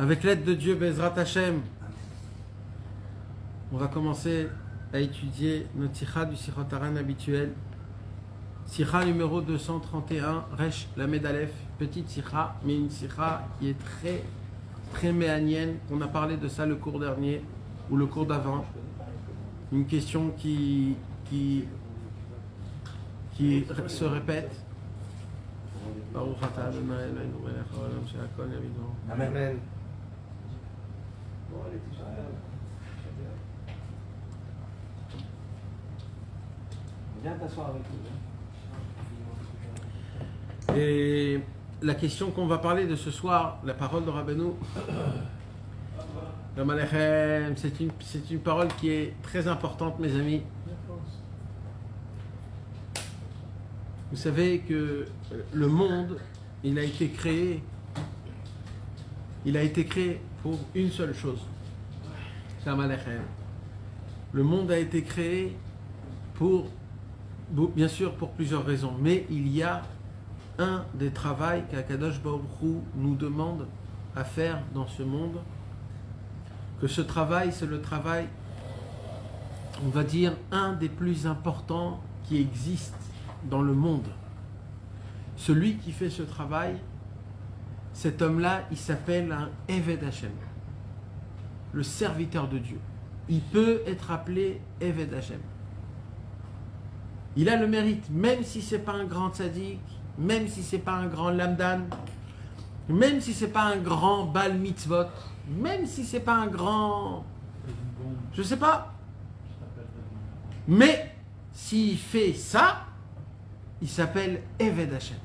Avec l'aide de Dieu, Bezrat Hashem, on va commencer à étudier notre sikha du Sichot Haran habituel. Sikha numéro 231, Resh Lamed Aleph, petite sikha, mais une sikha qui est très méanienne. On a parlé de ça le cours dernier ou le cours d'avant. Une question qui se répète. Amen. Viens t'asseoir avec nous. Et la question qu'on va parler de ce soir, la parole de Rabbeinu, c'est une parole qui est très importante, mes amis. Vous savez que le monde, il a été créé pour une seule chose. Le monde a été créé bien sûr pour plusieurs raisons, mais il y a un des travaux qu'Akadosh Baruch Hu nous demande à faire dans ce monde, que ce travail, c'est le travail, on va dire, un des plus importants qui existe dans le monde. Celui qui fait ce travail, cet homme-là, il s'appelle un Eved Hashem, le serviteur de Dieu. Il peut être appelé Eved Hashem. Il a le mérite, même si c'est pas un grand tzaddik, même si c'est pas un grand lamdan, même si c'est pas un grand bal mitzvot, même si c'est pas un grand, je sais pas. Mais s'il fait ça, il s'appelle Eved Hashem,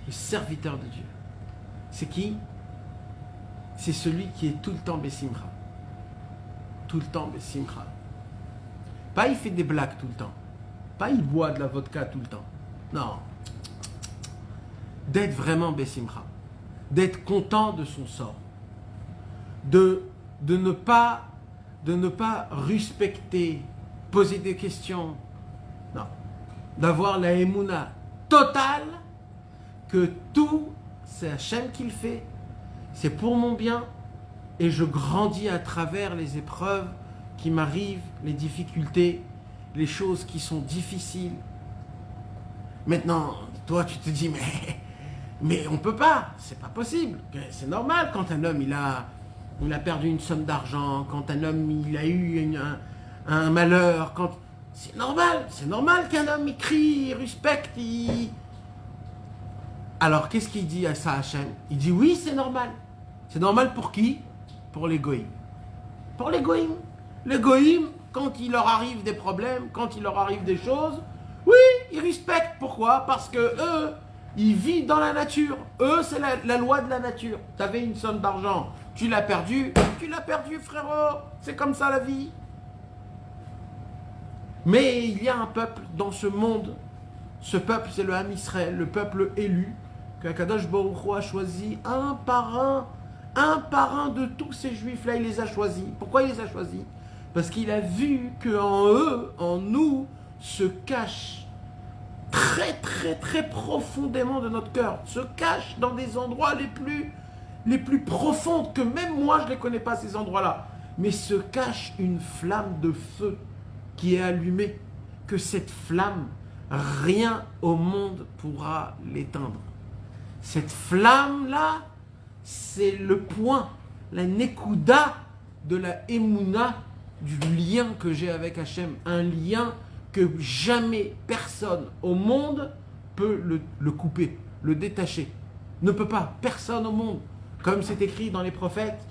le serviteur de Dieu. C'est qui? C'est celui qui est tout le temps Bessimcha. Tout le temps Bessimcha. Pas il fait des blagues tout le temps. Pas il boit de la vodka tout le temps. Non. D'être vraiment Bessimcha. D'être content de son sort. De ne pas respecter, poser des questions. Non. D'avoir la émouna totale que tout, c'est Hachem qui le fait. C'est pour mon bien. Et je grandis à travers les épreuves qui m'arrivent, les difficultés, les choses qui sont difficiles. Maintenant, toi, tu te dis, mais on peut pas, c'est pas possible. C'est normal quand un homme, il a perdu une somme d'argent, quand un homme, il a eu un malheur, c'est normal qu'un homme, il crie, il respecte, Alors, qu'est-ce qu'il dit à ça, Hachem? Il dit, oui, c'est normal. C'est normal pour qui? Pour les goïms. Pour les goïms. Les goïms, quand il leur arrive des problèmes, quand il leur arrive des choses, oui, ils respectent. Pourquoi? Parce que eux, ils vivent dans la nature. Eux, c'est la loi de la nature. Tu avais une somme d'argent, tu l'as perdu, frérot. C'est comme ça la vie. Mais il y a un peuple dans ce monde. Ce peuple, c'est le Ham Israël, le peuple élu, qu'Akadosh Baruch Hu a choisi un par un de tous ces juifs-là, il les a choisis. Pourquoi il les a choisis? Parce qu'il a vu qu'en eux, en nous, se cache très profondément de notre cœur, se cache dans des endroits les plus profonds, que même moi je ne les connais pas ces endroits-là, mais se cache une flamme de feu qui est allumée, que cette flamme, rien au monde pourra l'éteindre. Cette flamme-là, c'est le point, la nekuda de la émouna, du lien que j'ai avec Hachem. Un lien que jamais personne au monde peut le couper, le détacher. Ne peut pas, personne au monde. Comme c'est écrit dans les prophètes,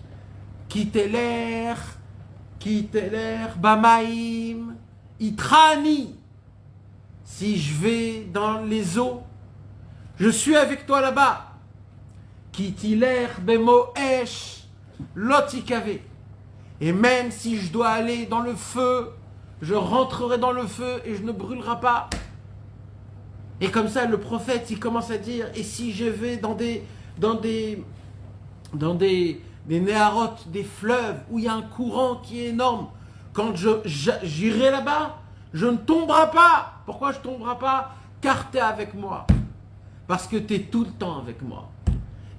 Kiteler, Bamaim, Itrani. Si je vais dans les eaux, je suis avec toi là-bas. Kitiler bemoesh lotikave. Et même si je dois aller dans le feu, je rentrerai dans le feu et je ne brûlerai pas. Et comme ça, le prophète, il commence à dire, et si je vais dans des néharotes, des fleuves, où il y a un courant qui est énorme, quand j'irai là-bas, je ne tomberai pas. Pourquoi je ne tomberai pas? Car tu es avec moi. Parce que tu es tout le temps avec moi.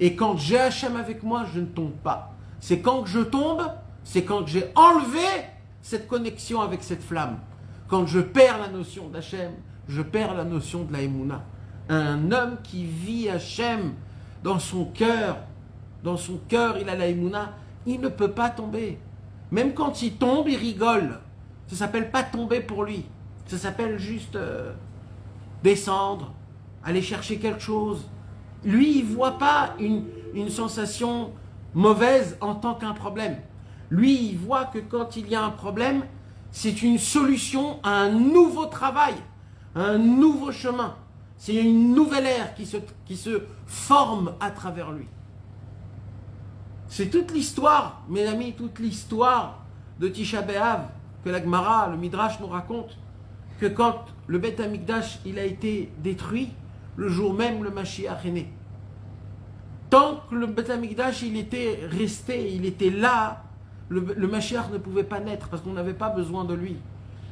Et quand j'ai Hachem avec moi, je ne tombe pas. C'est quand que je tombe, c'est quand que j'ai enlevé cette connexion avec cette flamme. Quand je perds la notion d'Hachem, je perds la notion de la Emouna. Un homme qui vit Hachem dans son cœur, il a la Emouna, il ne peut pas tomber. Même quand il tombe, il rigole. Ça ne s'appelle pas tomber pour lui. Ça s'appelle juste descendre, aller chercher quelque chose. Lui, il ne voit pas une sensation mauvaise en tant qu'un problème. Lui, il voit que quand il y a un problème, c'est une solution à un nouveau travail, un nouveau chemin. C'est une nouvelle ère qui se forme à travers lui. C'est toute l'histoire, mes amis, toute l'histoire de Tisha B'Av que la Gemara, le Midrash nous raconte, que quand le Beth Amikdash il a été détruit, le jour même le Mashiach est né. Tant que le Beth Amikdash il était resté, il était là, le Mashiach ne pouvait pas naître parce qu'on n'avait pas besoin de lui.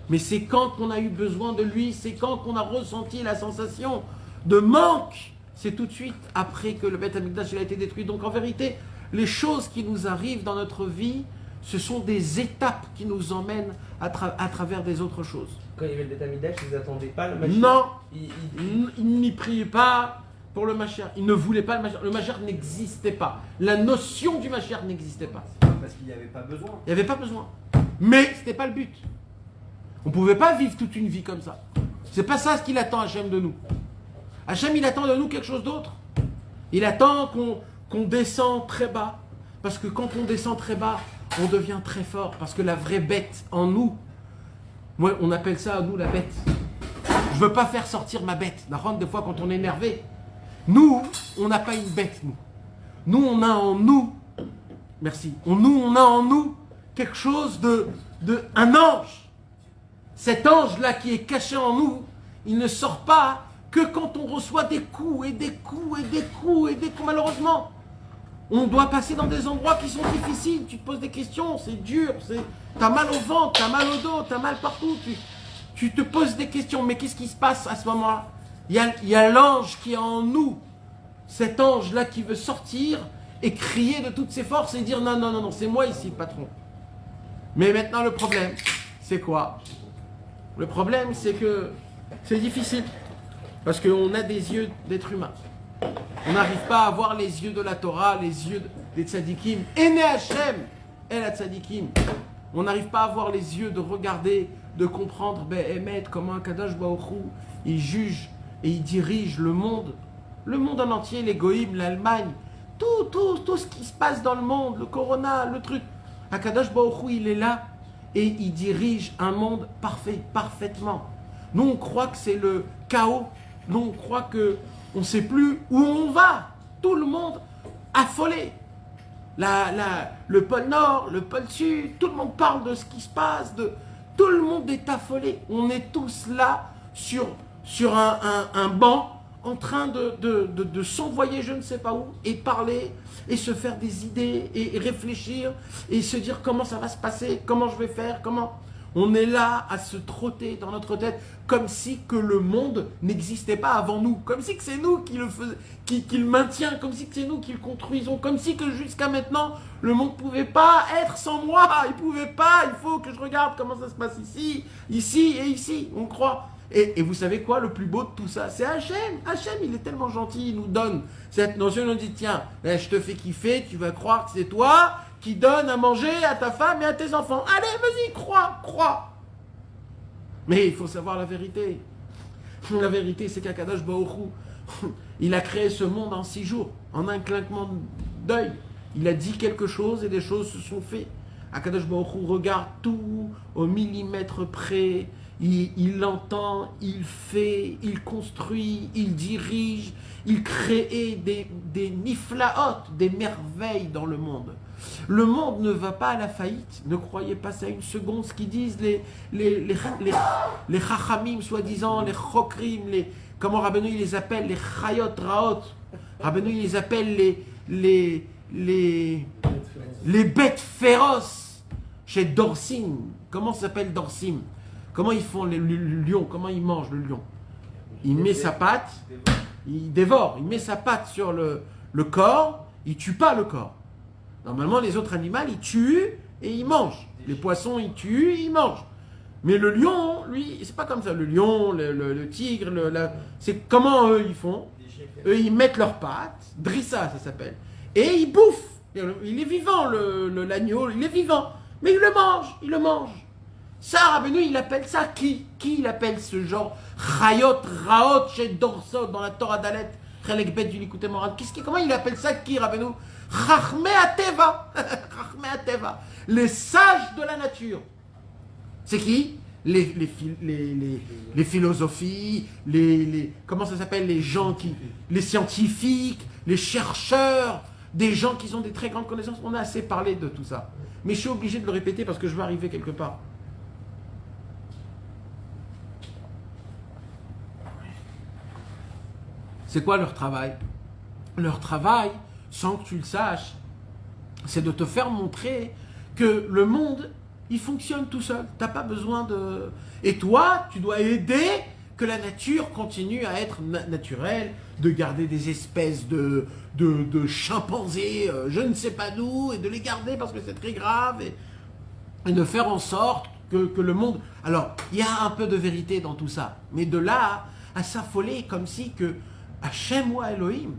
Mais c'est quand on a eu besoin de lui, c'est quand on a ressenti la sensation de manque, c'est tout de suite après que le Beth Amikdash il a été détruit. Donc en vérité, les choses qui nous arrivent dans notre vie, ce sont des étapes qui nous emmènent à travers des autres choses. Quand il y avait le Beth Amikdash, ils n'attendaient pas le Mashiach. Non, ils n'y priaient pas pour le Mashiach. Ils ne voulaient pas le Mashiach. Le Mashiach n'existait pas. La notion du Mashiach n'existait pas. Parce qu'il n'y avait pas besoin. Il n'y avait pas besoin. Mais ce n'était pas le but. On ne pouvait pas vivre toute une vie comme ça. C'est pas ça ce qu'il attend Hachem de nous. Hachem, il attend de nous quelque chose d'autre. Il attend qu'on descend très bas. Parce que quand on descend très bas, on devient très fort. Parce que la vraie bête en nous, moi, on appelle ça, nous, la bête. Je veux pas faire sortir ma bête. Des fois, quand on est énervé, nous, on n'a pas une bête, nous. Nous, on a en nous, merci, on a en nous quelque chose un ange. Cet ange-là qui est caché en nous, il ne sort pas que quand on reçoit des coups et des coups et des coups et des coups, malheureusement. On doit passer dans des endroits qui sont difficiles, tu te poses des questions, c'est dur, t'as mal au ventre, t'as mal au dos, t'as mal partout, tu te poses des questions, mais qu'est-ce qui se passe à ce moment-là? Il y a l'ange qui est en nous, cet ange-là qui veut sortir et crier de toutes ses forces et dire non, non, non, non, c'est moi ici le patron. Mais maintenant le problème, c'est quoi? Le problème, c'est que c'est difficile, parce qu'on a des yeux d'être humain. On n'arrive pas à avoir les yeux de la Torah, les yeux des tzadikim. Ene Hachem, et la tzadikim. On n'arrive pas à avoir les yeux de regarder, de comprendre, Emet, comment un Kadosh Baruch Hu, il juge et il dirige le monde en entier, les Goïm, l'Allemagne, tout ce qui se passe dans le monde, le Corona, le truc. Akadosh Baruch Hu, il est là et il dirige un monde parfait, parfaitement. Nous, on croit que c'est le chaos. Nous, on croit que on ne sait plus où on va. Tout le monde affolé. Le pôle Nord, le pôle Sud, tout le monde parle de ce qui se passe. Tout le monde est affolé. On est tous là sur un banc en train de s'envoyer je ne sais pas où et parler et se faire des idées et réfléchir et se dire comment ça va se passer, comment je vais faire, comment... On est là à se trotter dans notre tête comme si que le monde n'existait pas avant nous, comme si que c'est nous qui le maintient, comme si que c'est nous qui le construisons, comme si que jusqu'à maintenant le monde ne pouvait pas être sans moi, il ne pouvait pas, il faut que je regarde comment ça se passe ici, ici et ici, on croit. Et vous savez quoi, le plus beau de tout ça, c'est Hachem. Hachem, il est tellement gentil, il nous donne cette notion, il nous dit tiens, là, je te fais kiffer, tu vas croire que c'est toi qui donne à manger à ta femme et à tes enfants. Allez, vas-y, crois. Mais il faut savoir la vérité. La vérité, c'est qu'Akadosh Baruch Hu, il a créé ce monde en 6 jours, en un clinquement d'œil. Il a dit quelque chose et des choses se sont faites. Akadosh Baruch Hu regarde tout au millimètre près. Il entend, il fait, il construit, il dirige, il crée des niflaot, des merveilles dans le monde. Le monde ne va pas à la faillite, ne croyez pas ça une seconde, ce qu'ils disent les chachamim, soi-disant, les chokrim, comment Rabbeinu il les appelle, les chayot raot, Rabbeinu il les appelle les bêtes féroces, chez Dorsim, comment s'appelle Dorsim? Comment ils font le lion? Comment ils mangent le lion? Il met sa patte, il dévore, il met sa patte sur le corps, il tue pas le corps. Normalement, les autres animaux, ils tuent et ils mangent. Les poissons, ils tuent et ils mangent. Mais le lion, lui, c'est pas comme ça. Le lion, le tigre, c'est comment eux, ils font. Eux, ils mettent leurs pattes, drissa, ça s'appelle, et ils bouffent. Il est vivant, l'agneau, il est vivant. Mais il le mange. Ça, Rabbeinu, il appelle ça qui il appelle ce genre Chayot, Raot, chez Dorsot, dans la Torah d'Alet, Chelek Bet du Likutei Moharan. Comment il appelle ça qui, Rabbeinu? Chachmei Ateva. Chachmei Ateva. Les sages de la nature. C'est qui? Les philosophies, comment ça s'appelle? Les scientifiques, les chercheurs, des gens qui ont des très grandes connaissances. On a assez parlé de tout ça. Mais je suis obligé de le répéter parce que je veux arriver quelque part. C'est quoi leur travail? Leur travail, sans que tu le saches, c'est de te faire montrer que le monde, il fonctionne tout seul. Tu n'as pas besoin de... Et toi, tu dois aider que la nature continue à être naturelle, de garder des espèces de chimpanzés, je ne sais pas d'où, et de les garder parce que c'est très grave, et de faire en sorte que le monde... Alors, il y a un peu de vérité dans tout ça, mais de là à s'affoler comme si que Hachem wa Elohim,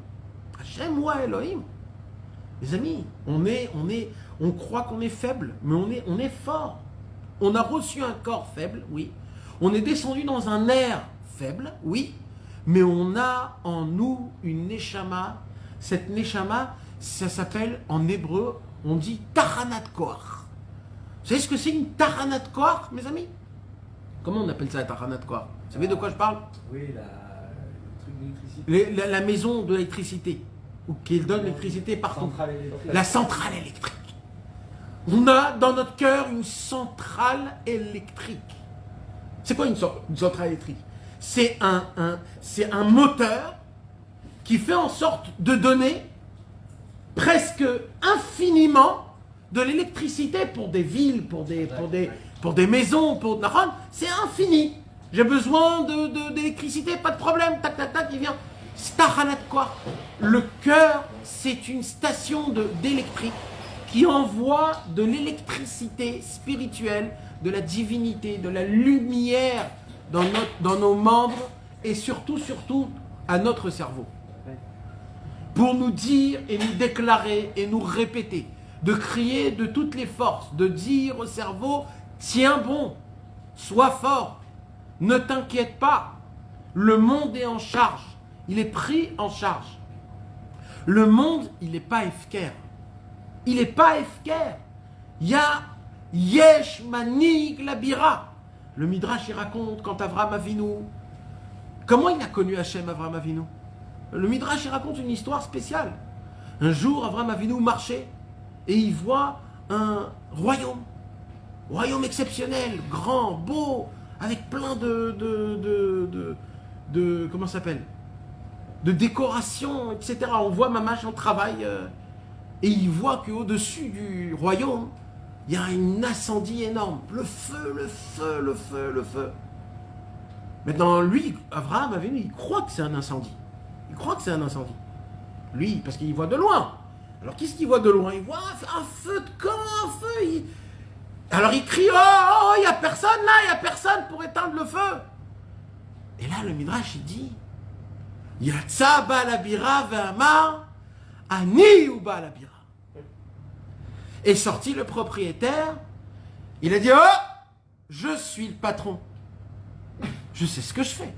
les amis, on croit qu'on est faible, mais on est fort. On a reçu un corps faible, oui. On est descendu dans un air faible, oui. Mais on a en nous une neshama. Cette neshama, ça s'appelle en hébreu, on dit tahanat koach. Vous savez ce que c'est une tahanat koach, mes amis? Comment on appelle ça, la tahanat koach? Vous savez de quoi je parle? Oui, le truc d'électricité. La maison de l'électricité, ou qui donne l'électricité partout. La centrale électrique. On a dans notre cœur une centrale électrique. C'est quoi une centrale électrique? C'est un moteur qui fait en sorte de donner presque infiniment de l'électricité pour des villes, pour des maisons, c'est infini. J'ai besoin d'électricité, pas de problème, tac, tac, tac, il vient. Stahanat quoi? Le cœur, c'est une station d'électrique qui envoie de l'électricité spirituelle, de la divinité, de la lumière dans nos membres et surtout à notre cerveau. Pour nous dire et nous déclarer et nous répéter, de crier de toutes les forces, de dire au cerveau, tiens bon, sois fort, ne t'inquiète pas, le monde est en charge, il est pris en charge. Le monde, il n'est pas efker. Il n'est pas efker. Il y a Yesh Manig Labira. Le Midrash, il raconte quand Avraham Avinu, comment il a connu Hachem, Avraham Avinu? Le Midrash, il raconte une histoire spéciale. Un jour, Avraham Avinu marchait et il voit un royaume exceptionnel, grand, beau, avec plein de comment ça s'appelle? De décorations, etc. On voit Mamash en travail et il voit qu'au-dessus du royaume, il y a un incendie énorme. Le feu. Maintenant, lui, Avraham Avinu, il croit que c'est un incendie. Lui, parce qu'il voit de loin. Alors, qu'est-ce qu'il voit de loin? Il voit un feu de camp, un feu. Alors, il crie, oh, il n'y a personne là, il n'y a personne pour éteindre le feu. Et là, le Midrash, il dit, Yatsa Balabira Ve'amar, Ani ou Balabira. Est sorti le propriétaire, il a dit, oh, je suis le patron. Je sais ce que je fais.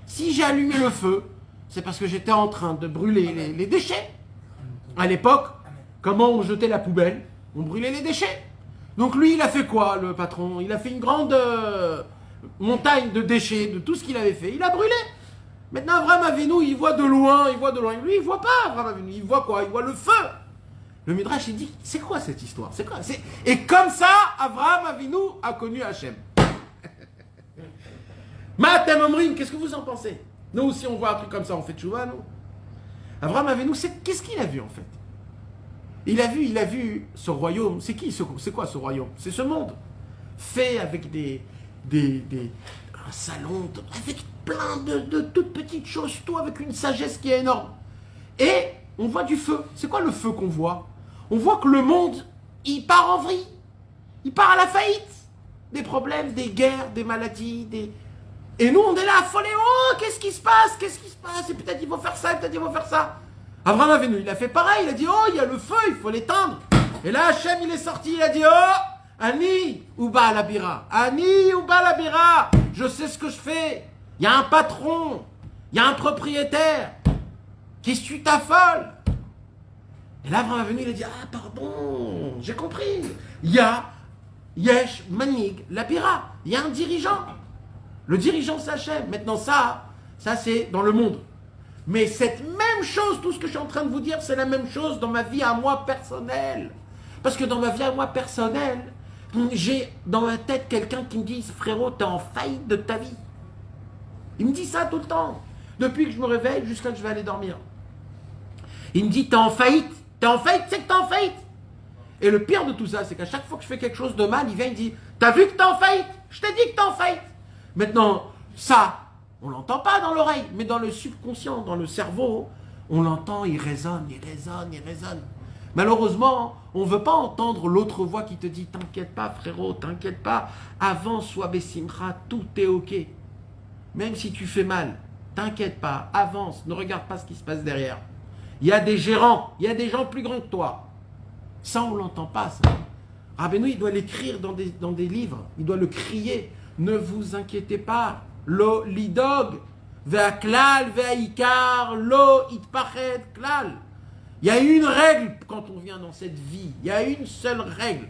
Si j'ai allumé le feu, c'est parce que j'étais en train de brûler les déchets. À l'époque, comment on jetait la poubelle? On brûlait les déchets. Donc lui, il a fait quoi, le patron? Il a fait une grande montagne de déchets, de tout ce qu'il avait fait. Il a brûlé. Maintenant, Avraham Avinu, il voit de loin. Lui, il voit pas Avraham Avinu. Il voit quoi? Il voit le feu. Le Midrash, il dit, c'est quoi cette histoire? C'est quoi? Et comme ça, Avraham Avinu a connu Hachem. Matem Omrim, qu'est-ce que vous en pensez? Nous aussi, on voit un truc comme ça, on fait tchouva, nous. Avraham Avinu, qu'est-ce qu'il a vu, en fait? Il a vu ce royaume. C'est qui? C'est quoi ce royaume? C'est ce monde. Fait avec un salon, avec plein de toutes petites choses, tout avec une sagesse qui est énorme. Et On voit du feu. C'est quoi le feu qu'on voit? On voit que le monde, il part en vrille. Il part à la faillite. Des problèmes, des guerres, des maladies, des... Et nous, on est là affolés. Oh, qu'est-ce qui se passe? Qu'est-ce qui se passe? Et peut-être ils vont faire ça, peut-être ils vont faire ça. Abraham Avinu, il a fait pareil. Il a dit, oh, il y a le feu, il faut l'éteindre. Et là, Hachem, il est sorti. Il a dit, oh, Ani ou Baalabira. Ani ou Baalabira. Je sais ce que je fais. Il y a un patron. Il y a un propriétaire. Qu'est-ce que tu t'affoles? Et là, Abraham Avinu, il a dit, ah, pardon, j'ai compris. Il y a Yesh, Manig, Labira. Il y a un dirigeant. Le dirigeant s'achève. Maintenant, ça c'est dans le monde. Mais cette même chose, tout ce que je suis en train de vous dire, c'est la même chose dans ma vie à moi personnelle. Parce que dans ma vie à moi personnelle, j'ai dans ma tête quelqu'un qui me dit, frérot, t'es en faillite de ta vie. Il me dit ça tout le temps. Depuis que je me réveille jusqu'à que je vais aller dormir. Il me dit, t'es en faillite. T'es en faillite, c'est que t'es en faillite. Et le pire de tout ça, c'est qu'à chaque fois que je fais quelque chose de mal, il vient et dit, t'as vu que t'es en faillite? Je t'ai dit que t'es en faillite. Maintenant, ça, on l'entend pas dans l'oreille, mais dans le subconscient, dans le cerveau, on l'entend, il résonne, il résonne, il résonne. Malheureusement, on ne veut pas entendre l'autre voix qui te dit, t'inquiète pas frérot, t'inquiète pas, avance, sois bessimra, tout est ok. Même si tu fais mal, t'inquiète pas, avance, ne regarde pas ce qui se passe derrière. Il y a des gérants, il y a des gens plus grands que toi. Ça, on ne l'entend pas, ça. Rabbeinu, il doit l'écrire dans des livres, il doit le crier. Ne vous inquiétez pas. Lo lidog, ve'aklal, ve'aikar, lo itpachet klal. Il y a une règle quand on vient dans cette vie. Il y a une seule règle.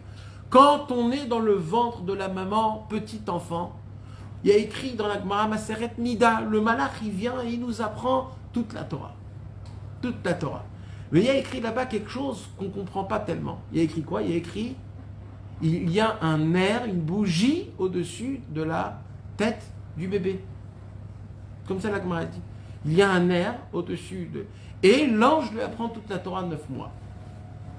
Quand on est dans le ventre de la maman, petit enfant, il y a écrit dans la Gemara Maseret Nida, le malach, il vient et il nous apprend toute la Torah. Toute la Torah. Mais il y a écrit là-bas quelque chose qu'on ne comprend pas tellement. Il y a écrit quoi? Il y a écrit, il y a un nerf, une bougie au-dessus de la tête du bébé. Comme ça la Gemara dit. Il y a un nerf au-dessus de... Et l'ange lui apprend toute la Torah 9 mois.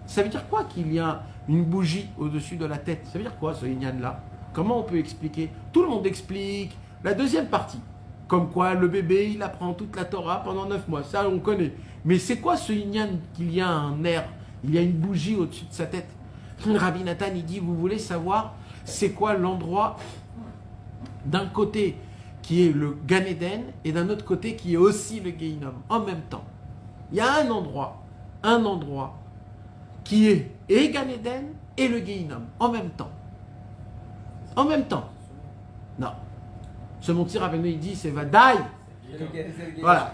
Ça veut dire quoi qu'il y a une bougie au-dessus de la tête? Ça veut dire quoi ce inyan-là? Comment on peut expliquer? Tout le monde explique la deuxième partie. Comme quoi le bébé, il apprend toute la Torah pendant 9 mois. Ça, on connaît. Mais c'est quoi ce inyan qu'il y a un nerf? Il y a une bougie au-dessus de sa tête. Rabbi Nathan, il dit, vous voulez savoir c'est quoi l'endroit d'un côté qui est le Gan Eden et d'un autre côté qui est aussi le Gehinnom en même temps. Il y a un endroit qui est et Gan Eden et le Gehinnom en même temps. En même temps. Non. Ce Monti Rabbeinu, il dit, c'est Vadaï. Voilà.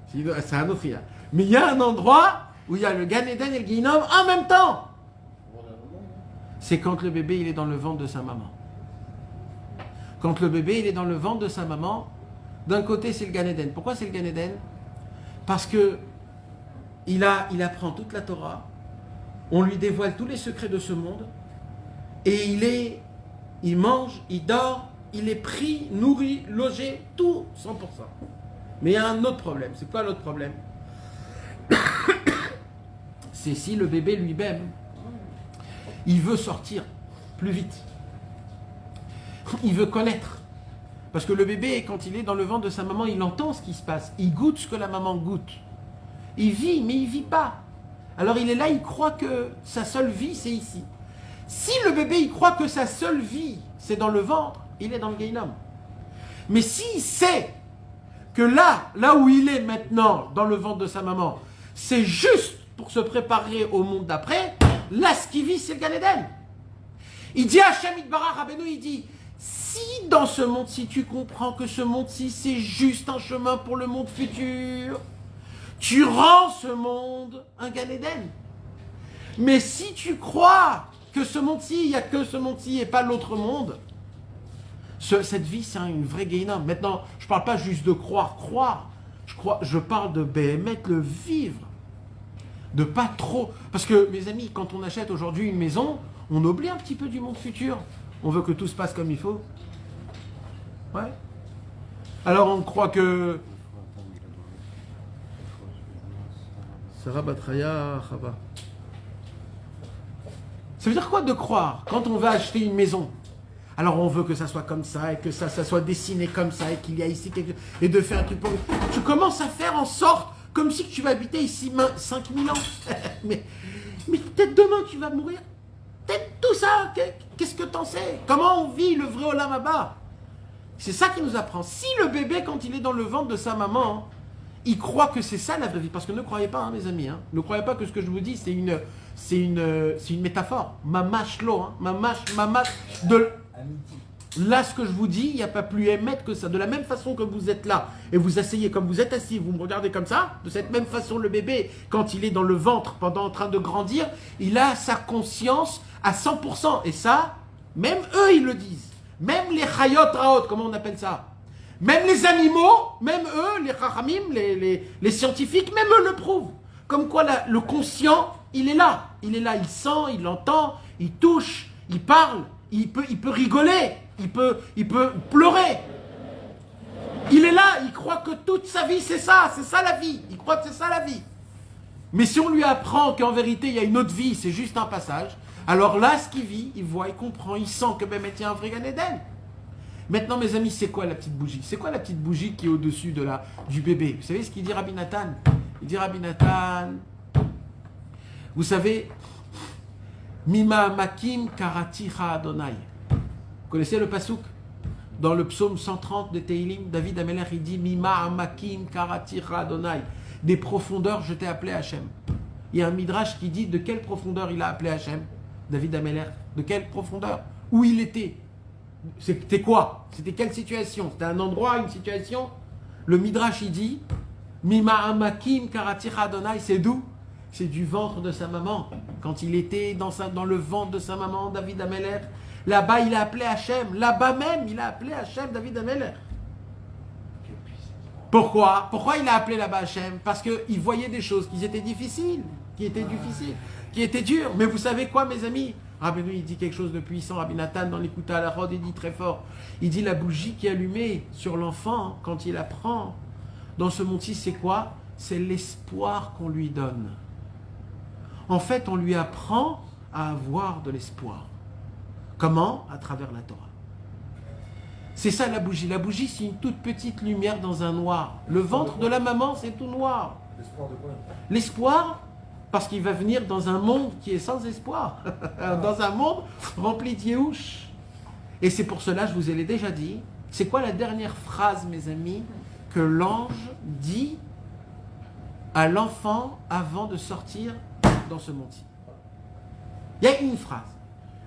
C'est un autre là. Mais il y a un endroit où il y a le Gan Eden et le Gehinnom en même temps. C'est quand le bébé il est dans le ventre de sa maman. Quand le bébé il est dans le ventre de sa maman, d'un côté c'est le Gan Eden. Pourquoi c'est le Gan Eden? Parce que il apprend toute la Torah, on lui dévoile tous les secrets de ce monde, et il mange, il dort, il est pris, nourri, logé, tout 100%. Mais il y a un autre problème. C'est quoi l'autre problème? C'est si le bébé lui-même il veut sortir plus vite. Il veut connaître. Parce que le bébé, quand il est dans le ventre de sa maman, il entend ce qui se passe. Il goûte ce que la maman goûte. Il vit, mais il ne vit pas. Alors il est là, il croit que sa seule vie, c'est ici. Si le bébé, il croit que sa seule vie, c'est dans le ventre, il est dans le Gehinnom. Mais s'il sait que là où il est maintenant, dans le ventre de sa maman, c'est juste pour se préparer au monde d'après, là, ce qui vit, c'est le Gan Eden. Il dit à Hachem Yitbarach, Rabbeinu, il dit, si dans ce monde-ci, tu comprends que ce monde-ci, c'est juste un chemin pour le monde futur, tu rends ce monde un Gan Eden. Mais si tu crois que ce monde-ci, il n'y a que ce monde-ci et pas l'autre monde, cette vie, c'est une vraie Gehinnom. Maintenant, je ne parle pas juste de croire. Je parle de Béhémet, le vivre. De pas trop... Parce que, mes amis, quand on achète aujourd'hui une maison, on oublie un petit peu du monde futur. On veut que tout se passe comme il faut. Ouais. Alors on croit que... Sarah Batraya, Chava. Ça veut dire quoi de croire? Quand on va acheter une maison, alors on veut que ça soit comme ça, et que ça soit dessiné comme ça, et qu'il y a ici quelque chose, et de faire un truc pour... Tu commences à faire en sorte comme si tu vas habiter ici 5000 ans. mais peut-être demain tu vas mourir. Peut-être tout ça, qu'est-ce que t'en sais? Comment on vit le vrai Olam Haba? C'est ça qui nous apprend. Si le bébé, quand il est dans le ventre de sa maman, il croit que c'est ça la vraie vie, parce que ne croyez pas, hein, mes amis, hein, ne croyez pas que ce que je vous dis, c'est une métaphore. Mamash lo, hein, mamash, de... Là, ce que je vous dis, il n'y a pas plus émettre que ça. De la même façon que vous êtes là, et vous asseyez comme vous êtes assis, vous me regardez comme ça, de cette même façon, le bébé, quand il est dans le ventre, pendant en train de grandir, il a sa conscience à 100%. Et ça, même eux, ils le disent. Même les chayot raot, comment on appelle ça? Même les animaux, même eux, les chachamim, les scientifiques, même eux le prouvent. Comme quoi, le conscient, il est là. Il est là, il sent, il entend, il touche, il parle, il peut rigoler, il peut pleurer. Il est là, il croit que toute sa vie, c'est ça la vie. Il croit que c'est ça la vie. Mais si on lui apprend qu'en vérité, il y a une autre vie, c'est juste un passage, alors là, ce qu'il vit, il voit, il comprend, il sent que même il y a un vrai Gan Eden. Maintenant, mes amis, c'est quoi la petite bougie? C'est quoi la petite bougie qui est au-dessus du bébé? Vous savez ce qu'il dit Rabbi Nathan? Il dit Rabbi Nathan, vous savez, Mima Makim Karaticha Adonai. Vous connaissez le pasouk? Dans le psaume 130 de Teilim, David Ameler, il dit Mima Makim Karaticha Adonai. Des profondeurs, je t'ai appelé Hachem. Il y a un midrash qui dit de quelle profondeur il a appelé Hachem, David Ameler. De quelle profondeur? Où il était? C'était quoi? C'était quelle situation? C'était un endroit, une situation? Le midrash, il dit Mima Amakim Karaticha Adonai, c'est d'où? C'est du ventre de sa maman. Quand il était dans le ventre de sa maman, David Ameler, là-bas, il a appelé Hachem. Là-bas même, il a appelé Hachem, David Ameler. Pourquoi? Pourquoi il a appelé là-bas Hachem? Parce qu'il voyait des choses qui étaient difficiles, qui étaient dures. Mais vous savez quoi, mes amis? Rabbeinu, il dit quelque chose de puissant. Rabbi Nathan, dans l'Écoute à la Rode, il dit très fort. Il dit la bougie qui est allumée sur l'enfant, quand il apprend dans ce monde-ci, c'est quoi? C'est l'espoir qu'on lui donne. En fait, on lui apprend à avoir de l'espoir. Comment? À travers la Torah. C'est ça la bougie. La bougie, c'est une toute petite lumière dans un noir. Le ventre de la maman, c'est tout noir. L'espoir de quoi? L'espoir, parce qu'il va venir dans un monde qui est sans espoir. Dans un monde rempli d'yéhouch. Et c'est pour cela, je vous ai déjà dit, c'est quoi la dernière phrase, mes amis, que l'ange dit à l'enfant avant de sortir dans ce monde-ci? Il y a une phrase.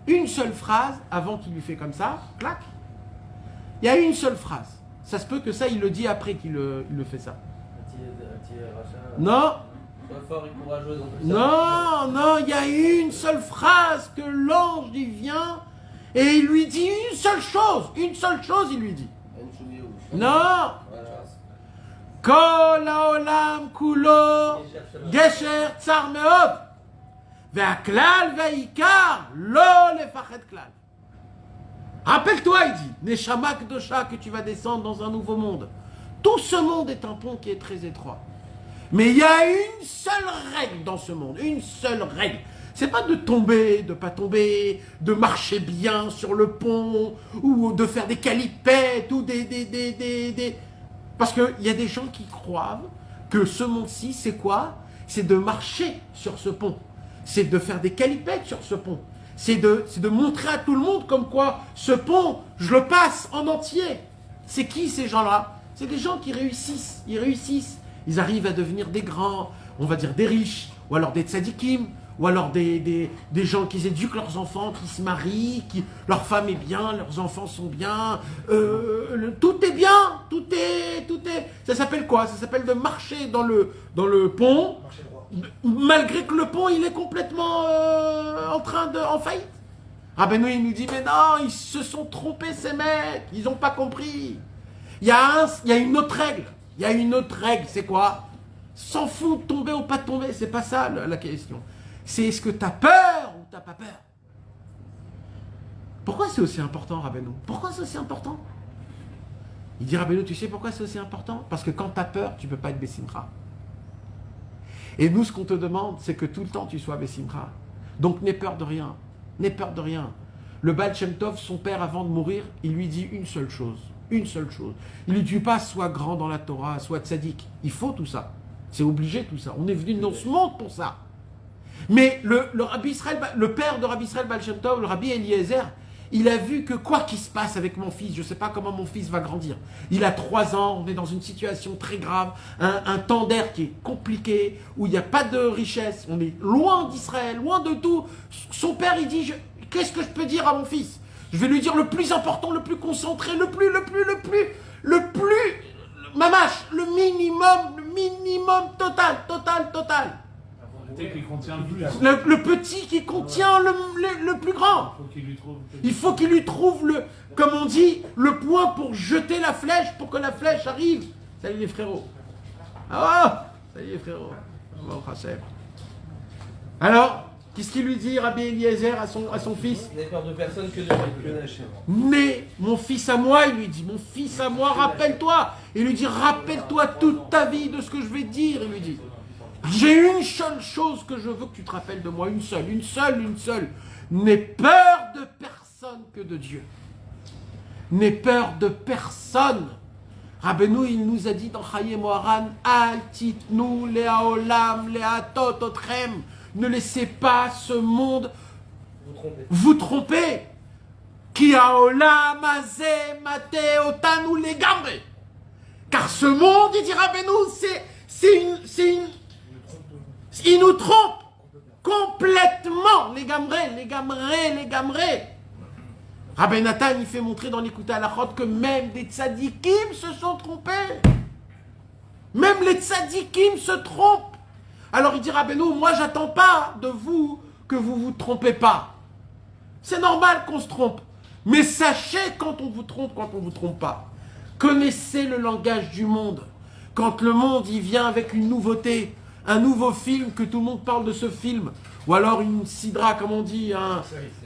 Une seule phrase avant qu'il lui fait comme ça, clac. Il y a une seule phrase. Ça se peut que ça, il le dit après qu'il le fait ça. Non. Non, il y a une seule phrase que l'ange il vient et il lui dit une seule chose, il lui dit. Non. Kol haolam kulo gesher tsar meod ve'aklal ve'ikar lo lefachet klal. Rappelle-toi, il dit, Neshama Kdosha, que tu vas descendre dans un nouveau monde. Tout ce monde est un pont qui est très étroit. Mais il y a une seule règle dans ce monde, une seule règle. C'est pas de tomber, de pas tomber, de marcher bien sur le pont, ou de faire des calipettes, ou des... Parce qu'il y a des gens qui croient que ce monde-ci, c'est quoi? C'est de marcher sur ce pont. C'est de faire des calipettes sur ce pont. C'est de montrer à tout le monde comme quoi ce pont, je le passe en entier. C'est qui ces gens-là? C'est des gens qui réussissent. Ils réussissent. Ils arrivent à devenir des grands, on va dire des riches, ou alors des tzadikim, ou alors des gens qui éduquent leurs enfants, qui se marient, leur femme est bien, leurs enfants sont bien, tout est bien, tout est... Ça s'appelle quoi? Ça s'appelle de marcher dans le pont, malgré que le pont il est complètement en faillite. Rabbeinu il nous dit mais non, ils se sont trompés ces mecs, ils n'ont pas compris. Il y a une autre règle, c'est quoi? S'en fout de tomber ou pas de tomber, c'est pas ça la question. C'est est-ce que tu as peur ou tu n'as pas peur? Pourquoi c'est aussi important, Rabbeinu? Pourquoi c'est aussi important? Il dit Rabbeinu, tu sais pourquoi c'est aussi important? Parce que quand tu as peur, tu ne peux pas être Bessimcha. Et nous, ce qu'on te demande, c'est que tout le temps, tu sois Bessimcha. Donc, n'aie peur de rien. N'aie peur de rien. Le Baal Shem Tov, son père, avant de mourir, il lui dit une seule chose. Une seule chose. Il ne lui dit pas, sois grand dans la Torah, sois tzaddik. Il faut tout ça. C'est obligé tout ça. On est venu dans ce monde pour ça. Mais le père de Rabbi Israël Baal Shem Tov, le Rabbi Eliezer, il a vu que quoi qu'il se passe avec mon fils, je ne sais pas comment mon fils va grandir. Il a 3 ans, on est dans une situation très grave, un temps d'air qui est compliqué, où il n'y a pas de richesse, on est loin d'Israël, loin de tout. Son père, il dit, qu'est-ce que je peux dire à mon fils? Je vais lui dire le plus important, le plus concentré, le plus, mamache, le minimum total. Le petit qui contient le plus grand. Il faut qu'il lui trouve comme on dit, le point pour jeter la flèche, pour que la flèche arrive. Salut les frérots. Ah, salut les frérots. Alors, qu'est-ce qu'il lui dit, Rabbi Eliezer, à son fils? N'aie peur de personne que d'Hachem. Mais mon fils à moi, il lui dit, mon fils à moi, rappelle-toi. Il lui dit, rappelle-toi toute ta vie de ce que je vais te dire. Il lui dit, j'ai une seule chose que je veux que tu te rappelles de moi, une seule. N'aie peur de personne que de Dieu. N'aie peur de personne. Rabbeinu, il nous a dit dans Chaye Moharan, Al titnu le'aolam le'atot otrem. Ne laissez pas ce monde vous tromper. Ki haolam hazeh mate otanu legamre. Car ce monde, il dit Rabbeinu, il nous trompe complètement. Les gamrés. Rabbi Nathan, il fait montrer dans l'Écoute à la Chod que même des tzadikim se sont trompés. Même les tzadikim se trompent. Alors il dit, Rabbeinu, moi j'attends pas de vous que vous vous trompez pas. C'est normal qu'on se trompe. Mais sachez quand on vous trompe pas. Connaissez le langage du monde. Quand le monde, il vient avec une nouveauté, un nouveau film, que tout le monde parle de ce film, ou alors une sidra, comme on dit,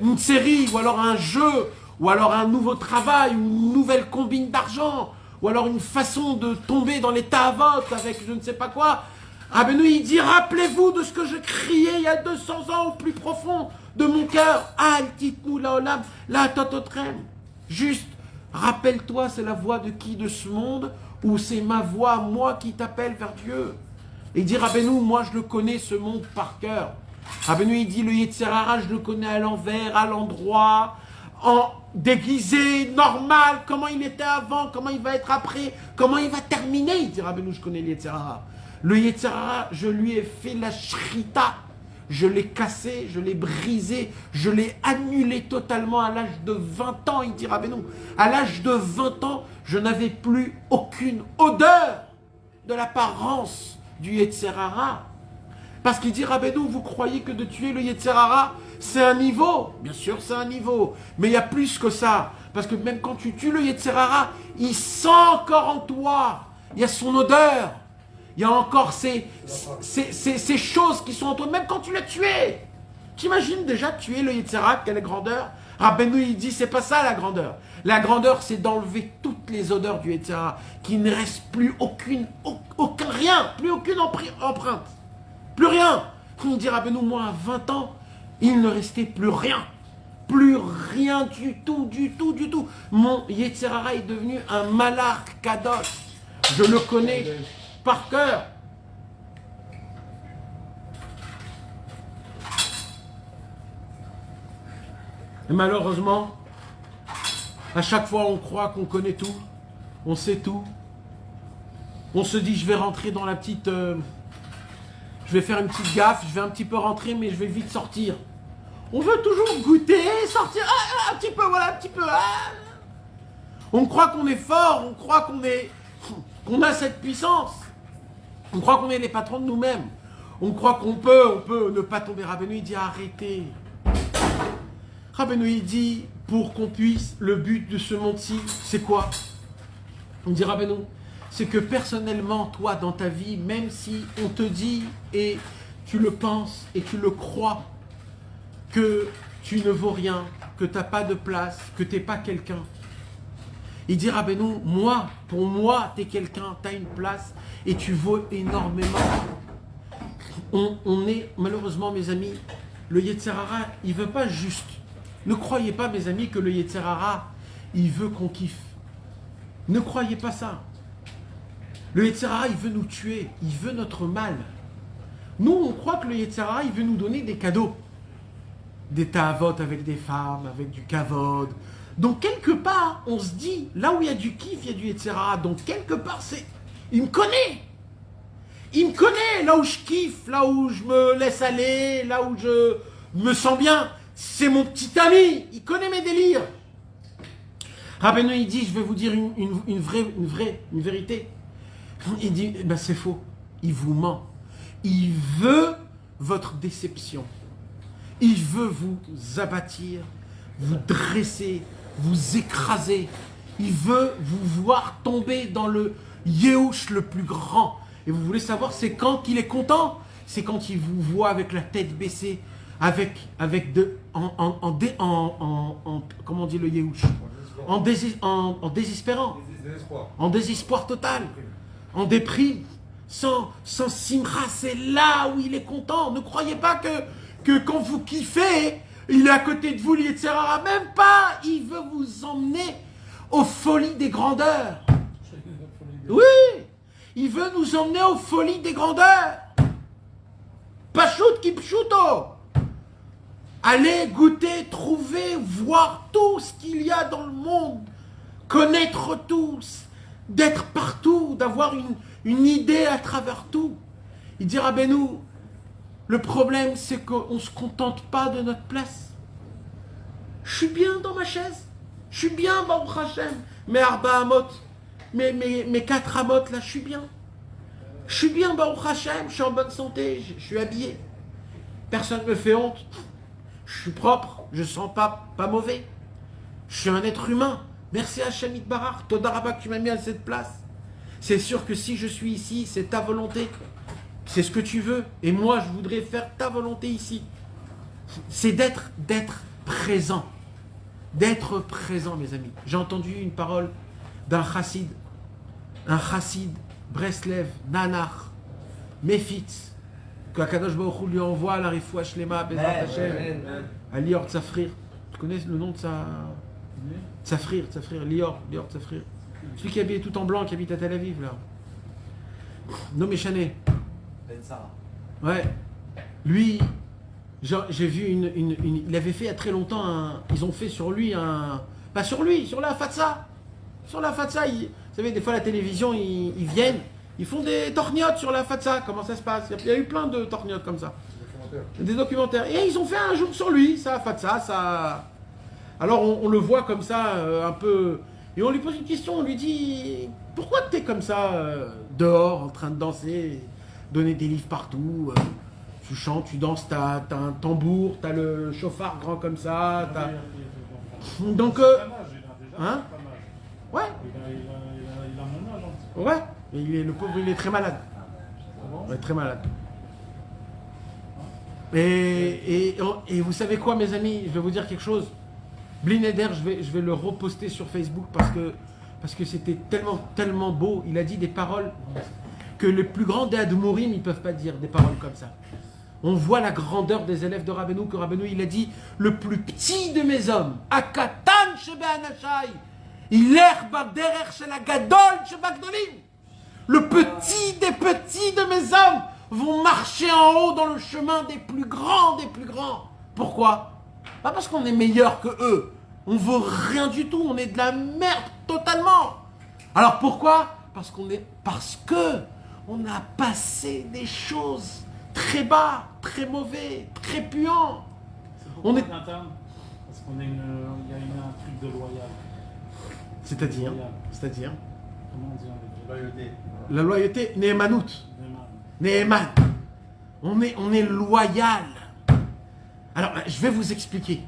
une série, ou alors un jeu, ou alors un nouveau travail, ou une nouvelle combine d'argent, ou alors une façon de tomber dans les ta'avot avec je ne sais pas quoi. Rabbeinu, il dit, rappelez-vous de ce que je criais il y a 200 ans au plus profond de mon cœur. Al titnu laolam la tototrem. Juste, rappelle-toi, c'est la voix de qui de ce monde, ou c'est ma voix, moi, qui t'appelle vers Dieu. Et il dit, Rabbeinu, moi je le connais ce monde par cœur. Rabbeinu, il dit, le Yetzer Hara, je le connais à l'envers, à l'endroit, en déguisé, normal, comment il était avant, comment il va être après, comment il va terminer. Il dit, Rabbeinu, je connais le Yetzer Hara. Le Yetzer Hara, je lui ai fait la shrita, je l'ai cassé, je l'ai brisé, je l'ai annulé totalement à l'âge de 20 ans, il dit Rabbeinu. À l'âge de 20 ans, je n'avais plus aucune odeur de l'apparence du Yetzer Hara. Parce qu'il dit, Rabbeinu, vous croyez que de tuer le Yetzer Hara, c'est un niveau? Bien sûr, c'est un niveau. Mais il y a plus que ça. Parce que même quand tu tues le Yetzer Hara, il sent encore en toi. Il y a son odeur. Il y a encore ces choses qui sont en toi, même quand tu l'as tué. T'imagines déjà tuer le Yetzer Hara, quelle grandeur? Rabbeinu, il dit, c'est pas ça la grandeur. La grandeur, c'est d'enlever toutes les odeurs du Yetzer Hara, qu'il ne reste plus rien, plus aucune empreinte. Plus rien. On dit, Rabbeinu, moi, à 20 ans, il ne restait plus rien. Plus rien du tout. Mon Yetzer Hara est devenu un malach kadosh. Je le connais par cœur. Et malheureusement, à chaque fois on croit qu'on connaît tout, on sait tout. On se dit je vais rentrer dans la petite... je vais faire une petite gaffe, je vais un petit peu rentrer mais je vais vite sortir. On veut toujours goûter, sortir, un petit peu, voilà, un petit peu. On croit qu'on est fort, on croit qu'on a cette puissance. On croit qu'on est les patrons de nous-mêmes. On croit qu'on peut ne pas tomber. Rabbeinu, il dit arrêtez. Rabbeinu, il dit pour qu'on puisse, le but de ce monde-ci, c'est quoi? On dit Rabbeinu, c'est que personnellement, toi, dans ta vie, même si on te dit et tu le penses et tu le crois, que tu ne vaux rien, que tu n'as pas de place, que tu n'es pas quelqu'un. Il dit Rabbeinu, moi, pour moi, tu es quelqu'un, tu as une place et tu vaux énormément. On est, malheureusement, mes amis, le Yetzer Hara, il ne veut pas juste. Ne croyez pas, mes amis, que le Yetzer Hara, il veut qu'on kiffe. Ne croyez pas ça. Le Yetzer Hara, il veut nous tuer, il veut notre mal. Nous, on croit que le Yetzer Hara, il veut nous donner des cadeaux. Des ta'avot avec des femmes, avec du kavod. Donc, quelque part, on se dit, là où il y a du kiff, il y a du Yetzer Hara. Donc, quelque part, c'est... Il me connaît. Il me connaît, là où je kiffe, là où je me laisse aller, là où je me sens bien. C'est mon petit ami, il connaît mes délires. Rabbeinu, il dit, je vais vous dire une vérité. Il dit, ben c'est faux, il vous ment. Il veut votre déception. Il veut vous abattir, vous dresser, vous écraser. Il veut vous voir tomber dans le Yehush le plus grand. Et vous voulez savoir, c'est quand qu'il est content? C'est quand il vous voit avec la tête baissée, comment on dit le Yehush? En désespérant, en désespoir total, en déprime, sans simra. C'est là où il est content. Ne croyez pas que quand vous kiffez, il est à côté de vous, etc. Même pas. Il veut vous emmener aux folies des grandeurs. Oui, il veut nous emmener aux folies des grandeurs. Pachout ki pshuto. Allez goûter, trouver, voir tout ce qu'il y a dans le monde, connaître tout, d'être partout, d'avoir une idée à travers tout. Il dira, ben nous, le problème c'est qu'on ne se contente pas de notre place. Je suis bien dans ma chaise, je suis bien, Baruch Hashem, mes arba amot, mes 4 amot là, je suis bien. Je suis bien, Baruch Hashem, je suis en bonne santé, je suis habillé. Personne ne me fait honte. Je suis propre, je ne sens pas mauvais. Je suis un être humain. Merci à Hashem Yitbarach, Toda Rabba que tu m'as mis à cette place. C'est sûr que si je suis ici, c'est ta volonté. C'est ce que tu veux. Et moi, je voudrais faire ta volonté ici. C'est d'être présent. D'être présent, mes amis. J'ai entendu une parole d'un chassid. Un chassid, Breslev, Nanar, Mefitz, que Akadosh Baruch Hu lui envoie la refoua shlema, Bezrat Hashem, à Lior Tsafrir. Tu connais le nom de sa frère, Lior Tsafrir. Celui qui habite tout en blanc, qui habite à Tel Aviv, là. Nommé Chané. Ben Sarah. Ouais. Lui, j'ai vu il avait fait il y a très longtemps ils ont fait sur lui pas sur lui, sur la Fatsa. Sur la Fatsa, vous savez, des fois la télévision, ils viennent. Ils font des torgnottes sur la Fatsa, comment ça se passe? Il y a eu plein de torgnottes comme ça. Des documentaires. Et ils ont fait un jour sur lui, ça, Fatsa, ça... Alors on le voit comme ça, un peu... Et on lui pose une question, on lui dit... Pourquoi tu es comme ça, dehors, en train de danser, donner des livres partout, tu chantes, tu danses, t'as un tambour, t'as le chauffard grand comme ça, t'as... Donc... Hein? Ouais. Il a mon âge, hein. Ouais. Le pauvre, il est très malade. Ouais, très malade. Et vous savez quoi, mes amis? Je vais vous dire quelque chose. Blineder, je vais le reposter sur Facebook parce que c'était tellement beau. Il a dit des paroles que les plus grands des Admourim, ils ne peuvent pas dire des paroles comme ça. On voit la grandeur des élèves de Rabbeinu, que Rabbeinu, il a dit, le plus petit de mes hommes, Akatan shebe anashai, ilech baderer shel hagadol sheba gdolim. Le petit des petits de mes hommes vont marcher en haut dans le chemin des plus grands des plus grands. Pourquoi? Pas parce qu'on est meilleur que eux. On vaut rien du tout. On est de la merde totalement. Alors pourquoi? Parce que on a passé des choses très bas, très mauvais, très puants. On est interne parce qu'on a il y a un truc de loyal. C'est-à-dire Comment dire? Loyauté. La loyauté, Nehemanout. Neheman. On est loyal. Alors, je vais vous expliquer.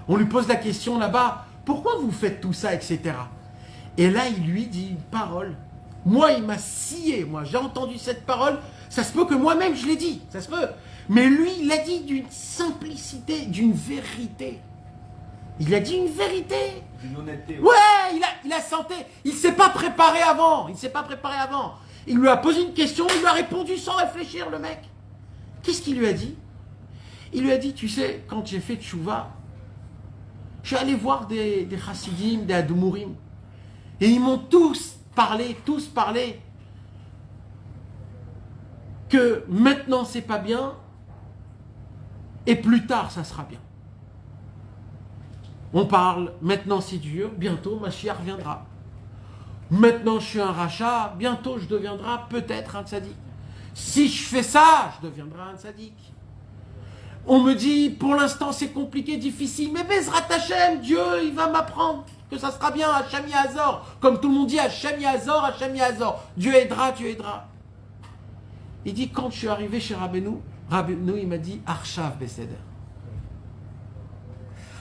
On lui pose la question là-bas, pourquoi vous faites tout ça, etc. Et là, il lui dit une parole. Moi, il m'a scié, j'ai entendu cette parole. Ça se peut que moi-même, je l'ai dit, ça se peut. Mais lui, il a dit d'une simplicité, d'une vérité. Il a dit une vérité. D'une honnêteté. Ouais, il a senti. Il ne s'est pas préparé avant. Il lui a posé une question, il lui a répondu sans réfléchir, le mec. Qu'est-ce qu'il lui a dit? Il lui a dit, tu sais, quand j'ai fait tchouva, je suis allé voir des chassidim, des adumourim. Et ils m'ont tous parlé que maintenant c'est pas bien et plus tard ça sera bien. On parle, maintenant c'est dur, bientôt Mashiach viendra. Maintenant je suis un rachat, bientôt je deviendrai peut-être un tzaddik. Si je fais ça, je deviendrai un tzaddik. On me dit, pour l'instant c'est compliqué, difficile, mais Bezrat Hashem, Dieu il va m'apprendre que ça sera bien, Hashem Yahazor. Comme tout le monde dit, Hashem Yahazor, Hashem Yahazor. Dieu aidera, Dieu aidera. Il dit, quand je suis arrivé chez Rabbeinu, il m'a dit, Arshav Beseder.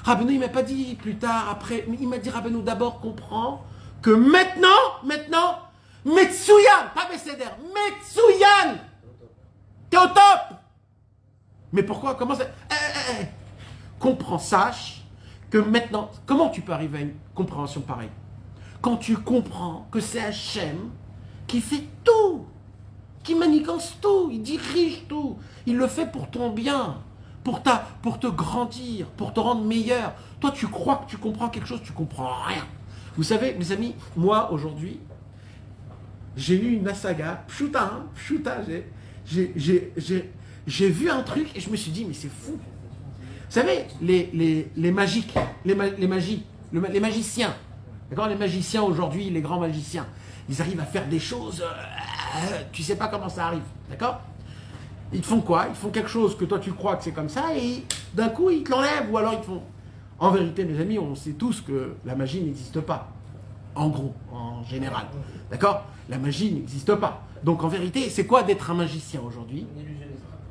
Rabbeinu, il ne m'a pas dit plus tard, après, il m'a dit, Rabbeinu, d'abord comprends que maintenant, Metsuyan, pas Beseder, Metsuyan, t'es au top. Mais pourquoi? Comment ça? Comprends, sache que maintenant, comment tu peux arriver à une compréhension pareille? Quand tu comprends que c'est Hachem qui fait tout, qui manigance tout, il dirige tout, il le fait pour ton bien, pour te grandir, pour te rendre meilleur. Toi, tu crois que tu comprends quelque chose, tu comprends rien. Vous savez, mes amis, moi, aujourd'hui, j'ai eu une saga, pshuta, j'ai vu un truc et je me suis dit, mais c'est fou. Vous savez, les magiques, les magiciens, d'accord, les magiciens aujourd'hui, les grands magiciens, ils arrivent à faire des choses, tu sais pas comment ça arrive, d'accord? Ils font quoi? Ils font quelque chose que toi tu crois que c'est comme ça et d'un coup ils te l'enlèvent ou alors ils font... En vérité, mes amis, on sait tous que la magie n'existe pas. En gros, en général, d'accord? La magie n'existe pas. Donc en vérité, c'est quoi d'être un magicien aujourd'hui?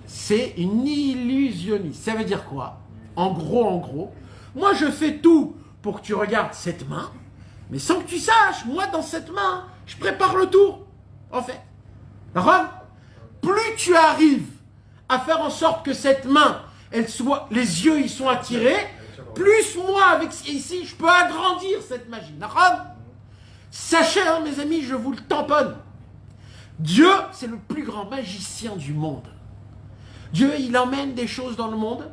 C'est une illusionniste. Ça veut dire quoi? En gros, moi je fais tout pour que tu regardes cette main, mais sans que tu saches, moi dans cette main, je prépare le tour, en fait. D'accord? Plus tu arrives à faire en sorte que cette main, elle soit, les yeux ils sont attirés, plus moi avec ici, je peux agrandir cette magie. D'accord? Sachez, hein, mes amis, je vous le tamponne. Dieu, c'est le plus grand magicien du monde. Dieu, il emmène des choses dans le monde.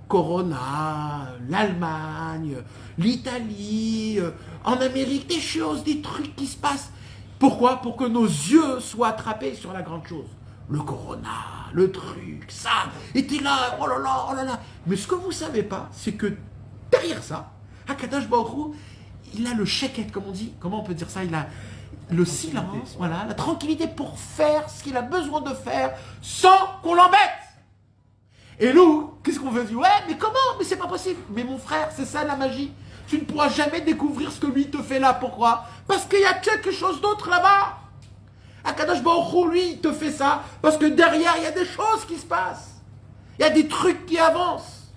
Corona, l'Allemagne, l'Italie, en Amérique, des choses, des trucs qui se passent. Pourquoi? Pour que nos yeux soient attrapés sur la grande chose. Le Corona, le truc, ça, et t'es là, oh là là, oh là là. Mais ce que vous ne savez pas, c'est que derrière ça, Akadosh Baruch Hu, il a le sheket, comme on dit. Comment on peut dire ça? Il a le silence, voilà, la tranquillité pour faire ce qu'il a besoin de faire sans qu'on l'embête. Et nous, qu'est-ce qu'on veut dire? Ouais, mais comment? Mais c'est pas possible. Mais mon frère, c'est ça la magie. Tu ne pourras jamais découvrir ce que lui te fait là. Pourquoi? Parce qu'il y a quelque chose d'autre là-bas. Akadosh Baruch Hu, lui, il te fait ça parce que derrière, il y a des choses qui se passent. Il y a des trucs qui avancent.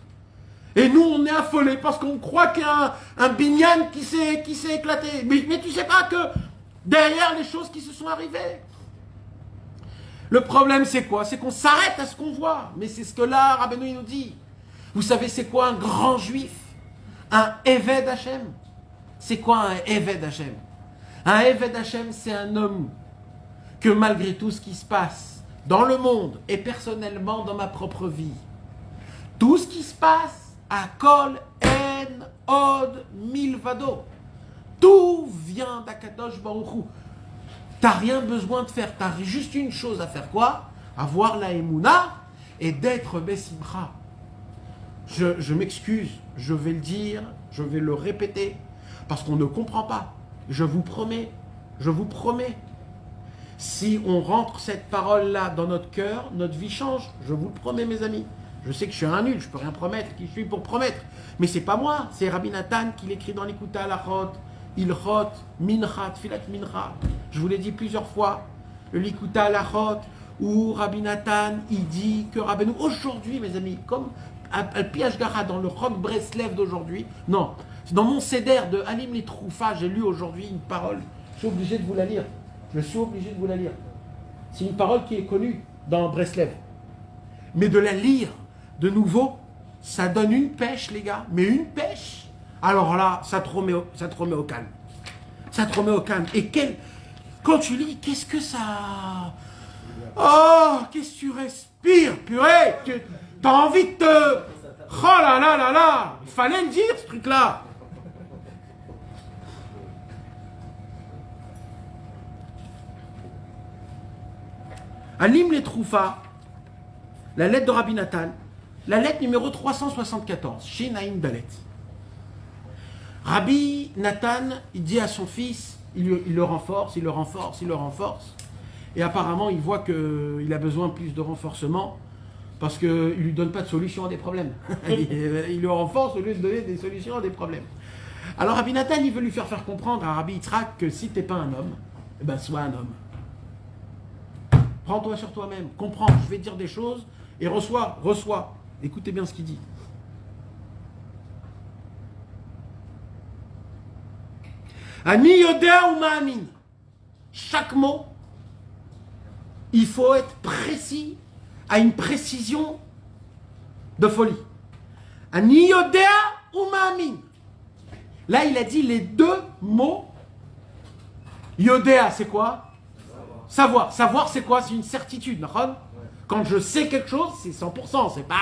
Et nous, on est affolés parce qu'on croit qu'il y a un binyan qui s'est éclaté. Mais tu sais pas que derrière les choses qui se sont arrivées. Le problème, c'est quoi? C'est qu'on s'arrête à ce qu'on voit. Mais c'est ce que là, Rabbeinu nous dit. Vous savez, c'est quoi un grand juif? Un Eved Hashem. C'est quoi un Eved Hashem? Un Eved Hashem, c'est un homme que malgré tout ce qui se passe dans le monde et personnellement dans ma propre vie, tout ce qui se passe à Kol En Od Milvado, tout vient d'Akadosh Baruch Hu. T'as rien besoin de faire, t'as juste une chose à faire, quoi? Avoir la Emouna et d'être Bessimcha. Je m'excuse, je vais le dire, je vais le répéter, parce qu'on ne comprend pas. Je vous promets, si on rentre cette parole-là dans notre cœur, notre vie change. Je vous le promets, mes amis. Je sais que je suis un nul, je peux rien promettre, qui je suis pour promettre. Mais c'est pas moi, c'est Rabbi Nathan qui l'écrit dans l'Ikuta Alachot. Ilchot, Mincha, Tfilat Mincha. Je vous l'ai dit plusieurs fois. Le Likuta Alachot, où Rabbi Nathan, il dit que Rabbeinu, aujourd'hui, mes amis, comme Al-Pi Ashgara dans le Chok Breslev d'aujourd'hui, non, dans mon Seder de Alim les Troufa, j'ai lu aujourd'hui une parole, je suis obligé de vous la lire. C'est une parole qui est connue dans Breslev. Mais de la lire de nouveau, ça donne une pêche, les gars, mais une pêche. Alors là, ça te remet au calme. Et quand tu lis, qu'est-ce que ça... Oh, qu'est-ce que tu respires, purée. T'as envie de te... Oh là là là là. Il fallait le dire, ce truc-là. Alim les Troufa, la lettre de Rabbi Nathan, la lettre numéro 374, Shin Aïn Dalet. Rabbi Nathan, il dit à son fils, il le renforce, il le renforce, il le renforce. Et apparemment, il voit qu'il a besoin plus de renforcement parce qu'il ne lui donne pas de solution à des problèmes. Il le renforce au lieu de donner des solutions à des problèmes. Alors Rabbi Nathan, il veut lui faire comprendre à Rabbi Yitzhak que si tu n'es pas un homme, eh ben sois un homme. Prends-toi sur toi-même, comprends, je vais te dire des choses et reçois. Écoutez bien ce qu'il dit. Ani yodea ou ma'amin. Chaque mot, il faut être précis, à une précision de folie. Ani yodea ou ma'amin. Là, il a dit les deux mots. Yodea, c'est quoi? Savoir. Savoir, c'est quoi? C'est une certitude. Quand je sais quelque chose, c'est 100%. C'est pas...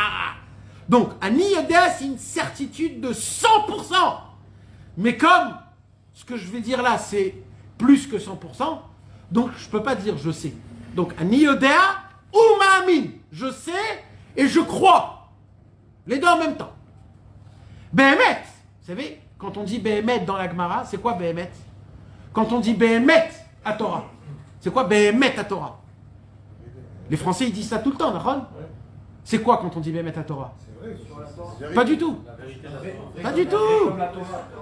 Donc, Ani Yodea, c'est une certitude de 100%. Mais comme ce que je vais dire là, c'est plus que 100%, donc je ne peux pas dire je sais. Donc, Ani Yodea ou Ma'amin. Je sais et je crois. Les deux en même temps. Behemet. Vous savez, quand on dit Behemet dans la Gemara, c'est quoi Behemet? Quand on dit Behemet à Torah, c'est quoi Behemet à Torah? Les Français, ils disent ça tout le temps, d'accord? C'est quoi quand on dit Behemet à Torah? Pas du tout. Pas du tout.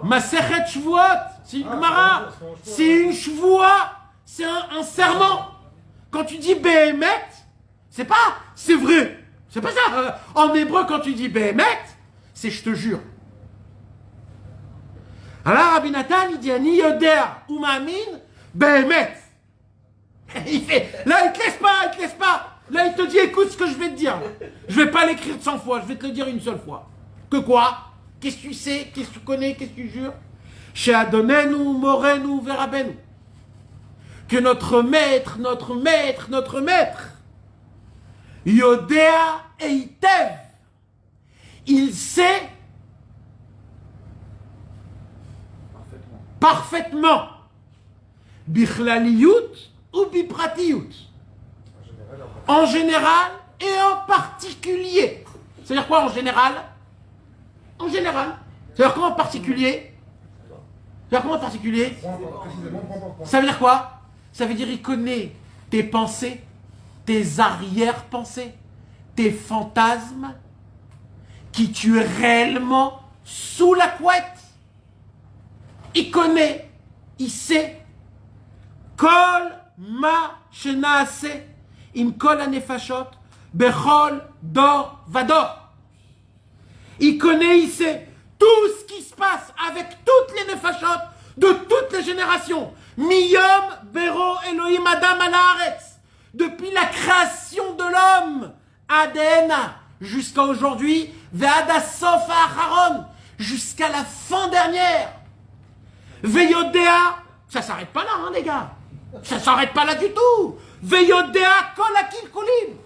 Masechet Shvuot, c'est une Gemara. C'est une Shvua. C'est un serment. Quand tu dis Behemet, c'est pas c'est vrai. C'est pas ça. En hébreu, quand tu dis Behemet, c'est je te jure. Alors Rabbi Nathan, il dit Ani Yoder ou Ma'amin, Behemet. Il fait, là, il te laisse pas. Là, il te dit, écoute ce que je vais te dire. Je vais pas l'écrire 100 fois, je vais te le dire une seule fois. Que quoi? Qu'est-ce que tu sais? Qu'est-ce que tu connais? Qu'est-ce que tu jures? Chez Adonenu, Morenu, Verabenu. Que notre maître, Yodea Eitev, il sait parfaitement. Bichlaliut ou bipratiyut. En général et en particulier. C'est-à-dire quoi en général? En général. C'est-à-dire quoi en particulier? C'est-à-dire quoi en particulier? Ça veut dire quoi? Ça veut dire il connaît tes pensées, tes arrière-pensées, tes fantasmes, qui tu es réellement sous la couette. Il connaît, il sait. Kol ma shenaase im kol hanefashot bechol dor vador. Il connaît, il sait tout ce qui se passe avec toutes les nefashot de toutes les générations. Miyom bero Elohim adam al haaretz. Depuis la création de l'homme, Adena, jusqu'à aujourd'hui, ve'ada sof ha'acharon, jusqu'à la fin dernière. Ve'yodea, ça s'arrête pas là, hein, les gars. Ça s'arrête pas là du tout. Ve'yodea kol hakilkulim.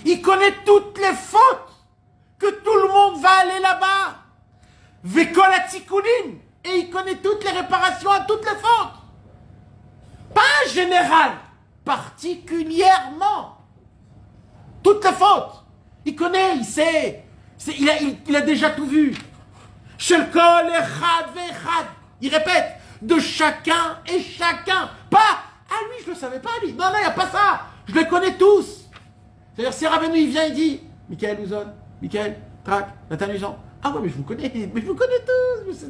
Il connaît toutes les fautes, que tout le monde va aller là-bas. Ve'kol hatikulim. Et il connaît toutes les réparations à toutes les fautes. Pas général, particulièrement. Toutes les fautes. Il connaît, il sait. Il a déjà tout vu. Shel kol echad ve'echad. Il répète, de chacun et chacun. Pas, ah lui, je le savais pas, lui. Non, il n'y a pas ça. Je les connais tous. C'est-à-dire, si Rabbeinu, il vient, il dit, Michael Ouzon, Michael, Trak, Nathan Usan. Ah ouais, mais je vous connais tous.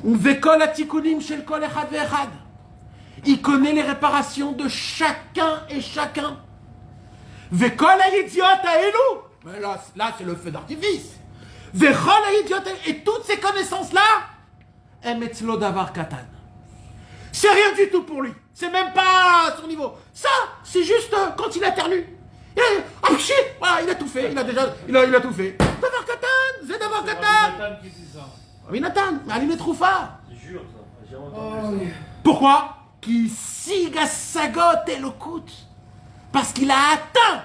Vekol atikunim shel kol echad ve'echad. Il connaît les réparations de chacun et chacun. Vekol ha'idiot ha'elu. Mais là, c'est le feu d'artifice. Vechol ha'idiot ha'elu. Et toutes ces connaissances-là, emetzlo davar katan. C'est rien du tout pour lui. C'est même pas à son niveau. Ça, c'est juste quand il éternue. Ah shit, voilà, il a tout fait. Il a tout fait. Davar katan, c'est davar katan. Oui, Nathan, mais allez les troufa. Jure ça, j'ai entendu ça. Pourquoi? Qui siga sagot et le coûte. Parce qu'il a atteint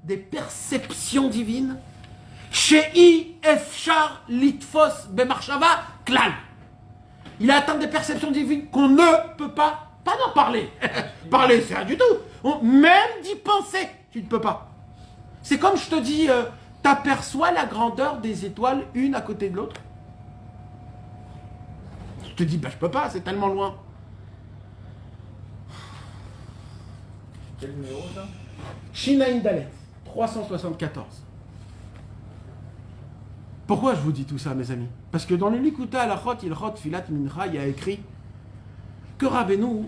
des perceptions divines. Shei efshar litfos bemarshava klal. Il a atteint des perceptions divines qu'on ne peut pas d'en parler. Parler, c'est rien du tout. Même d'y penser, tu ne peux pas. C'est comme je te dis, t'aperçois la grandeur des étoiles une à côté de l'autre. Je te dis, bah je peux pas, c'est tellement loin. Quel numéro ça? Shinaïn Dalet, 374. Pourquoi je vous dis tout ça, mes amis? Parce que dans le Likuta Alachot, Ilchot Filat Mincha, il y a écrit que Rabbeinu,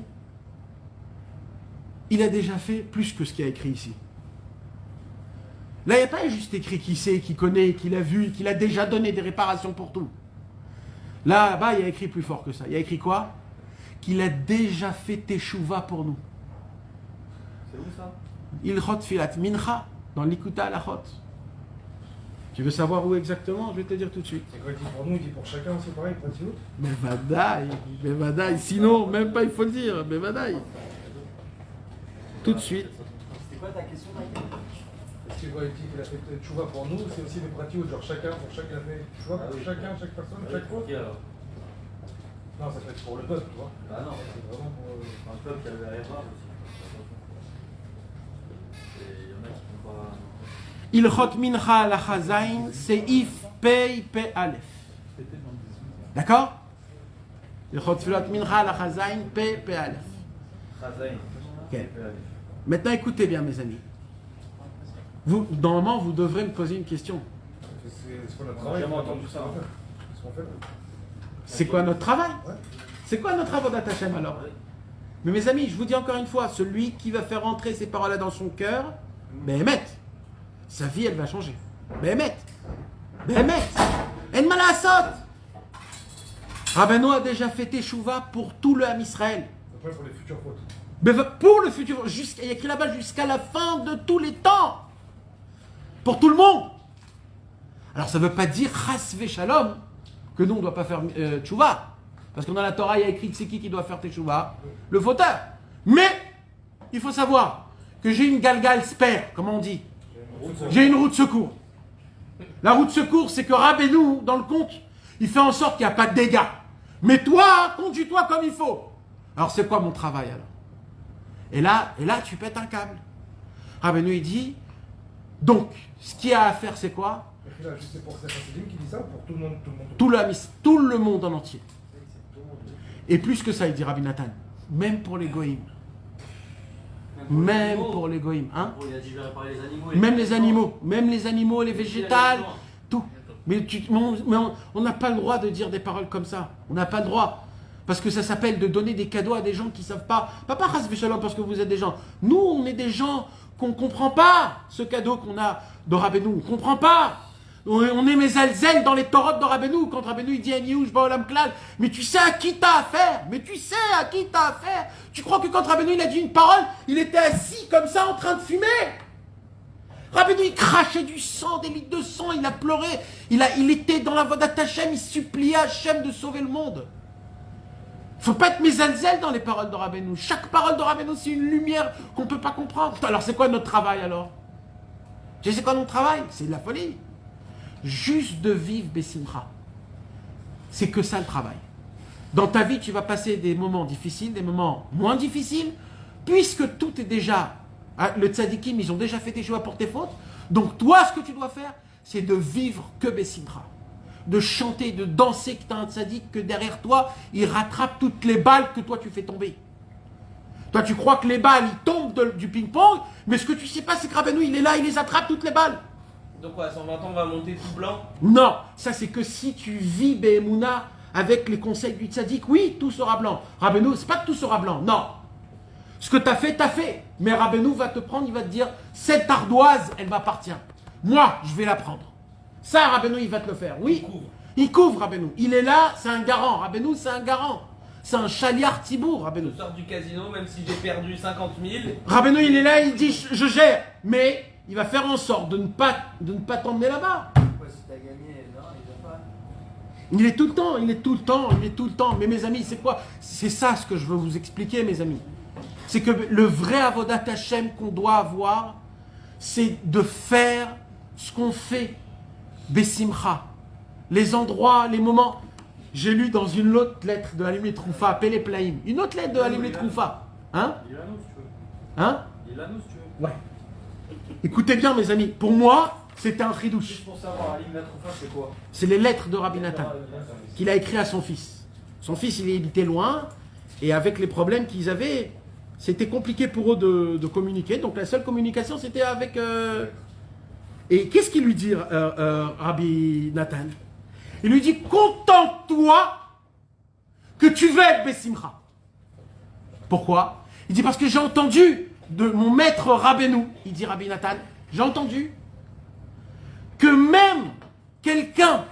il a déjà fait plus que ce qu'il y a écrit ici. Là, il n'y a pas juste écrit qui sait, qui connaît, qui l'a vu, qu'il a déjà donné des réparations pour tout. Là-bas, il y a écrit plus fort que ça. Il y a écrit quoi? Qu'il a déjà fait Teshuvah pour nous. C'est où ça? Ilchot Filat Mincha, dans l'Ikuta Alachot. Tu veux savoir où exactement? Je vais te dire tout de suite. C'est quoi, il dit pour nous, il dit pour chacun, c'est pareil, Pratiout? Mais vadaï, sinon, même pas il faut le dire, mais vadaï. Tout de suite. C'est quoi ta question, Michael? Est-ce que quand il dit qu'il a fait Tchouva pour nous, c'est aussi des Pratiout, genre chacun, pour chacun, fait Tchouva pour chacun, chaque personne, chaque fois? alors. Non, ça peut être pour le peuple, tu vois. Bah non, C'est vraiment pour. un peuple qui avait rien aussi. Il y en a qui font pas. Ilchot Mincha la Chazain, Seif Pei Pe Aleph. D'accord? Ilchot Filat Mincha la Chazain, Pei Pe Aleph. Chazaïn. Ok. Maintenant, écoutez bien, mes amis. Vous, normalement, vous devrez me poser une question. C'est quoi notre On a travail? jamais entendu ça. Qu'est-ce qu'on fait? C'est quoi notre travail? Ouais. C'est quoi notre avodat Hashem alors? Mais mes amis, je vous dis encore une fois, celui qui va faire entrer ces paroles-là dans son cœur, Béhémet, sa vie, elle va changer. Béhémet, En Malasot. Rabbeinu a déjà fait Teshuvah pour tout le Ham Israël. Après, pour les futures fautes. Mais pour le futur, il y a écrit là-bas jusqu'à la fin de tous les temps. Pour tout le monde. Alors ça ne veut pas dire Chas Shalom que nous on ne doit pas faire Teshuvah. Parce que dans la Torah, il y a écrit que c'est qui doit faire Teshuvah? Le fauteur. Mais il faut savoir que j'ai une galgal spare, comme on dit. J'ai une roue de secours. La roue de secours, c'est que Rabbeinu, dans le compte, il fait en sorte qu'il n'y a pas de dégâts. Mais toi, conduis-toi comme il faut. Alors c'est quoi mon travail alors? Et là, tu pètes un câble. Rabbeinu, il dit, donc, ce qu'il y a à faire, c'est quoi? Et là, juste pour ces Chassidim qui dit ça, pour tout le monde, Tout le monde en entier. Et plus que ça, il dit Rabbi Nathan, même pour les goïms. Même pour les goïms. Hein? Il a dit, je vais réparer les animaux. Même les animaux, les végétales, tout. Mais on n'a pas le droit de dire des paroles comme ça. On n'a pas le droit. Parce que ça s'appelle de donner des cadeaux à des gens qui ne savent pas. Pas chas v'shalom parce que vous êtes des gens. Nous, on est des gens qu'on ne comprend pas ce cadeau qu'on a de Rabbeinu. On ne comprend pas. On est mes alzel dans les torotes de Rabbeinu. Quand Rabbeinu il dit Aniouj Baolam Klal. Mais tu sais à qui t'as affaire. Tu crois que quand Rabbeinu il a dit une parole, il était assis comme ça en train de fumer? Rabbeinu il crachait du sang, des litres de sang, il a pleuré. Il était dans la vodat Hashem, il suppliait Hashem de sauver le monde. Faut pas être mésalzel dans les paroles de Rabbeinu. Chaque parole de Rabbeinu, c'est une lumière qu'on ne peut pas comprendre. Alors c'est quoi notre travail alors? Tu sais quoi notre travail? C'est de la folie. Juste de vivre Bessimcha. C'est que ça le travail. Dans ta vie, tu vas passer des moments difficiles, des moments moins difficiles, puisque tout est déjà... Le tzadikim, ils ont déjà fait tes choix pour tes fautes. Donc toi, ce que tu dois faire, c'est de vivre que Bessimcha. De chanter, de danser que tu as un tzadik, que derrière toi, il rattrape toutes les balles que toi tu fais tomber. Toi tu crois que les balles, ils tombent du ping-pong, mais ce que tu sais pas, c'est que Rabbeinu, il est là, il les attrape toutes les balles. Donc quoi, à 120 ans, on va monter tout blanc? Non, ça c'est que si tu vis Be'emouna avec les conseils du tzaddik, oui, tout sera blanc. Rabbeinu, c'est pas que tout sera blanc, non. Ce que tu as fait. Mais Rabbeinu va te prendre, il va te dire, cette ardoise, elle m'appartient. Moi, je vais la prendre. Ça, Rabbeinu, il va te le faire. Oui, il couvre Rabbeinu. Il est là, c'est un garant. Rabbeinu, c'est un garant. C'est un chaliard Tibour, Rabbeinu. Je sors du casino, même si j'ai perdu 50 000. Rabbeinu, il est là, il dit, je gère. Mais il va faire en sorte de ne pas t'emmener là-bas. Si t'as gagné, non, il va pas. Il est tout le temps. Mais mes amis, c'est quoi? C'est ça ce que je veux vous expliquer, mes amis. C'est que le vrai avodat Hashem qu'on doit avoir, c'est de faire ce qu'on fait. Bessimcha. Les endroits, les moments. j'ai lu dans une autre lettre de Halim Troufa, Pele Plaim, une autre lettre de Halim Troufa. Hein? Il est là, nous, si tu veux. Hein? Il est là, nous, si tu veux. Ouais. Écoutez bien, mes amis, pour moi, c'était un chidouche. Juste pour savoir, Alim Latroufa, c'est quoi? C'est les lettres de Rabbi Nathan qu'il a écrit à son fils. Son fils, il habitait loin, et avec les problèmes qu'ils avaient, c'était compliqué pour eux de communiquer. Donc la seule communication, c'était avec... Et qu'est-ce qu'il lui dit, Rabbi Nathan? Il lui dit, contente-toi que tu veux être Bessimcha. Pourquoi? Il dit, parce que j'ai entendu de mon maître Rabbeinu, il dit Rabbi Nathan, j'ai entendu que même quelqu'un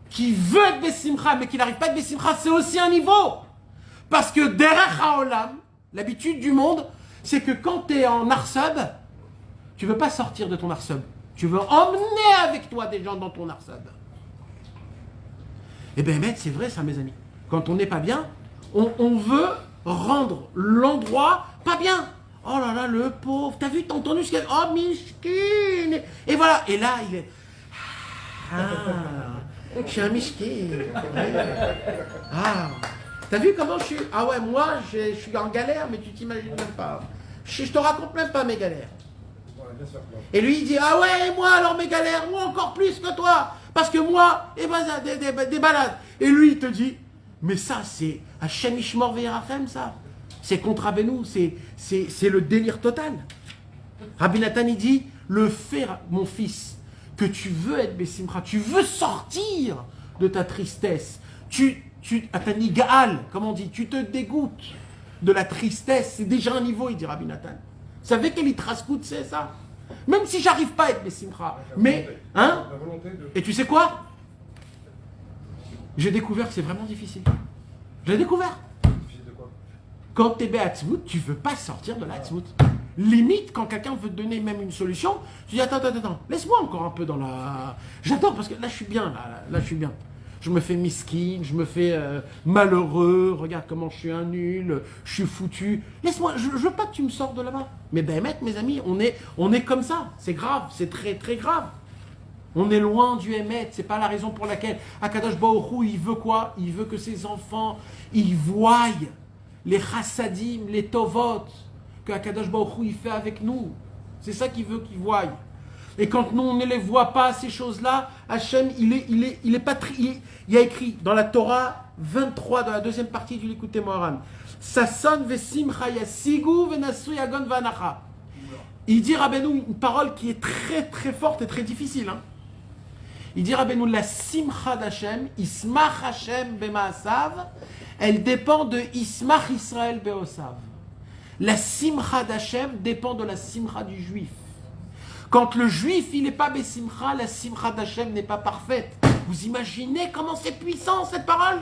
qui veut être Bessimcha, mais qui n'arrive pas à être Bessimcha, c'est aussi un niveau. Parce que derech haolam, l'habitude du monde, c'est que quand tu es en Arsub, tu ne veux pas sortir de ton Arsub. Tu veux emmener avec toi des gens dans ton Arsub. Eh bien, c'est vrai ça, mes amis. Quand on n'est pas bien, on veut rendre l'endroit pas bien. Oh là là, le pauvre, t'as vu, t'as entendu ce qu'il y a? Oh, mishkin. Et voilà, et là, il est... Ah, je suis un mishkin. Ah, t'as vu comment je suis? Ah ouais, moi, je suis en galère, mais tu t'imagines même pas. Je te raconte même pas mes galères. Et lui, il dit, ah ouais, moi, alors mes galères, moi encore plus que toi. Parce que moi, eh ben, des balades. Et lui, il te dit, mais ça, c'est Hashem Ishmor Ve'yarachem, ça. C'est contre Rabbeinu, c'est le délire total. Rabbi Nathan, il dit, le fait, mon fils, que tu veux être Bessimcha, tu veux sortir de ta tristesse, Atani Gaal, comme on dit, tu te dégoûtes de la tristesse, c'est déjà un niveau, il dit Rabbi Nathan. Vous savez quel itrascout c'est ça? Même si j'arrive pas à être Bessimcha, mais, hein? Et tu sais quoi? J'ai découvert que c'est vraiment difficile. J'ai découvert. Quand tu es Be'atzmout, tu ne veux pas sortir de l'Atzmout. Limite, quand quelqu'un veut te donner même une solution, tu dis attends, laisse-moi encore un peu dans la... J'adore parce que là, je suis bien, là, je suis bien. Je me fais miskin, je me fais malheureux, regarde comment je suis un nul, je suis foutu. Laisse-moi, je veux pas que tu me sortes de là-bas. Mais mes amis, on est comme ça. C'est grave, c'est très, très grave. On est loin du Emet, c'est pas la raison pour laquelle Akadosh Baruch Hu, il veut quoi? Il veut que ses enfants, ils voient les chassadim, les tovot, que Akadosh Baruch Hu, il fait avec nous. C'est ça qu'il veut qu'ils voient. Et quand nous, on ne les voit pas, ces choses-là, Hachem, il y a écrit dans la Torah 23, dans la deuxième partie du Likutei Moharan, Sasson vesimcha yasigu venasu yagon vanacha. Il dit Rabbeinu une parole qui est très très forte et très difficile. Hein. Il dit Rabbeinu, la simcha d'Hachem, ismach Hachem bemaasav, elle dépend de ismach Israël beosav. La simcha d'Hachem dépend de la simcha du juif. Quand le juif, il n'est pas besimcha, la simcha d'Hachem n'est pas parfaite. Vous imaginez comment c'est puissant cette parole?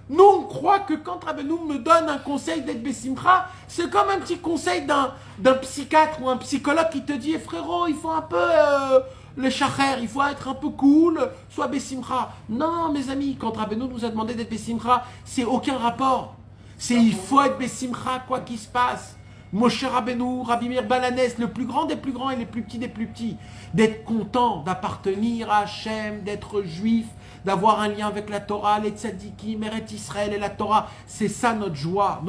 Nous, on croit que quand Rabbeinu me donne un conseil d'être besimcha, c'est comme un petit conseil d'un psychiatre ou un psychologue qui te dit, frérot, il faut un peu le shacher, il faut être un peu cool, sois besimcha. Non, mes amis, quand Rabbeinu nous a demandé d'être besimcha, c'est aucun rapport. C'est il faut être besimcha, quoi qu'il se passe. Moshe Rabbeinu, Rabbi Meir Balanès, le plus grand des plus grands et les plus petits des plus petits, d'être content, d'appartenir à Hachem, d'être juif, d'avoir un lien avec la Torah, les tzadikim, Eretz Israël et la Torah. C'est ça notre joie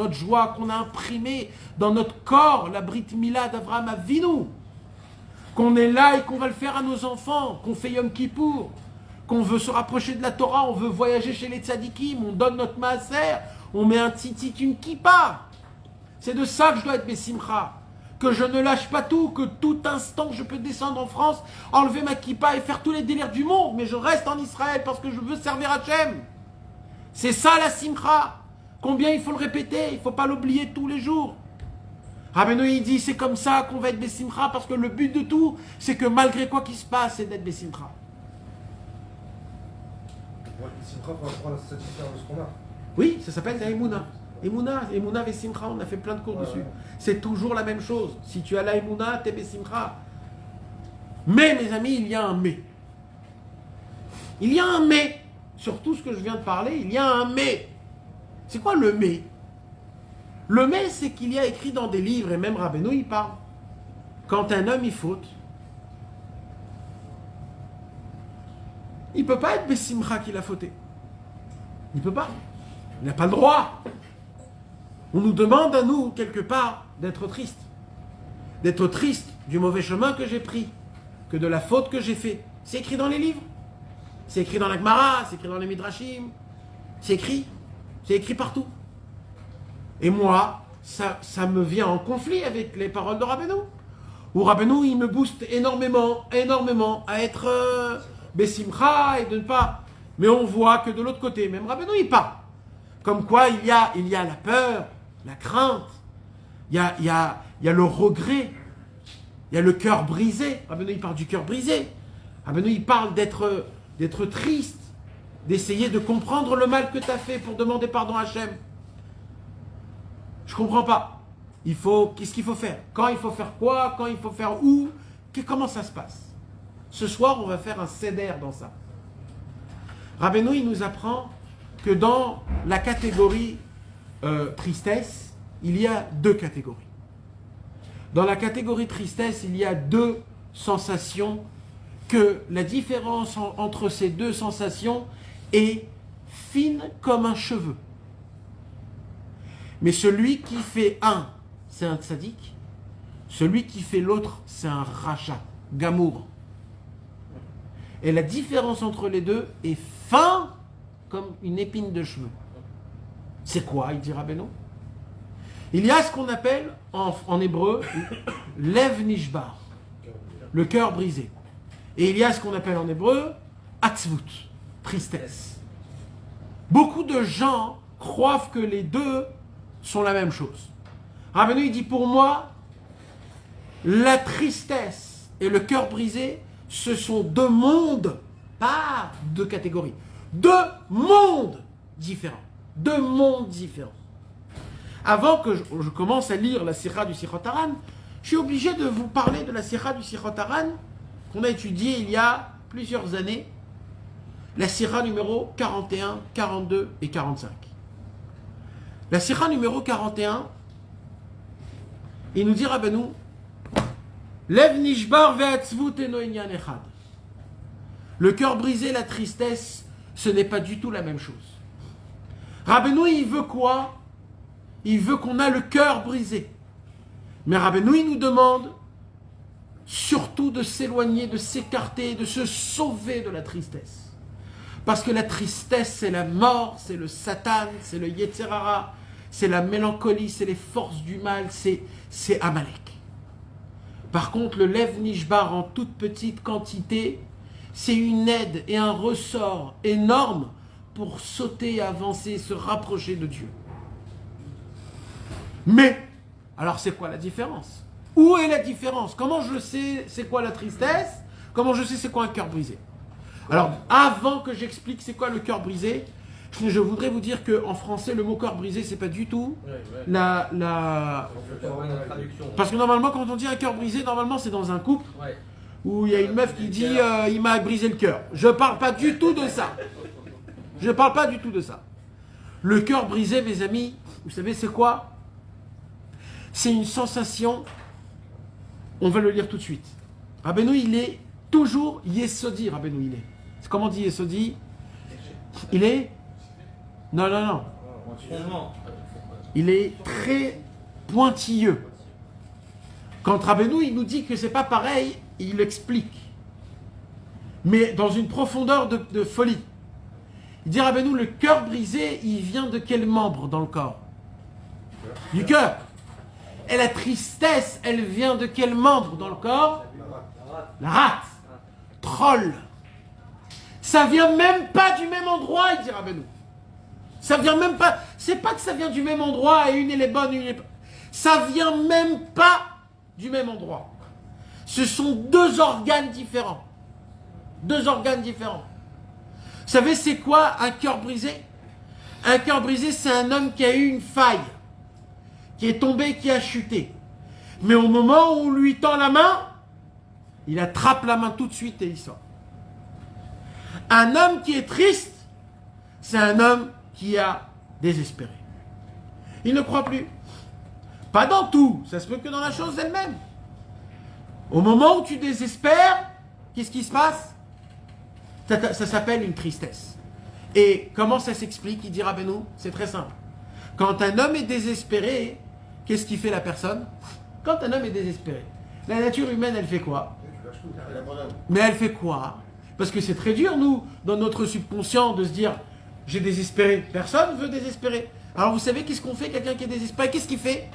qu'on a imprimée dans notre corps, la Brit Mila d'Avraham Avinu. Qu'on est là et qu'on va le faire à nos enfants, qu'on fait Yom Kippour, qu'on veut se rapprocher de la Torah, on veut voyager chez les tzadikim, on donne notre maaser, on met un tzitzit, une kippa. C'est de ça que je dois être besimcha. Que je ne lâche pas tout, que tout instant je peux descendre en France, enlever ma kippa et faire tous les délires du monde, mais je reste en Israël parce que je veux servir Hachem. C'est ça la simcha. Combien il faut le répéter? Il ne faut pas l'oublier tous les jours. Rabbeinu il dit c'est comme ça qu'on va être besimcha parce que le but de tout, c'est que malgré quoi qu'il se passe, c'est d'être besimcha. Besimcha par rapport à la satisfaction de ce qu'on a. Oui, ça s'appelle la Emouna. Emouna Vesimcha, on a fait plein de cours dessus. C'est toujours la même chose. Si tu as la Emouna, t'es Vesimcha. Mais, mes amis, il y a un mais. Il y a un mais. Sur tout ce que je viens de parler, il y a un mais. C'est quoi le mais? Le mais, c'est qu'il y a écrit dans des livres, et même Rabbeinu, il parle. Quand un homme, il faute, il ne peut pas être Besimcha qu'il a fauté. Il ne peut pas. Il n'a pas le droit. On nous demande à nous, quelque part, d'être triste. D'être triste du mauvais chemin que j'ai pris, que de la faute que j'ai fait. C'est écrit dans les livres. C'est écrit dans la Gemara, c'est écrit dans les Midrashim. C'est écrit partout. Et moi, ça me vient en conflit avec les paroles de Rabbeinu. Où Rabbeinu, il me booste énormément à être Bessimcha et de ne pas... Mais on voit que de l'autre côté, même Rabbeinu, il parle. Comme quoi, il y a la peur, la crainte, il y a le regret, il y a le cœur brisé. Rabbeinu, il parle du cœur brisé. Rabbeinu, il parle d'être triste, d'essayer de comprendre le mal que tu as fait pour demander pardon à Hachem. Je comprends pas. Qu'est-ce qu'il faut faire? Quand il faut faire quoi? Quand il faut faire où? Comment ça se passe? Ce soir, on va faire un seder dans ça. Rabbeinu, il nous apprend que dans la catégorie tristesse, il y a deux catégories. Dans la catégorie tristesse, il y a deux sensations, que la différence entre ces deux sensations est fine comme un cheveu. Mais celui qui fait un, c'est un tzaddik. Celui qui fait l'autre, c'est un racha, gamour. Et la différence entre les deux est fin comme une épine de cheveux. C'est quoi, il dit Rabbeinu? Il y a ce qu'on appelle en hébreu lev nishbar, le cœur brisé. Et il y a ce qu'on appelle en hébreu atzvut, tristesse. Beaucoup de gens croient que les deux sont la même chose. Rabbeinu, il dit, pour moi, la tristesse et le cœur brisé, ce sont deux mondes, pas deux catégories, deux mondes différents. Deux mondes différents. Avant que je commence à lire la Sira du Sichot Haran, je suis obligé de vous parler de la Sira du Sichot Haran qu'on a étudiée il y a plusieurs années, la Sira numéro 41, 42 et 45. La Sira numéro 41, il nous dit Rabbeinu, Lev nishbar ve'atzvut eno inyan echad. Le cœur brisé, la tristesse, ce n'est pas du tout la même chose. Rabbeinu, il veut quoi? Il veut qu'on a le cœur brisé. Mais Rabbeinu, il nous demande surtout de s'éloigner, de s'écarter, de se sauver de la tristesse. Parce que la tristesse, c'est la mort, c'est le Satan, c'est le Yetzer Hara, c'est la mélancolie, c'est les forces du mal, c'est Amalek. Par contre, le Lev Nishbar en toute petite quantité, c'est une aide et un ressort énorme pour sauter, avancer, se rapprocher de Dieu. Mais, alors c'est quoi la différence? Où est la différence? Comment je sais c'est quoi la tristesse? Comment je sais c'est quoi un cœur brisé? Alors, avant que j'explique c'est quoi le cœur brisé, je voudrais vous dire qu'en français, le mot cœur brisé, c'est pas du tout Parce que normalement, quand on dit un cœur brisé, normalement c'est dans un couple où il y a une meuf qui dit il m'a brisé le cœur. Je parle pas du tout de ça. Je ne parle pas du tout de ça. Le cœur brisé, mes amis, vous savez c'est quoi? C'est une sensation, on va le lire tout de suite. Rabbeinu, il est toujours Yesodi, Rabbeinu, il est. Comment on dit Yesodi? Il est... Non. Il est très pointilleux. Quand Rabbeinu, il nous dit que c'est pas pareil, il l'explique. Mais dans une profondeur de folie. Il dit Rabbeinu, le cœur brisé, il vient de quel membre dans le corps? Du cœur. Et la tristesse, elle vient de quel membre dans le corps? La rate. Troll. Ça vient même pas du même endroit, il dit Rabbeinu. Ça vient même pas. C'est pas que ça vient du même endroit et une elle est bonne, une elle est pas. Ça vient même pas du même endroit. Ce sont deux organes différents. Deux organes différents. Vous savez, c'est quoi un cœur brisé? Un cœur brisé, c'est un homme qui a eu une faille, qui est tombé, qui a chuté. Mais au moment où on lui tend la main, il attrape la main tout de suite et il sort. Un homme qui est triste, c'est un homme qui a désespéré. Il ne croit plus. Pas dans tout, ça se peut que dans la chose elle-même. Au moment où tu désespères, qu'est-ce qui se passe? Ça s'appelle une tristesse. Et comment ça s'explique? Il dit Rabbeinu, c'est très simple. Quand un homme est désespéré, qu'est-ce qui fait la personne? Quand un homme est désespéré, la nature humaine, elle fait quoi? Mais elle fait quoi? Parce que c'est très dur, nous, dans notre subconscient, de se dire j'ai désespéré. Personne ne veut désespérer. Alors vous savez qu'est-ce qu'on fait, quelqu'un qui est désespéré? Qu'est-ce qu'il fait?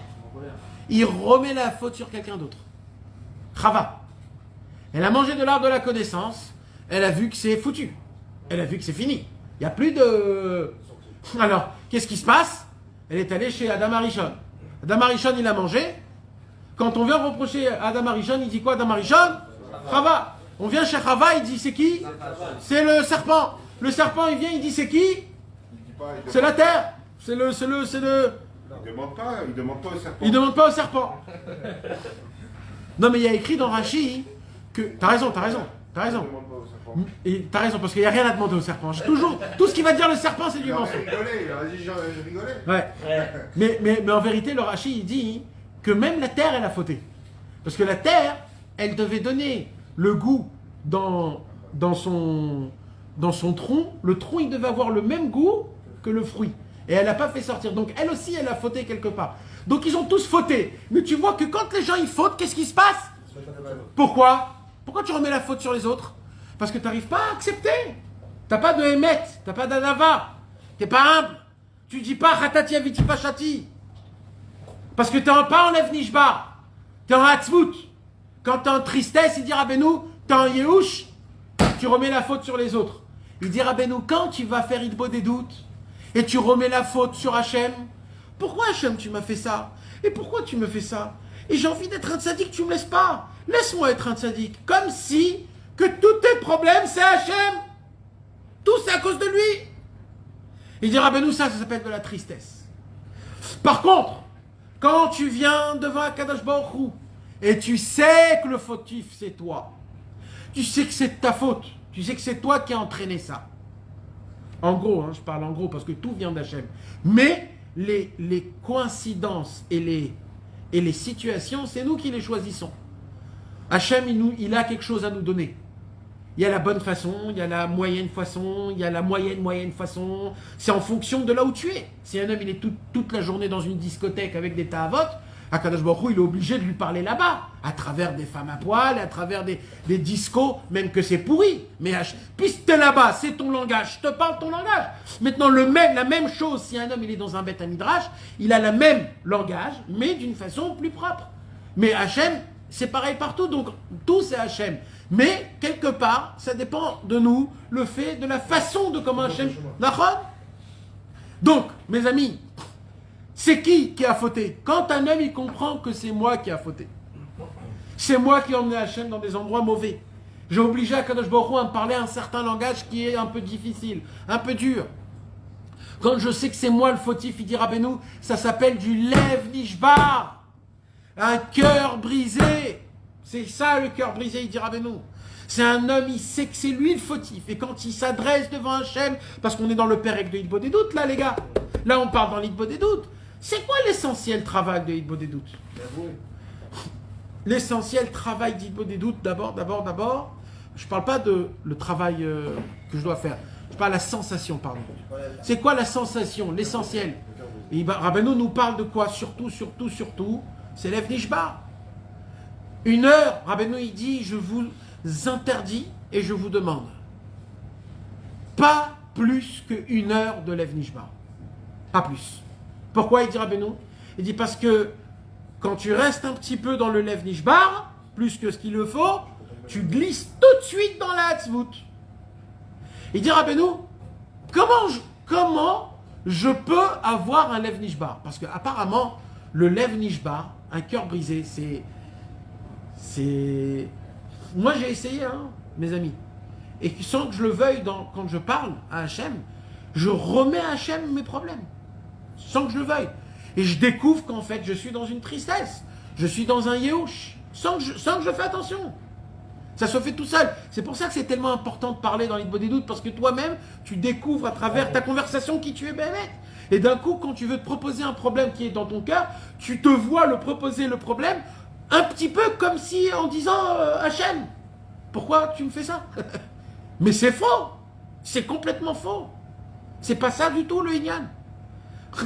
Il remet la faute sur quelqu'un d'autre. Chava. Elle a mangé de l'arbre de la connaissance, elle a vu que c'est foutu. Elle a vu que c'est fini. Il n'y a plus de... Alors, qu'est-ce qui se passe? Elle est allée chez Adam Arishon. Adam Arishon, il a mangé. Quand on vient reprocher à Adam Arishon, il dit quoi, Adam Arishon? Chava. On vient chez Chava, il dit c'est qui? C'est le serpent. Le serpent, il vient, il dit c'est qui? C'est la terre. C'est le... Il demande pas au serpent. Il demande pas au serpent. Non, mais il y a écrit dans Rashi que... T'as raison. Il demande pas au serpent. Et t'as raison, parce qu'il n'y a rien à demander au serpent. Toujours, tout ce qu'il va dire le serpent, c'est du Il a mensonge. rigolé, il a dit je rigolais. Ouais. Mais en vérité, le Rashi, il dit que même la terre, elle a fauté. Parce que la terre, elle devait donner le goût dans son tronc. Le tronc, il devait avoir le même goût que le fruit. Et elle n'a pas fait sortir. Donc elle aussi, elle a fauté quelque part. Donc ils ont tous fauté. Mais tu vois que quand les gens, ils fautent, qu'est-ce qui se passe? Pourquoi? Pourquoi tu remets la faute sur les autres? Parce que tu n'arrives pas à accepter. Tu n'as pas de émet, tu n'as pas d'anava. Tu n'es pas humble. Tu ne dis pas Ratati Aviti Pachati. Parce que tu n'es pas en Lev Nishba. Tu es en Hatzvout. Quand tu es en tristesse, il dit Rabbeinu, tu es en Yehush, tu remets la faute sur les autres. Il dit Rabbeinu, quand tu vas faire Idbo des doutes et tu remets la faute sur Hachem, pourquoi Hachem tu m'as fait ça? Et pourquoi tu me fais ça? Et j'ai envie d'être un tzaddik, tu me laisses pas. Laisse-moi être un tzaddik. Comme si que tous tes problèmes c'est Hachem. Tout c'est à cause de lui. Il dit Rabbeinu, ça s'appelle de la tristesse. Par contre, quand tu viens devant Akadosh Baruch Hu et tu sais que le fautif c'est toi, tu sais que c'est de ta faute, tu sais que c'est toi qui as entraîné ça. En gros, je parle en gros parce que tout vient d'Hachem. Mais les coïncidences et les situations, c'est nous qui les choisissons. Hachem, il a quelque chose à nous donner. Il y a la bonne façon, il y a la moyenne façon, il y a la moyenne façon. C'est en fonction de là où tu es. Si un homme il est toute la journée dans une discothèque avec des ta'avot, Akadosh Baruch Hu, il est obligé de lui parler là-bas, à travers des femmes à poil, à travers des discos, même que c'est pourri. Mais puisque tu es là-bas, c'est ton langage, je te parle ton langage. Maintenant, la même chose, si un homme il est dans un beth midrash, il a le même langage, mais d'une façon plus propre. Mais Hachem, c'est pareil partout, donc tout c'est Hachem. Mais quelque part, ça dépend de nous, le fait de la façon de comment Hachem... D'accord? Donc, mes amis, c'est qui a fauté? Quand un homme il comprend que c'est moi qui a fauté, c'est moi qui ai emmené Hachem dans des endroits mauvais, j'ai obligé Akadosh Baruch Hu à me parler un certain langage qui est un peu difficile, un peu dur. Quand je sais que c'est moi le fautif, il dit Rabbeinu, ça s'appelle du Lev Nishbar, un cœur brisé. C'est ça le cœur brisé, il dit Rabbeinu. C'est un homme, il sait que c'est lui le fautif. Et quand il s'adresse devant Hachem, parce qu'on est dans le Pérec de Hitbo des doutes, là les gars, là on parle dans l'Hitbo des doutes. C'est quoi l'essentiel travail de Hitbo des doutes? L'essentiel travail d'Hitbo des doutes, d'abord, je ne parle pas de le travail que je dois faire. Je parle de la sensation, pardon. C'est quoi la sensation, l'essentiel? Et Rabbeinu nous parle de quoi? Surtout, c'est Lev Nishba. 1 heure, Rabbeinu il dit, je vous interdis et je vous demande. Pas plus que 1 heure de Lev Nishba. Pas plus. Pourquoi il dit Rabbeinu? Il dit parce que quand tu restes un petit peu dans le Lev Nishbar, plus que ce qu'il le faut, tu glisses tout de suite dans la Hatzvout. Il dit Rabbeinu, comment je peux avoir un Lev Nishbar? Parce que apparemment, le Lev Nishbar, un cœur brisé, c'est... Moi j'ai essayé, mes amis. Et sans que je le veuille, quand je parle à Hachem, je remets à Hachem mes problèmes. Sans que je le veuille. Et je découvre qu'en fait, je suis dans une tristesse. Je suis dans un yehush. Sans que je fais attention. Ça se fait tout seul. C'est pour ça que c'est tellement important de parler dans l'Hitbo des doutes, parce que toi-même, tu découvres à travers ta conversation qui tu es Bémet. Et d'un coup, quand tu veux te proposer un problème qui est dans ton cœur, tu te vois proposer le problème un petit peu comme si en disant Hachem, pourquoi tu me fais ça? Mais c'est faux. C'est complètement faux. C'est pas ça du tout le Inyan.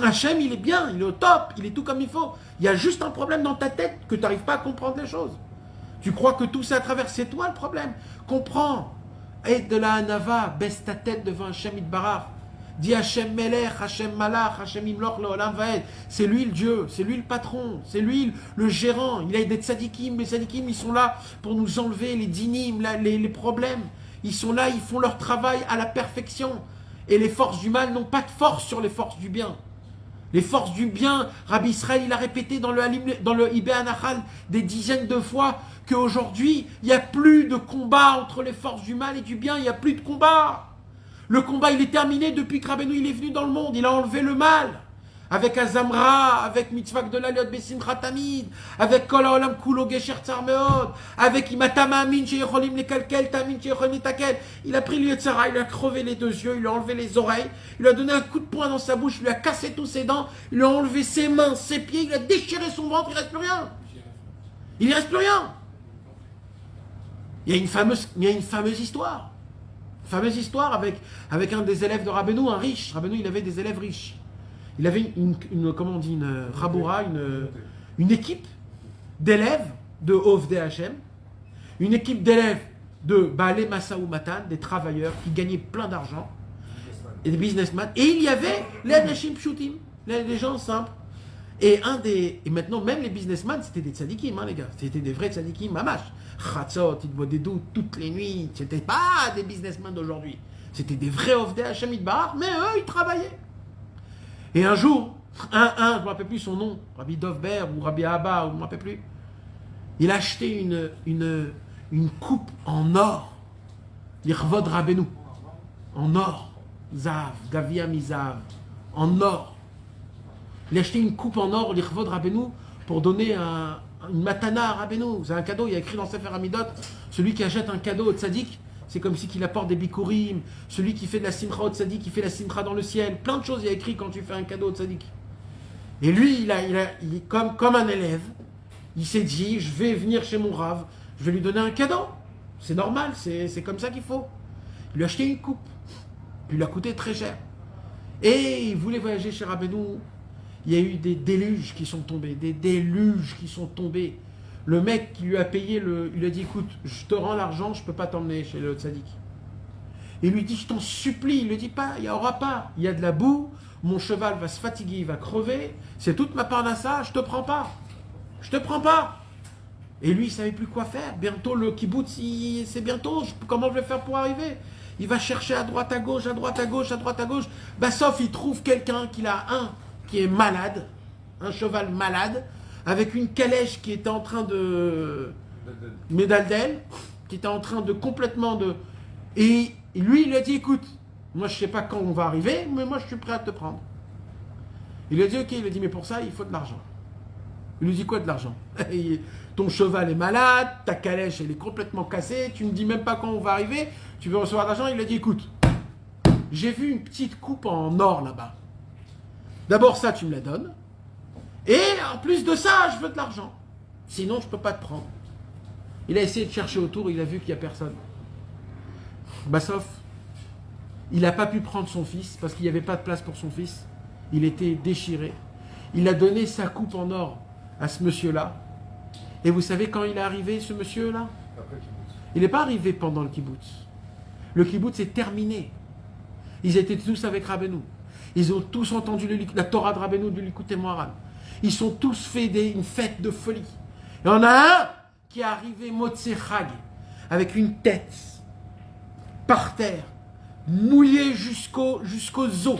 Hachem, il est bien, il est au top, il est tout comme il faut. Il y a juste un problème dans ta tête que tu n'arrives pas à comprendre les choses. Tu crois que tout ça à travers, c'est toi le problème. Comprends. Aide de la Hanava, baisse ta tête devant Hachem Itbarach. Dis Hachem Melech, Hachem Malach, Hachem Imloch, Leolam Vaed. C'est lui le Dieu, c'est lui le patron, c'est lui le gérant. Il a des tzadikim, les tzadikim, ils sont là pour nous enlever les dinim, les problèmes. Ils sont là, ils font leur travail à la perfection. Et les forces du mal n'ont pas de force sur les forces du bien. Les forces du bien, Rabbi Israël, il a répété dans le Ibé Anachal des dizaines de fois qu'aujourd'hui, il n'y a plus de combat entre les forces du mal et du bien, il n'y a plus de combat. Le combat, il est terminé depuis que Rabbeinu il est venu dans le monde, il a enlevé le mal. Avec Azamra, avec Mitzvah Gdola Liot Besimcha Tamid, avec Kol Haolam Kulo Gesher Tzar Meod, avec Imatama Amin Sheyecholim Lekalkel, Tamin Sheyecholim Letakel. Il a pris le Yetzara, il lui a crevé les deux yeux, il lui a enlevé les oreilles, il lui a donné un coup de poing dans sa bouche, il lui a cassé tous ses dents, il lui a enlevé ses mains, ses pieds, il a déchiré son ventre, il ne reste plus rien. Il ne reste plus rien. Il y a une fameuse histoire. Une fameuse histoire avec un des élèves de Rabbeinu, un riche. Rabbeinu, il avait des élèves riches. Il avait comment on dit, une Raboura, une équipe d'élèves de Ovdei Hashem, une équipe d'élèves de Baalei Masaou Matan, des travailleurs qui gagnaient plein d'argent, et des businessmen. Et il y avait les Anashim Pshutim, les gens simples. Et maintenant, même les businessmen, c'était des tzadikim, hein, les gars. C'était des vrais tzadikim, mamash. Chatzot, ils boivent des doutes toutes les nuits. C'était pas des businessmen d'aujourd'hui. C'était des vrais Ovdei Hashem Itbarach, mais eux, ils travaillaient. Et un jour, je ne me rappelle plus son nom, Rabbi Dovber ou Rabbi Abba, je ne me rappelle plus, il a acheté une coupe en or, l'Irvod Rabbeinu, en or, Zav, Gavia Mizav, en or. Il a acheté une coupe en or, l'Irvod Rabbeinu, pour donner une matana à Rabbeinu. C'est un cadeau, il y a écrit dans Sefer Amidot, celui qui achète un cadeau au tzaddik, c'est comme si qu'il apporte des bikurim. Celui qui fait de la simcha au tzaddik, il fait la simcha dans le ciel. Plein de choses il y a écrit quand tu fais un cadeau au tzaddik. Et lui, il comme un élève, il s'est dit, je vais venir chez mon Rav, je vais lui donner un cadeau. C'est normal, c'est comme ça qu'il faut. Il lui a acheté une coupe. Il lui a coûté très cher. Et il voulait voyager chez Rabbeinu. Il y a eu des déluges qui sont tombés. Des déluges qui sont tombés. Le mec qui lui a payé, il lui a dit, écoute, je te rends l'argent, je ne peux pas t'emmener chez le tzaddik. Il lui dit, je t'en supplie. Il ne lui dit pas, il n'y aura pas. Il y a de la boue, mon cheval va se fatiguer, il va crever. C'est toute ma parnassa, je ne te prends pas. Je ne te prends pas. Et lui, il ne savait plus quoi faire. Bientôt, le kibbutz, c'est bientôt. Comment je vais faire pour arriver? Il va chercher à droite, à gauche, à droite, à gauche, à droite, à gauche. Bah, sauf il trouve quelqu'un qui est malade, un cheval malade, avec une calèche qui était en train de... Médaldel, qui était en train de complètement de... Et lui, il a dit, écoute, moi je ne sais pas quand on va arriver, mais moi je suis prêt à te prendre. Il lui a dit, ok, il a dit, mais pour ça, il faut de l'argent. Il lui dit, quoi de l'argent? Ton cheval est malade, ta calèche, elle est complètement cassée, tu ne me dis même pas quand on va arriver, tu veux recevoir de l'argent? Il a dit, écoute, j'ai vu une petite coupe en or là-bas. D'abord ça, tu me la donnes. Et en plus de ça, je veux de l'argent. Sinon, je ne peux pas te prendre. Il a essayé de chercher autour, il a vu qu'il n'y a personne. Bassof, il n'a pas pu prendre son fils parce qu'il n'y avait pas de place pour son fils. Il était déchiré. Il a donné sa coupe en or à ce monsieur-là. Et vous savez quand il est arrivé, ce monsieur-là? Il n'est pas arrivé pendant le kibbutz. Le kibbutz est terminé. Ils étaient tous avec Rabbeinu. Ils ont tous entendu la Torah de Rabbeinu du Likutei Moharan. Ils sont tous fait une fête de folie. Il y en a un qui est arrivé Motzei Chag, avec une tête par terre, mouillée jusqu'aux os.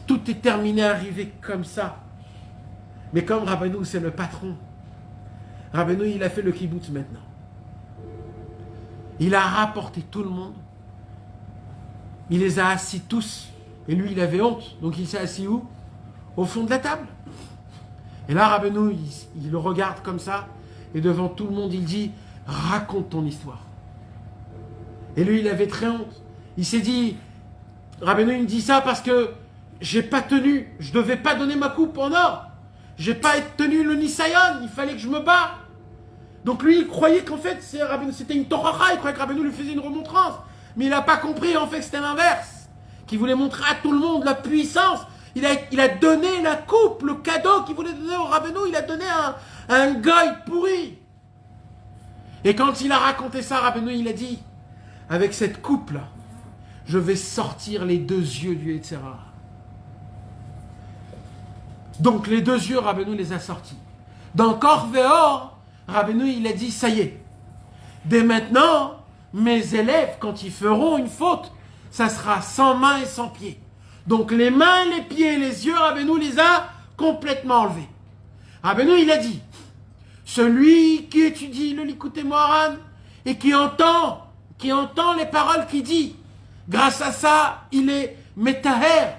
Tout est terminé, arrivé comme ça. Mais comme Rabbeinu, c'est le patron, Rabbeinu, il a fait le kibbutz maintenant. Il a rapporté tout le monde. Il les a assis tous. Et lui, il avait honte. Donc il s'est assis où? Au fond de la table. Et là, Rabbeinu, il le regarde comme ça. Et devant tout le monde, il dit, raconte ton histoire. Et lui, il avait très honte. Il s'est dit, Rabbeinu, il me dit ça parce que j'ai pas tenu. Je devais pas donner ma coupe en or. J'ai pas tenu le Nisayon. Il fallait que je me bats. Donc lui, il croyait qu'en fait, c'était une Torah. Il croyait que Rabbeinu lui faisait une remontrance. Mais il n'a pas compris, en fait, que c'était l'inverse. qui voulait montrer à tout le monde la puissance. Il a donné la coupe, le cadeau qu'il voulait donner au Rabbeinu, il a donné un goy pourri. Et quand il a raconté ça, Rabbeinu, il a dit, avec cette coupe-là, je vais sortir les deux yeux du Yetzer Hara. Donc les deux yeux, Rabbeinu les a sortis. Dans Korveor, Rabbeinu, il a dit, ça y est, dès maintenant, mes élèves, quand ils feront une faute, ça sera sans main et sans pied. Donc les mains, les pieds et les yeux, Rabbeinu les a complètement enlevés. Rabbeinu, il a dit, celui qui étudie le Likutei Moharan et qui entend les paroles qu'il dit, grâce à ça, il est metaher,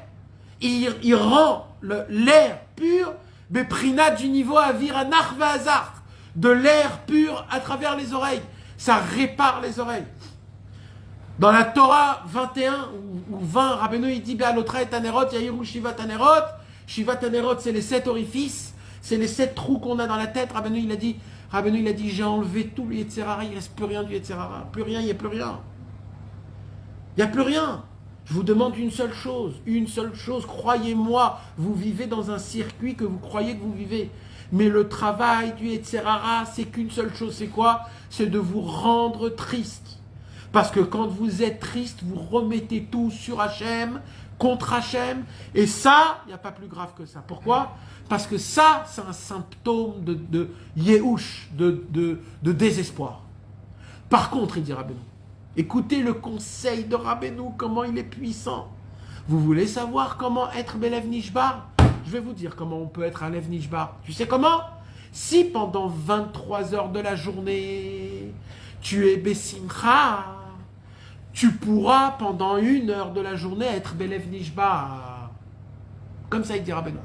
il rend l'air pur, beprina du niveau avir anach v'azar, de l'air pur à travers les oreilles. Ça répare les oreilles. Dans la Torah 21 ou 20, Rabbeinu il dit Be'alotra et Tanerot, Yahiru Shiva Tanerot. Shiva Tanerot, c'est les 7 orifices, c'est les 7 trous qu'on a dans la tête. Rabbeinu il a dit j'ai enlevé tout le Yetzer Hara, il ne reste plus rien du Yetzer Hara. Plus rien, il n'y a plus rien. Il n'y a plus rien. Je vous demande une seule chose, croyez-moi, vous vivez dans un circuit que vous croyez que vous vivez. Mais le travail du Yetzer Hara, c'est qu'une seule chose, c'est quoi? C'est de vous rendre triste. Parce que quand vous êtes triste, vous remettez tout sur Hachem, contre Hachem, et ça, il n'y a pas plus grave que ça. Pourquoi? Parce que ça, c'est un symptôme de yéhouch, de désespoir. Par contre, il dit Rabbeinu, écoutez le conseil de Rabbeinu, comment il est puissant. Vous voulez savoir comment être Belev Nishbar? Je vais vous dire comment on peut être un Lev Nishbar. Tu sais comment? Si pendant 23 heures de la journée, tu es Bessimcha, tu pourras pendant 1 heure de la journée être Belev Nishbar. Comme ça, il dit Rabbeinu.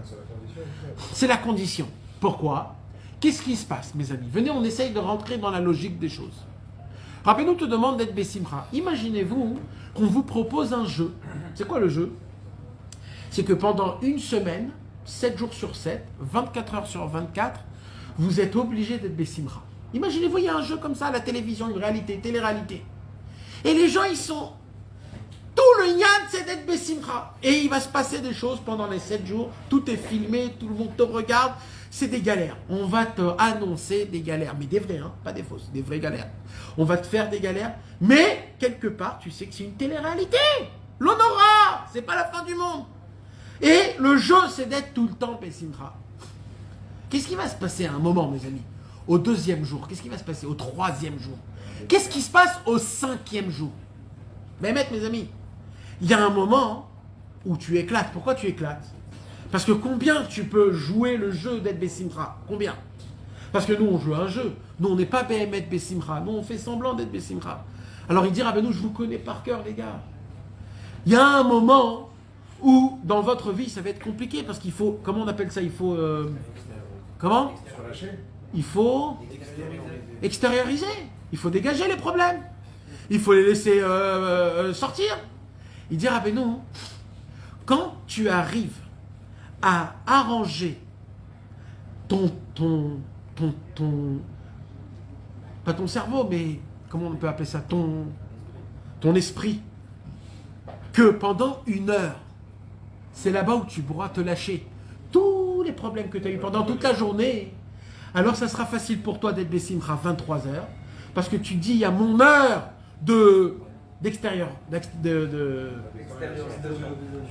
C'est la condition. Pourquoi? Qu'est-ce qui se passe, mes amis? Venez, on essaye de rentrer dans la logique des choses. Rabbeinu te demande d'être Bessimcha. Imaginez-vous qu'on vous propose un jeu. C'est quoi le jeu? C'est que pendant 1 semaine, 7 jours sur 7, 24 heures sur 24, vous êtes obligé d'être Bessimcha. Imaginez-vous, il y a un jeu comme ça à la télévision, une réalité, télé-réalité. Et les gens, ils sont... Tout le yad, c'est d'être Bessimcha. Et il va se passer des choses pendant les 7 jours. Tout est filmé, tout le monde te regarde. C'est des galères. On va te annoncer des galères. Mais des vraies, hein, pas des fausses, des vraies galères. On va te faire des galères. Mais, quelque part, tu sais que c'est une télé-réalité. L'honora, c'est pas la fin du monde. Et le jeu, c'est d'être tout le temps Bessimcha. Qu'est-ce qui va se passer à un moment, mes amis? Au 2e jour? Qu'est-ce qui va se passer au 3e jour? Qu'est-ce qui se passe au 5e jour? Mais mes amis, il y a un moment où tu éclates. Pourquoi tu éclates? Parce que combien tu peux jouer le jeu d'être Bessimcha? Combien? Parce que nous, on joue à un jeu. Nous, on n'est pas BMet Bessimcha. Nous, on fait semblant d'être Bessimcha. Alors, il dit, ah ben nous, je vous connais par cœur, les gars. Il y a un moment où, dans votre vie, ça va être compliqué parce qu'il faut, comment on appelle ça? Il faut, comment? Il faut extérioriser. Il faut dégager les problèmes. Il faut les laisser sortir. Il dit, ah ben non, quand tu arrives à arranger pas ton cerveau, mais comment on peut appeler ça, ton esprit, que pendant 1 heure, c'est là-bas où tu pourras te lâcher tous les problèmes que tu as eu pendant toute la journée, alors ça sera facile pour toi d'être Bessimcha 23 heures, parce que tu dis, il y a mon heure d'extérieur,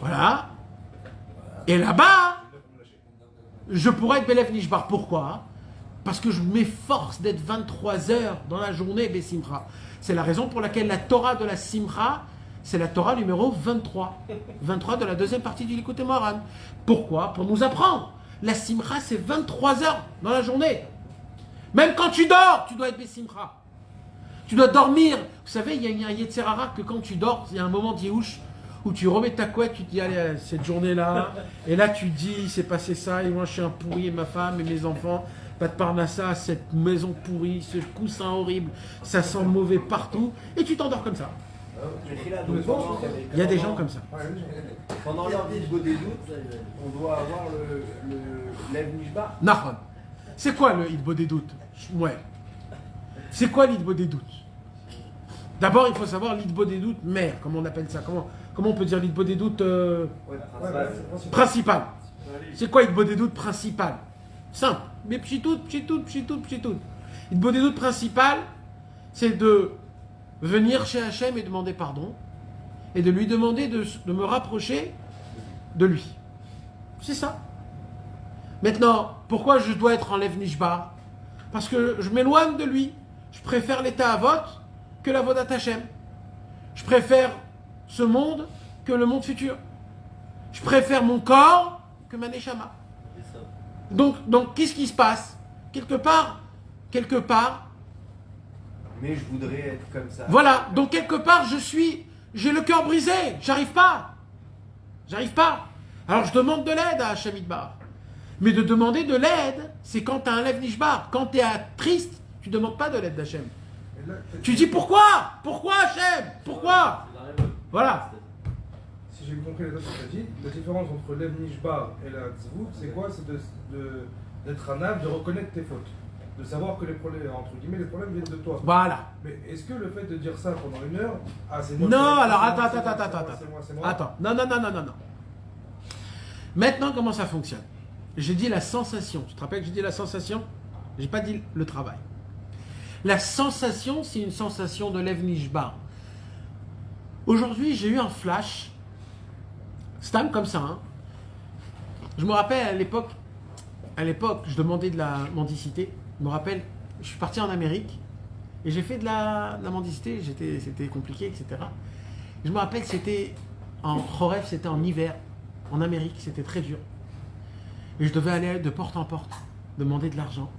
voilà, et là-bas, je pourrais être Belev Nishbar. Pourquoi? Parce que je m'efforce d'être 23 heures dans la journée Bessimcha. C'est la raison pour laquelle la Torah de la Simcha, c'est la Torah numéro 23. 23 de la 2e partie du Likutei Moharan. Pourquoi? Pour nous apprendre. La Simcha, c'est 23 heures dans la journée. Même quand tu dors, tu dois être Bessimcha. Tu dois dormir. Vous savez, il y a un Yetzer Hara que quand tu dors, il y a un moment d'Yéhouch où tu remets ta couette, tu te dis, allez, cette journée-là, et là tu dis, il s'est passé ça, et moi je suis un pourri, et ma femme, et mes enfants, pas de parnassa, cette maison pourrie, ce coussin horrible, ça sent mauvais partout, et tu t'endors comme ça. Il y a des gens comme ça. Pendant l'heure d'Hitbo des doutes, on doit avoir le Lev Nishbar. Nahon. C'est quoi le Hitbo des doutes? Ouais. C'est quoi l'Hitbo des doutes? D'abord, il faut savoir l'Hitbo des doutes, mère, comment on appelle ça? comment on peut dire l'Itbo des doutes Ouais, c'est principal. C'est quoi l'Itbo des doutes principal? Simple, mais pchitout. L'Itbo des doutes principal, c'est de venir chez Hachem et demander pardon, et de lui demander de me rapprocher de lui. C'est ça. Maintenant, pourquoi je dois être en Lev Nishbar? Parce que je m'éloigne de lui. Je préfère l'état Avot que la Vodat Hachem. Je préfère ce monde que le monde futur. Je préfère mon corps que ma Neshama. Donc qu'est-ce qui se passe? Quelque part, mais je voudrais être comme ça. voilà, donc quelque part, j'ai le cœur brisé, j'arrive pas. Alors je demande de l'aide à Hachem Idbar. Mais de demander de l'aide, c'est quand tu as un Lev Nishbar. Quand tu es triste, tu ne demandes pas de l'aide d'Hachem. Tu dis pourquoi Hachem? Pourquoi? Voilà. Si j'ai compris la la différence entre Lev Nishbar et la Tzvut, c'est quoi? C'est d'être un âme, de reconnaître tes fautes. De savoir que les problèmes, entre guillemets, les problèmes viennent de toi. Voilà. Mais est-ce que le fait de dire ça pendant une heure, c'est moi. Non, alors attends. Moi. Attends, non. Maintenant, comment ça fonctionne? J'ai dit la sensation. Tu te rappelles que j'ai dit la sensation? J'ai pas dit le travail. La sensation, c'est une sensation de Lev Nishbar. Aujourd'hui, j'ai eu un flash. Stam comme ça. Hein. Je me rappelle à l'époque, je demandais de la mendicité. Je me rappelle, je suis parti en Amérique et j'ai fait de la mendicité. C'était compliqué, etc. Et je me rappelle, c'était en Choref, c'était en hiver, en Amérique, c'était très dur. Et je devais aller de porte en porte, demander de l'argent.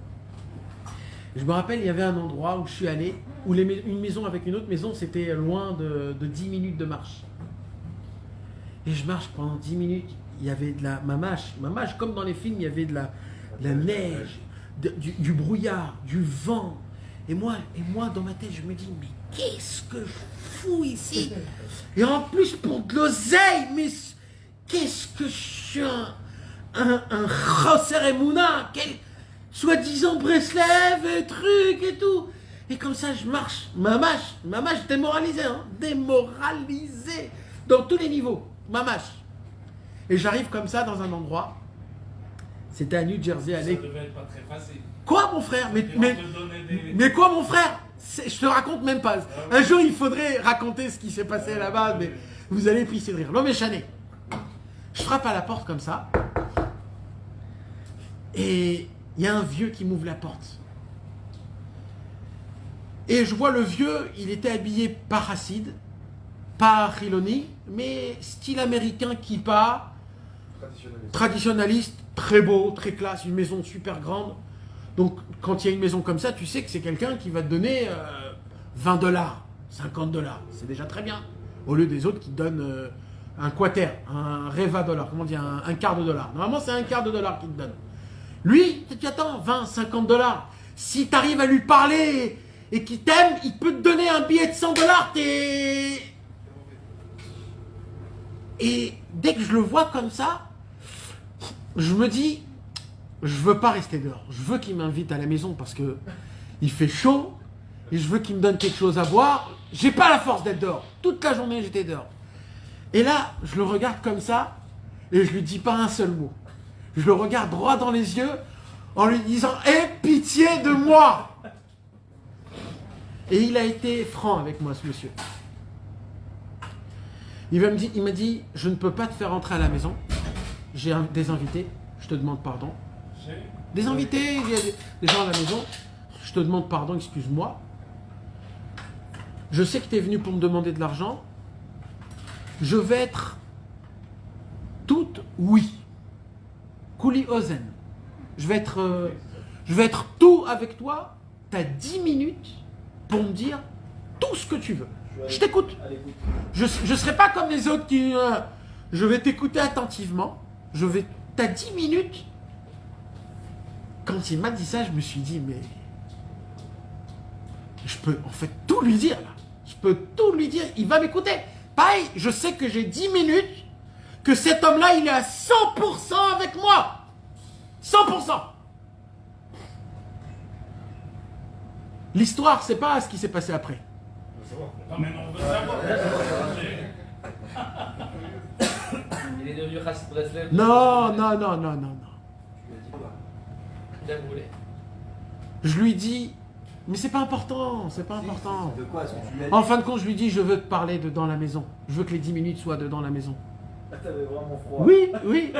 Et je me rappelle, il y avait un endroit où je suis allé, où une maison avec une autre maison, c'était loin de 10 minutes de marche. Et je marche pendant 10 minutes, il y avait de la mamache, comme dans les films, il y avait de la neige, du brouillard, du vent. Et moi, dans ma tête, je me dis, mais qu'est-ce que je fous ici? Et en plus, pour de l'oseille, mais qu'est-ce que je suis un Chosser Emouna, quel soi-disant Breslev, et truc et tout. Et comme ça, je marche, mamache démoralisé, hein, démoralisé, dans tous les niveaux, mamache. Et j'arrive comme ça dans un endroit, c'était à New Jersey, Ça devait être pas très facile. Quoi, mon frère? Mais quoi, mon frère? Je te raconte même pas. Un jour, il faudrait raconter ce qui s'est passé là-bas, mais vous allez pisser de rire. Non, mais Chané, je frappe à la porte comme ça, et il y a un vieux qui m'ouvre la porte. Et je vois le vieux, il était habillé par Hassid, pas Chiloni, mais style américain, kippa, traditionnaliste, très beau, très classe, une maison super grande. Donc, quand il y a une maison comme ça, tu sais que c'est quelqu'un qui va te donner $20, $50. C'est déjà très bien. Au lieu des autres qui te donnent un quater, un reva dollar, comment dire, un quart de dollar. Normalement, c'est un quart de dollar qu'il te donne. Lui, tu attends, 20, $50. Si tu arrives à lui parler et qu'il t'aime, il peut te donner un billet de $100. Et dès que je le vois comme ça, je me dis, je veux pas rester dehors. Je veux qu'il m'invite à la maison parce que il fait chaud et je veux qu'il me donne quelque chose à boire. J'ai pas la force d'être dehors. Toute la journée, j'étais dehors. Et là, je le regarde comme ça et je lui dis pas un seul mot. Je le regarde droit dans les yeux en lui disant « Aie pitié de moi !» Et il a été franc avec moi, ce monsieur. Il m'a dit « Je ne peux pas te faire entrer à la maison. J'ai des invités. Je te demande pardon. » Des invités, il y a des gens à la maison. Je te demande pardon, excuse-moi. Je sais que tu es venu pour me demander de l'argent. Je vais être toute oui. Kouli Ozen. Je vais être tout avec toi. Tu as 10 minutes pour me dire tout ce que tu veux. Je t'écoute. Je ne serai pas comme les autres qui... je vais t'écouter attentivement. Tu as 10 minutes. Quand il m'a dit ça, je me suis dit, mais... Je peux en fait tout lui dire, là. Je peux tout lui dire. Il va m'écouter. Pareil, je sais que j'ai 10 minutes, que cet homme-là, il est à 100% avec moi. 100%. L'histoire, c'est pas ce qui s'est passé après. Non, mais non, on veut savoir. Il est devenu Chassid Breslev. Non. Tu lui as dit quoi? Bien brûlé. Je lui dis, mais c'est pas important, c'est pas important. De quoi? Est-ce que tu lui as dit? En fin de compte, je lui dis, je veux te parler dedans la maison. Je veux que les 10 minutes soient dedans la maison. Ah, t'avais vraiment froid. Oui.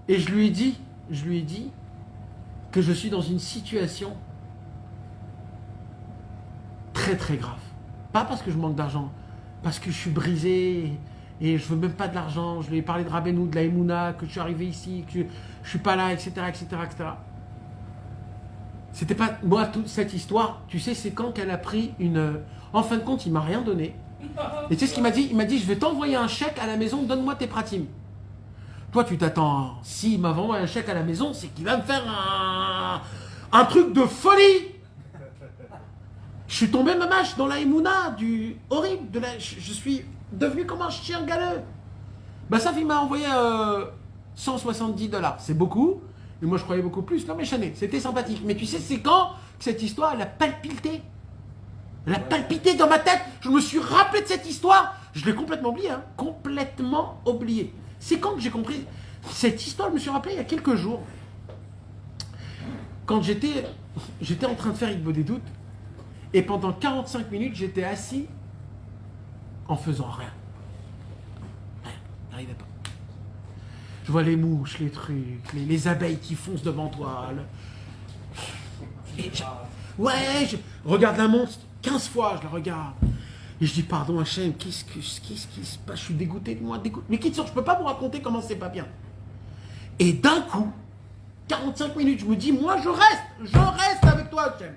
Et je lui ai dit que je suis dans une situation très très grave. Pas parce que je manque d'argent, parce que je suis brisé et je veux même pas de l'argent. Je lui ai parlé de Rabbeinu, de la Emouna, que je suis arrivé ici, que je suis pas là, etc. C'était pas... Moi, toute cette histoire, tu sais, c'est quand qu'elle a pris une... En fin de compte, il m'a rien donné. Et tu sais ce qu'il m'a dit? Il m'a dit, je vais t'envoyer un chèque à la maison, donne-moi tes pratimes. Toi, tu t'attends, s'il m'a envoyé un chèque à la maison, c'est qu'il va me faire un truc de folie. Je suis tombé, mamache, dans la Emouna, du horrible. Je suis devenu comme un chien galeux. Bah ça, il m'a envoyé $170. C'est beaucoup. Et moi, je croyais beaucoup plus. Non, mais Chané, c'était sympathique. Mais tu sais, c'est quand que cette histoire, elle a palpité. Elle a palpité dans ma tête. Je me suis rappelé de cette histoire. Je l'ai complètement oublié. Hein. Complètement oublié. C'est quand que j'ai compris cette histoire. Je me suis rappelé il y a quelques jours. Quand j'étais en train de faire Igbo des doutes. Et pendant 45 minutes, j'étais assis en faisant rien. Rien. J'arrivais pas. Je vois les mouches, les trucs, les abeilles qui foncent devant toi. Je regarde la montre 15 fois, je la regarde. Et je dis, pardon Hachem, qu'est-ce qui se passe? Je suis dégoûté de moi, dégoûté. Mais qui te sort, je peux pas vous raconter comment c'est pas bien. Et d'un coup, 45 minutes, je me dis, moi je reste avec toi Hachem.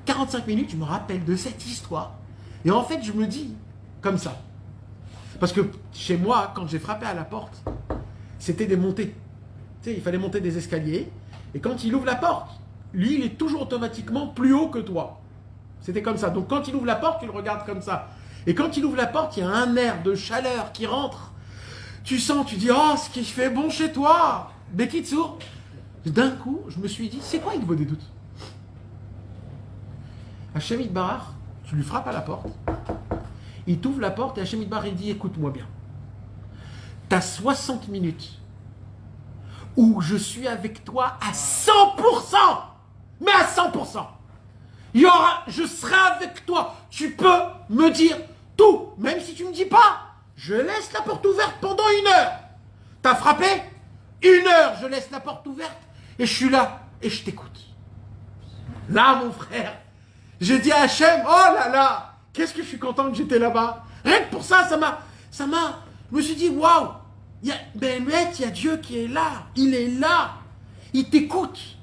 45 minutes, je me rappelle de cette histoire. Et en fait, je me dis, comme ça. Parce que chez moi, quand j'ai frappé à la porte, c'était des montées. Tu sais, il fallait monter des escaliers. Et quand il ouvre la porte, lui, il est toujours automatiquement plus haut que toi. C'était comme ça. Donc quand il ouvre la porte, tu le regardes comme ça. Et quand il ouvre la porte, il y a un air de chaleur qui rentre. Tu sens, tu dis, oh, ce qui fait bon chez toi. Bekitsour. D'un coup, je me suis dit, c'est quoi Igbo des doutes? Hachem Yitbarach, tu lui frappes à la porte. Il t'ouvre la porte et Hachem Yitbarach, il dit, écoute-moi bien. T'as 60 minutes où je suis avec toi à 100%. Mais à 100%. Je serai avec toi. Tu peux me dire tout. Même si tu ne me dis pas, je laisse la porte ouverte pendant 1 heure. T'as frappé? 1 heure, je laisse la porte ouverte et je suis là et je t'écoute. Là, mon frère, j'ai dit à Hachem, oh là là, qu'est-ce que je suis content que j'étais là-bas. Rien que pour ça, je me suis dit, waouh, il y a Dieu qui est là. Il est là. Il t'écoute.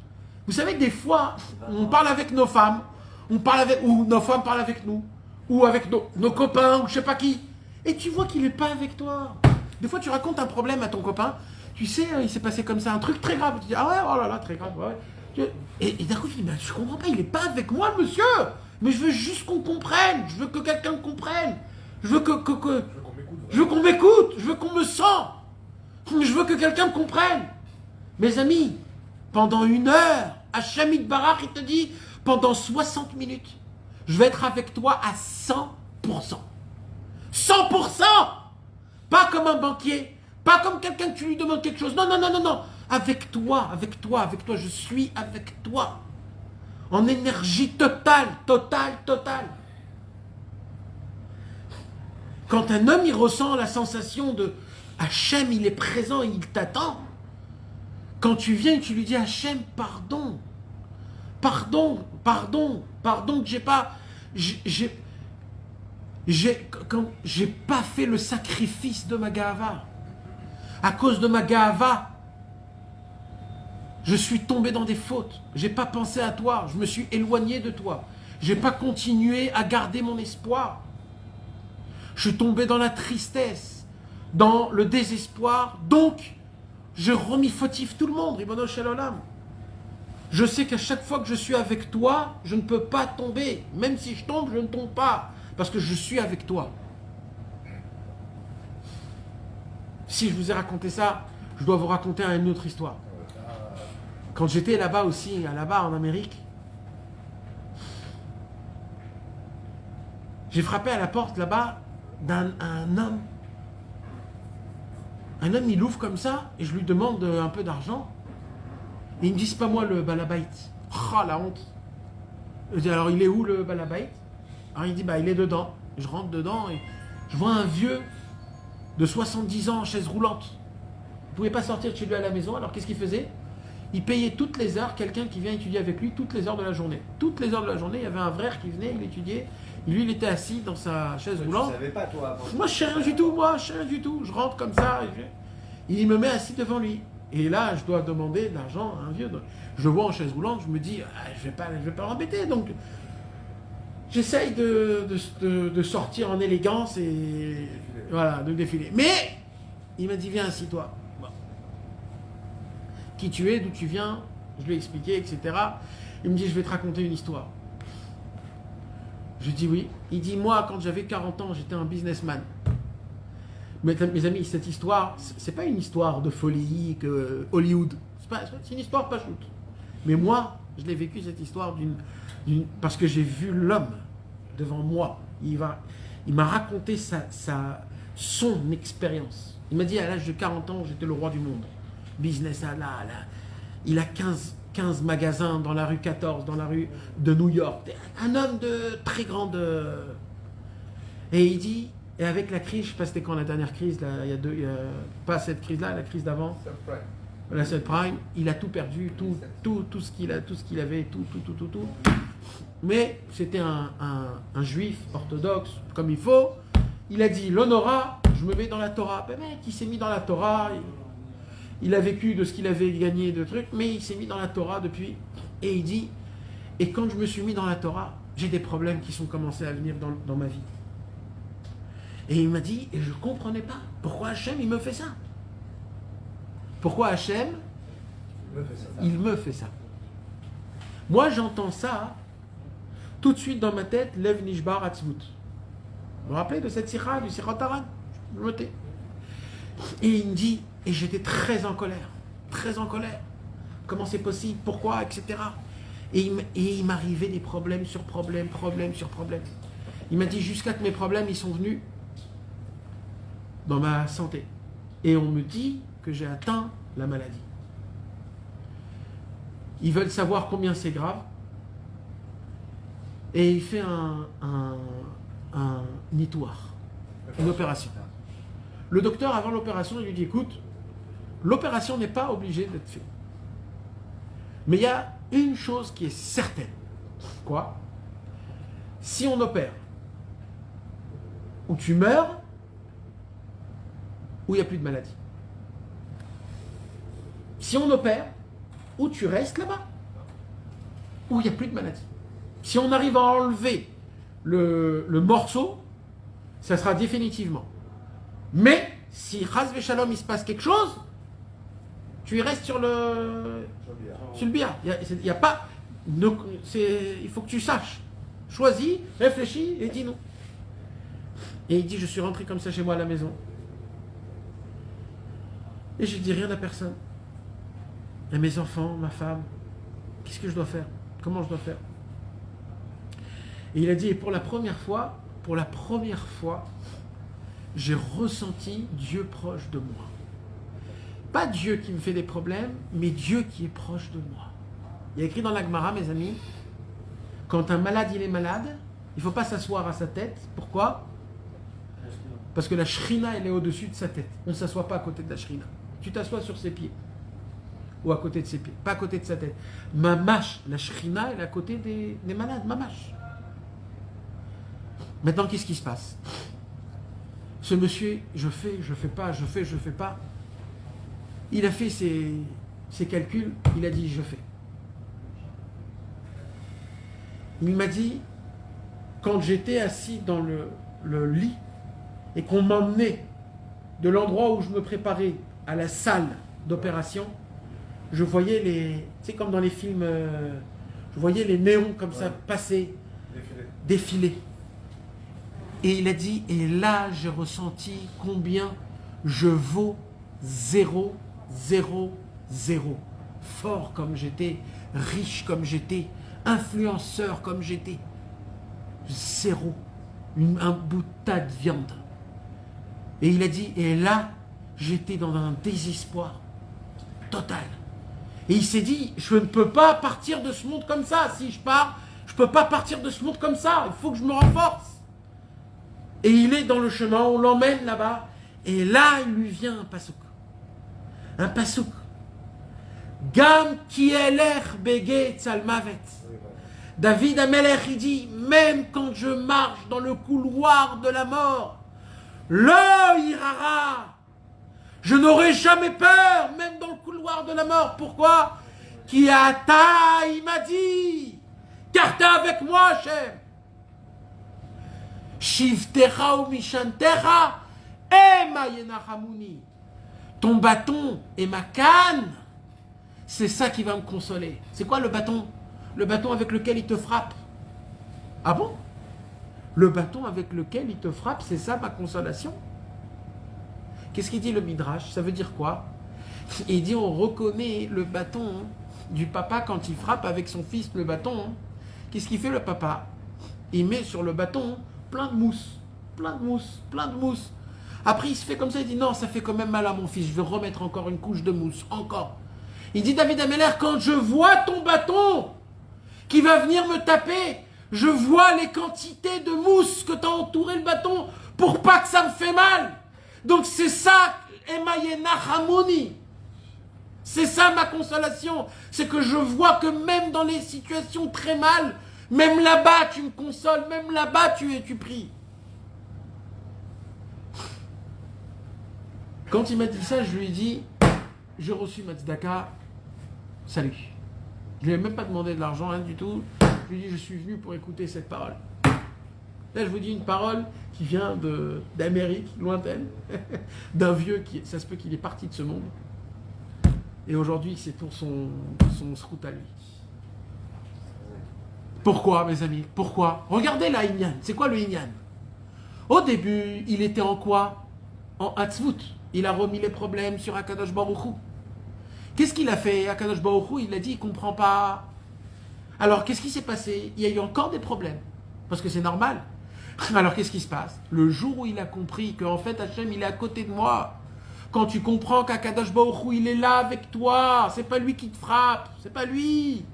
Vous savez, des fois, on parle avec nos femmes, ou nos femmes parlent avec nous, ou avec nos copains, ou je sais pas qui. Et tu vois qu'il n'est pas avec toi. Des fois, tu racontes un problème à ton copain. Tu sais, il s'est passé comme ça, un truc très grave. Tu dis, ah ouais, oh là là, très grave. Ouais. Et d'un coup, tu dis, mais je comprends pas, il n'est pas avec moi, monsieur. Mais je veux juste qu'on comprenne. Je veux que quelqu'un comprenne. Je veux je veux qu'on m'écoute. Je veux qu'on me sente. Je veux que quelqu'un me comprenne. Mes amis, pendant 1 heure, Hachem Yitbarach, il te dit, pendant 60 minutes, je vais être avec toi à 100%. 100%. Pas comme un banquier. Pas comme quelqu'un que tu lui demandes quelque chose. Non. Avec toi, je suis avec toi. En énergie totale. Quand un homme, il ressent la sensation de Hachem, il est présent, il t'attend. Quand tu viens et tu lui dis Hachem, pardon que j'ai pas fait le sacrifice de ma gahava. À cause de ma gahava, je suis tombé dans des fautes. J'ai pas pensé à toi, je me suis éloigné de toi. J'ai pas continué à garder mon espoir. Je suis tombé dans la tristesse, dans le désespoir. Donc, je remis fautif tout le monde, Ribono Shel Olam. Je sais qu'à chaque fois que je suis avec toi, je ne peux pas tomber. Même si je tombe, je ne tombe pas. Parce que je suis avec toi. Si je vous ai raconté ça, je dois vous raconter une autre histoire. Quand j'étais là-bas aussi, là-bas en Amérique, j'ai frappé à la porte là-bas d'un homme Un homme, il ouvre comme ça, et je lui demande un peu d'argent. Et il me dit, c'est pas moi le balabait. Ah, la honte. Je dis, alors il est où le balabait? Alors il dit, bah il est dedans. Je rentre dedans et je vois un vieux de 70 ans en chaise roulante. Il ne pouvait pas sortir de chez lui à la maison, alors qu'est-ce qu'il faisait? Il payait toutes les heures quelqu'un qui vient étudier avec lui, toutes les heures de la journée. Toutes les heures de la journée, il y avait un frère qui venait, il étudiait. Et lui, il était assis dans sa chaise roulante. Tu savais pas, toi, avant. Moi, je sais rien du tout, Je rentre comme ça. Et il me met assis devant lui. Et là, je dois demander de l'argent à un vieux. Donc, je le vois en chaise roulante, je me dis, ah, je vais pas l'embêter. Donc, j'essaye de sortir en élégance et voilà, de défiler. Mais, il m'a dit, viens, assis-toi. Bon. Qui tu es, d'où tu viens, je lui ai expliqué, etc. Il me dit, je vais te raconter une histoire. Je dis oui. Il dit, moi, quand j'avais 40 ans, j'étais un businessman. Mais mes amis, cette histoire, c'est pas une histoire de folie que Hollywood. C'est une histoire pas shoot. Mais moi, je l'ai vécu cette histoire parce que j'ai vu l'homme devant moi. Il m'a raconté son expérience. Il m'a dit, à l'âge de 40 ans, j'étais le roi du monde. Business, là. Il a 15 magasins dans la rue 14, dans la rue de New York. Un homme de très grande... Et il dit, et avec la crise, je ne sais pas c'était quand la dernière crise, là, pas cette crise-là, la crise d'avant, la subprime, il a tout perdu, tout ce qu'il avait, tout. Mais c'était un juif orthodoxe, comme il faut. Il a dit, l'honorat, je me mets dans la Torah. Ben mec, il s'est mis dans la Torah, il a vécu de ce qu'il avait gagné de trucs, mais il s'est mis dans la Torah depuis. Et il dit, et quand je me suis mis dans la Torah, j'ai des problèmes qui sont commencés à venir dans ma vie. Et il m'a dit, et je ne comprenais pas, pourquoi Hachem, il me fait ça? Pourquoi Hachem, il me fait ça? Moi, j'entends ça, tout de suite dans ma tête, Lev Nishbar Atzvut. Vous vous rappelez de cette sikha, du Sirat Haran? Je me tais. Et il me dit, et j'étais très en colère. Comment c'est possible? Pourquoi? Etc. Et il m'arrivait des problèmes sur problèmes. Il m'a dit, jusqu'à que mes problèmes, ils sont venus dans ma santé. Et on me dit que j'ai atteint la maladie. Ils veulent savoir combien c'est grave. Et il fait un nitoire, une opération. Le docteur, avant l'opération, il lui dit, écoute, l'opération n'est pas obligée d'être faite. Mais il y a une chose qui est certaine. Quoi? Si on opère, ou tu meurs, ou il n'y a plus de maladie. Si on opère, ou tu restes là-bas, ou il n'y a plus de maladie. Si on arrive à enlever le morceau, ça sera définitivement. Mais, si Chas Veshalom, il se passe quelque chose, tu y restes sur le billard. Il y a pas... il faut que tu saches. Choisis, réfléchis et dis-nous. Et il dit, je suis rentré comme ça chez moi à la maison. Et je ne dis rien à personne. À mes enfants, ma femme. Qu'est-ce que je dois faire? Comment je dois faire? Et il a dit, et pour la première fois, j'ai ressenti Dieu proche de moi. Pas Dieu qui me fait des problèmes, mais Dieu qui est proche de moi. Il y a écrit dans la Gemara, mes amis, quand un malade, il est malade, il ne faut pas s'asseoir à sa tête. Pourquoi? Parce que la shrina, elle est au-dessus de sa tête. On ne s'assoit pas à côté de la shrina. Tu t'assois sur ses pieds. Ou à côté de ses pieds. Pas à côté de sa tête. Mamash, la shrina, elle est à côté des malades. Mamash. Maintenant, qu'est-ce qui se passe? Ce monsieur, je fais pas. Il a fait ses calculs, il a dit, je fais. Il m'a dit, quand j'étais assis dans le lit, et qu'on m'emmenait de l'endroit où je me préparais à la salle d'opération, je voyais tu sais, comme dans les films, je voyais les néons comme ça passer, défiler. Et il a dit, et là j'ai ressenti combien je vaux 0, 0, 0. Fort comme j'étais, riche comme j'étais, influenceur comme j'étais. 0. Un bout de tas de viande. Et il a dit, et là, j'étais dans un désespoir total. Et il s'est dit, je ne peux pas partir de ce monde comme ça. Si je pars, je ne peux pas partir de ce monde comme ça. Il faut que je me renforce. Et il est dans le chemin, on l'emmène là-bas. Et là, il lui vient un pasouk. Un pasouk. Gam ki eler bege tzalmavet. David Amelech, il dit, même quand je marche dans le couloir de la mort, le irara, je n'aurai jamais peur, même dans le couloir de la mort. Pourquoi? Qui ata, il m'a dit, car t'es avec moi, Hachem. Shivtecha ou mishantecha, ema yenachamuni. Ton bâton et ma canne, c'est ça qui va me consoler. C'est quoi le bâton? Le bâton avec lequel il te frappe. Ah bon? Le bâton avec lequel il te frappe, c'est ça ma consolation? Qu'est-ce qu'il dit le Midrash? Ça veut dire quoi? Il dit on reconnaît le bâton du papa quand il frappe avec son fils le bâton. Qu'est-ce qu'il fait le papa? Il met sur le bâton plein de mousse, plein de mousse, plein de mousse. Après il se fait comme ça, il dit non, ça fait quand même mal à mon fils, je vais remettre encore une couche de mousse, encore. Il dit David Amelech, quand je vois ton bâton qui va venir me taper, je vois les quantités de mousse que tu as entouré le bâton pour pas que ça me fait mal. Donc c'est ça, Emayena Hamoni. C'est ça ma consolation. C'est que je vois que même dans les situations très mal, même là-bas tu me consoles, même là-bas tu pries. Quand il m'a dit ça, je lui ai dit, j'ai reçu ma tzedaka, salut. Je ne lui ai même pas demandé de l'argent, rien du tout. Je lui ai dit, je suis venu pour écouter cette parole. Là, je vous dis une parole qui vient d'Amérique, lointaine, d'un vieux qui, ça se peut qu'il est parti de ce monde. Et aujourd'hui, c'est pour son srout à lui. Pourquoi, mes amis? Pourquoi? Regardez la Inyan. C'est quoi le Inyan? Au début, il était en quoi? En Hatzvut. Il a remis les problèmes sur Akadosh Baruch Hu. Qu'est-ce qu'il a fait? Akadosh Baruch Hu, il a dit, il ne comprend pas. Alors, qu'est-ce qui s'est passé? Il y a eu encore des problèmes. Parce que c'est normal. Alors, qu'est-ce qui se passe? Le jour où il a compris qu'en fait, Hachem, il est à côté de moi. Quand tu comprends qu'Akadosh Baruch Hu, il est là avec toi. C'est pas lui qui te frappe. C'est pas lui.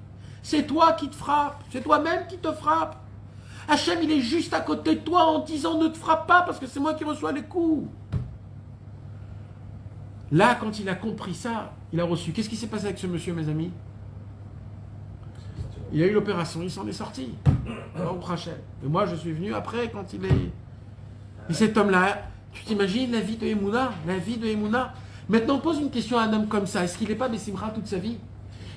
C'est toi qui te frappe. C'est toi-même qui te frappe. Hachem, il est juste à côté de toi en disant, ne te frappe pas parce que c'est moi qui reçois les coups. Là, quand il a compris ça, il a reçu. Qu'est-ce qui s'est passé avec ce monsieur, mes amis? Il a eu l'opération, il s'en est sorti. Au Hachem. Et moi, je suis venu après, quand il est... Et cet homme-là, tu t'imagines la vie de Emouna? La vie de Emouna. Maintenant, on pose une question à un homme comme ça. Est-ce qu'il n'est pas Bessimra toute sa vie?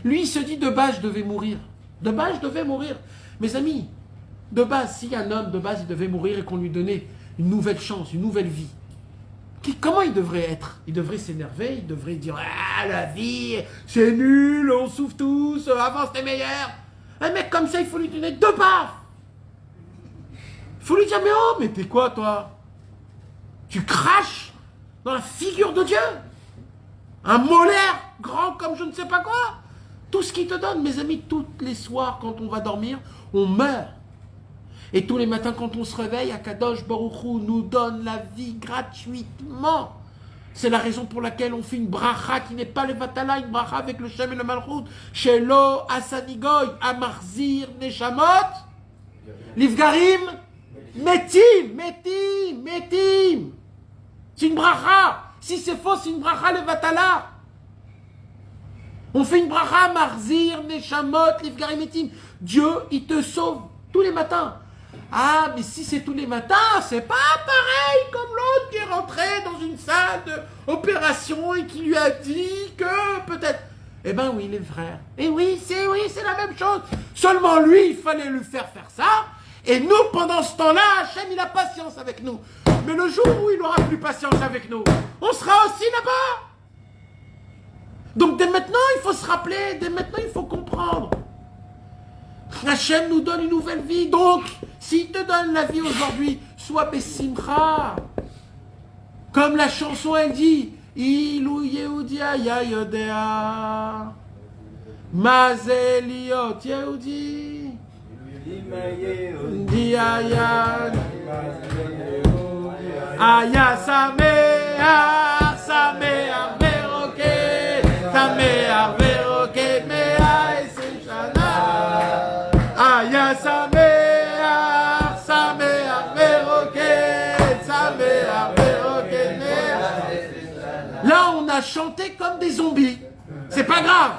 Lui, il se dit, de base, je devais mourir. De base, je devais mourir. Mes amis, de base, si un homme, de base, il devait mourir et qu'on lui donnait une nouvelle chance, une nouvelle vie, comment il devrait être? Il devrait s'énerver, il devrait dire « Ah, la vie, c'est nul, on souffre tous, avant c'était meilleur ». Un mec comme ça, il faut lui donner deux baffes. Il faut lui dire « Mais oh, mais t'es quoi, toi? Tu craches dans la figure de Dieu. Un molaire grand comme je ne sais pas quoi. Tout ce qu'il te donne, mes amis, tous les soirs, quand on va dormir, on meurt. Et tous les matins, quand on se réveille, Akadosh Baruch Hu nous donne la vie gratuitement. C'est la raison pour laquelle on fait une bracha qui n'est pas le vatala, une bracha avec le shem et le malchut. Shelo asanigoy amarzir neshamot livgarim metim, metim, metim. C'est une bracha. Si c'est faux, c'est une bracha le vatala. On fait une bracha marzir neshamot livgarim metim. Dieu, il te sauve tous les matins. Ah, mais si c'est tous les matins, c'est pas pareil comme l'autre qui est rentré dans une salle d'opération et qui lui a dit que peut-être... Eh ben oui, les frères. Et oui, c'est la même chose. Seulement lui, il fallait lui faire ça. Et nous, pendant ce temps-là, Hachem, il a patience avec nous. Mais le jour où il n'aura plus patience avec nous, on sera aussi là-bas. Donc dès maintenant, il faut se rappeler, dès maintenant, il faut comprendre. Hachem nous donne une nouvelle vie, donc s'il te donne la vie aujourd'hui, sois Bessimcha. Comme la chanson elle dit, Ilou Yehudia ya yodea, Mazel liot Yehudi, Diaya, Aya Sameach, Sameach. a chanté comme des zombies. C'est pas grave,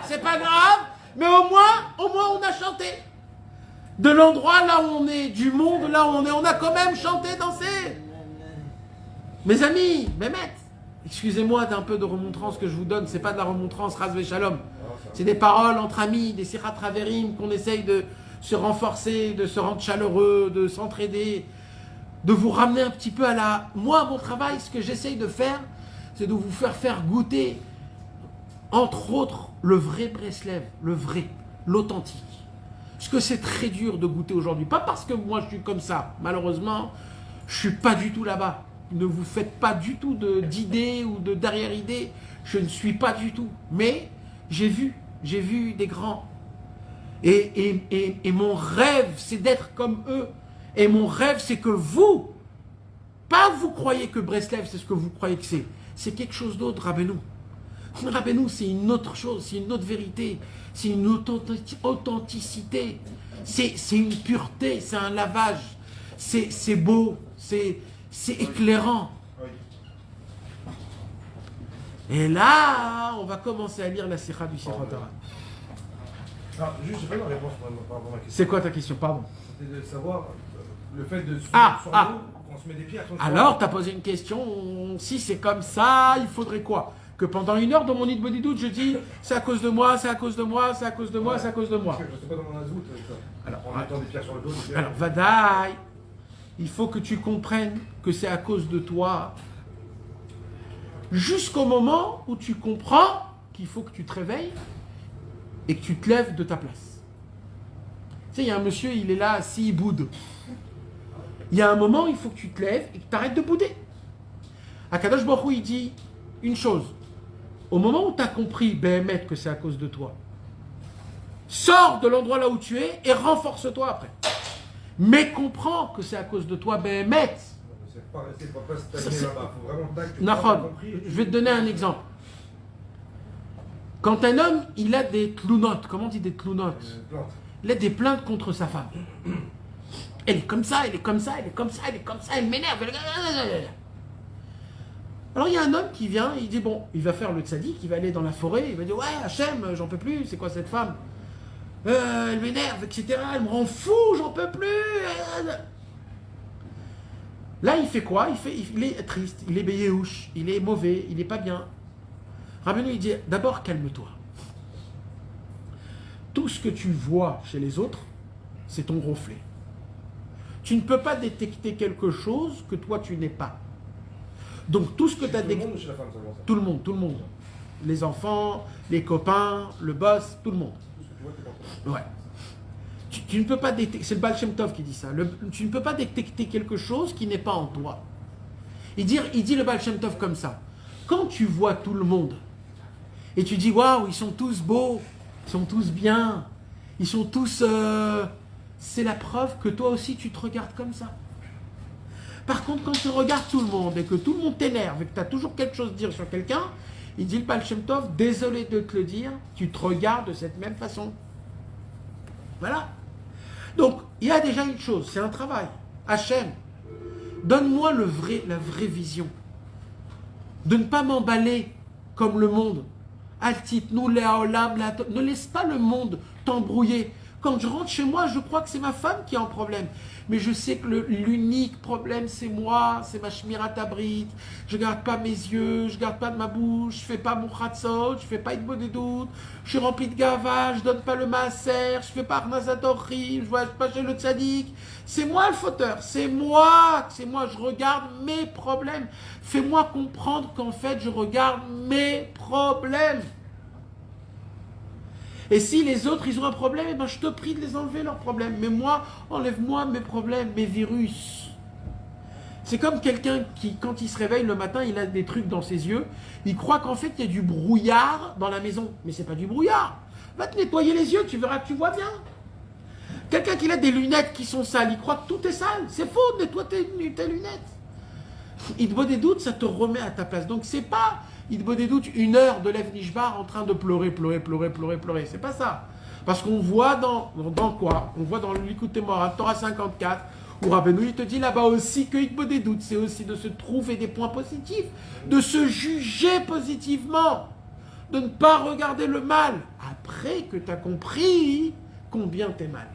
mais au moins on a chanté. De l'endroit là où on est, du monde là où on a quand même chanté, dansé. Mes amis, Mehmet, excusez-moi d'un peu de remontrance que je vous donne, c'est pas de la remontrance Razvé Shalom. C'est des paroles entre amis, des sirat traverim qu'on essaye de se renforcer, de se rendre chaleureux, de s'entraider, de vous ramener un petit peu à la... Moi, mon travail, ce que j'essaye de faire, c'est de vous faire goûter, entre autres, le vrai Breslev, le vrai, l'authentique. Parce que c'est très dur de goûter aujourd'hui. Pas parce que moi je suis comme ça, malheureusement, je suis pas du tout là-bas. Ne vous faites pas du tout d'idées ou de derrière-idées. Je ne suis pas du tout. Mais j'ai vu des grands. Et mon rêve, c'est d'être comme eux. Et mon rêve, c'est que vous, pas vous croyez que Breslev, c'est ce que vous croyez que c'est. C'est quelque chose d'autre, Rabbeinu. Rabbeinu, c'est une autre chose, c'est une autre vérité, c'est une authenticité, c'est une pureté, c'est un lavage, c'est beau, c'est éclairant. Et là, on va commencer à lire la Sikha du Sifat Torah. Alors, juste, j'ai pas eu la réponse par rapport à ma question. C'est quoi ta question? Pardon. C'était de savoir le fait de sur l'eau, qu'on se met des pierres. Alors, tu as posé une question, si c'est comme ça, il faudrait quoi? Que pendant 1 heure dans mon nid de body doute, je dis c'est à cause de moi, c'est à cause de moi, c'est à cause de moi, c'est à cause de moi. Je ne sais pas dans mon azout avec ça. Alors, en mettant des pierres sur le dos. Alors, Vadaï, il faut que tu comprennes que c'est à cause de toi. Jusqu'au moment où tu comprends qu'il faut que tu te réveilles et que tu te lèves de ta place. Tu sais, il y a un monsieur, il est là assis, il boude. Il y a un moment, il faut que tu te lèves et que tu arrêtes de bouder. Akadosh Baruch Hu, il dit une chose. Au moment où tu as compris, Béhémet, que c'est à cause de toi, sors de l'endroit là où tu es et renforce-toi après. Mais comprends que c'est à cause de toi, Béhémet. C'est pas rester, pas stagner là-bas. Il faut vraiment que tu Nahon, je vais te donner un exemple. Quand un homme, il a des tlounotes, comment on dit des tlounotes? Il a des plaintes contre sa femme. Elle est comme ça, elle est comme ça, elle est comme ça, elle est comme ça, elle m'énerve. Alors il y a un homme qui vient, il dit bon, il va faire le tzaddik, il va aller dans la forêt, il va dire ouais Hachem, j'en peux plus, c'est quoi cette femme? Elle m'énerve, etc. Elle me rend fou, j'en peux plus. Là il fait quoi? Il est triste, il est béhéouche, il est mauvais, il est pas bien. Rabbeinu il dit d'abord calme-toi. Tout ce que tu vois chez les autres, c'est ton reflet. Tu ne peux pas détecter quelque chose que toi tu n'es pas. Donc tout ce que tu as détecté. Tout le monde, tout le monde. Les enfants, les copains, le boss, tout le monde. Ouais. Tu ne peux pas détecter. C'est le Baal Shem Tov qui dit ça. Tu ne peux pas détecter quelque chose qui n'est pas en toi. Il dit le Baal Shem Tov comme ça. Quand tu vois tout le monde et tu dis waouh, ils sont tous beaux, ils sont tous bien, ils sont tous. C'est la preuve que toi aussi tu te regardes comme ça. Par contre, quand tu regardes tout le monde et que tout le monde t'énerve et que tu as toujours quelque chose à dire sur quelqu'un, il dit le Baal Shem Tov, désolé de te le dire, tu te regardes de cette même façon. Voilà. Donc, il y a déjà une chose, c'est un travail. Hachem, donne-moi la vraie vision. De ne pas m'emballer comme le monde. Altit, nous, Léaolam, ne laisse pas le monde t'embrouiller. Quand je rentre chez moi, je crois que c'est ma femme qui est en problème. Mais je sais que l'unique problème, c'est moi, c'est ma shmirat abrit. Je ne garde pas mes yeux, je ne garde pas de ma bouche, je ne fais pas mon chatzot, je ne fais pas une bonne doute, je suis rempli de gava, je ne donne pas le maaser, je ne fais pas arnazatorri, je ne voyage pas chez le tzaddik. C'est moi le fauteur, c'est moi, je regarde mes problèmes. Fais-moi comprendre qu'en fait, je regarde mes problèmes. Et si les autres, ils ont un problème, eh ben, je te prie de les enlever leurs problèmes. Mais moi, enlève-moi mes problèmes, mes virus. C'est comme quelqu'un qui, quand il se réveille le matin, il a des trucs dans ses yeux. Il croit qu'en fait, il y a du brouillard dans la maison. Mais c'est pas du brouillard. Va te nettoyer les yeux, tu verras que tu vois bien. Quelqu'un qui a des lunettes qui sont sales, il croit que tout est sale. C'est faux, nettoie tes lunettes. Il te voit des doutes, ça te remet à ta place. Donc c'est pas... Il te des doutes 1 heure de Lev Nishbar en train de pleurer. C'est pas ça. Parce qu'on voit dans quoi? On voit dans l'Likutei Moharan, Torah 54, Ou Rabbeinu, il te dit là-bas aussi que Hikbo des doutes, c'est aussi de se trouver des points positifs, de se juger positivement, de ne pas regarder le mal, après que tu as compris combien tu es mal.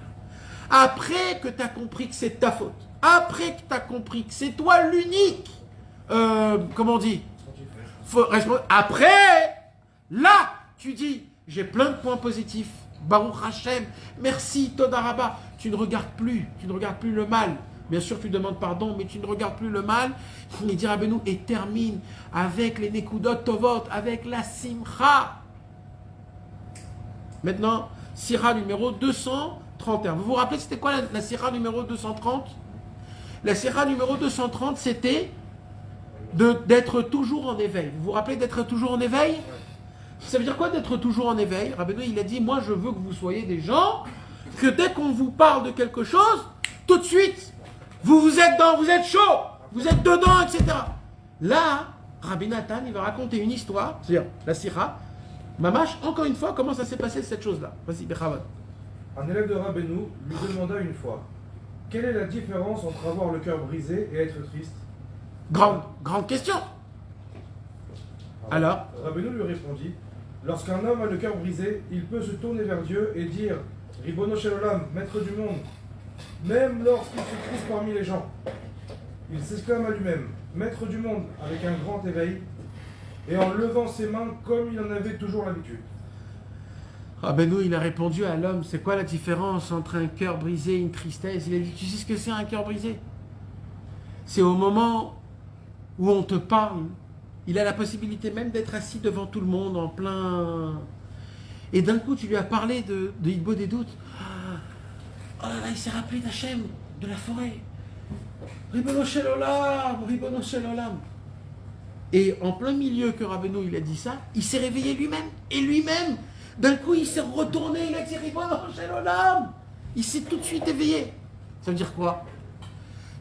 Après que tu as compris que c'est ta faute. Après que tu as compris que c'est toi l'unique. Comment on dit? Après, là, tu dis, j'ai plein de points positifs. Baruch Hashem, merci, Toda Rabba. Tu ne regardes plus le mal. Bien sûr, tu demandes pardon, mais tu ne regardes plus le mal. Il dit Rabbeinu, et termine avec les Nekudot Tovot, avec la Simcha. Maintenant, Sira numéro 231. Vous vous rappelez, c'était quoi la Sira numéro 230? La Sira numéro 230, c'était d'être toujours en éveil. Vous vous rappelez d'être toujours en éveil? Ça veut dire quoi d'être toujours en éveil? Rabbeinu, il a dit, moi je veux que vous soyez des gens, que dès qu'on vous parle de quelque chose, tout de suite, vous êtes chaud, vous êtes dedans, etc. Là, Rabbi Nathan, il va raconter une histoire, c'est-à-dire la Sira, Mamash, encore une fois, comment ça s'est passé cette chose-là? Vas-y, Bechavod. Un élève de Rabbeinu lui demanda une fois, quelle est la différence entre avoir le cœur brisé et être triste? Grande question. Alors Rabbeinu lui répondit, lorsqu'un homme a le cœur brisé, il peut se tourner vers Dieu et dire, Ribono Shel Olam, maître du monde, même lorsqu'il se trouve parmi les gens. Il s'exclame à lui-même, maître du monde, avec un grand éveil, et en levant ses mains comme il en avait toujours l'habitude. Rabbeinu, il a répondu à l'homme, c'est quoi la différence entre un cœur brisé et une tristesse? Il a dit, tu sais ce que c'est un cœur brisé? C'est au moment où on te parle, il a la possibilité même d'être assis devant tout le monde en plein... Et d'un coup, tu lui as parlé de Hikbo des doutes. Oh là là, il s'est rappelé d'Hachem, de la forêt. Ribono Shel Olam, Ribono Shel Olam. Et en plein milieu que Rabbeinu, il a dit ça, il s'est réveillé lui-même. Et lui-même, d'un coup, il s'est retourné, il a dit Ribono Shel Olam. Il s'est tout de suite éveillé. Ça veut dire quoi?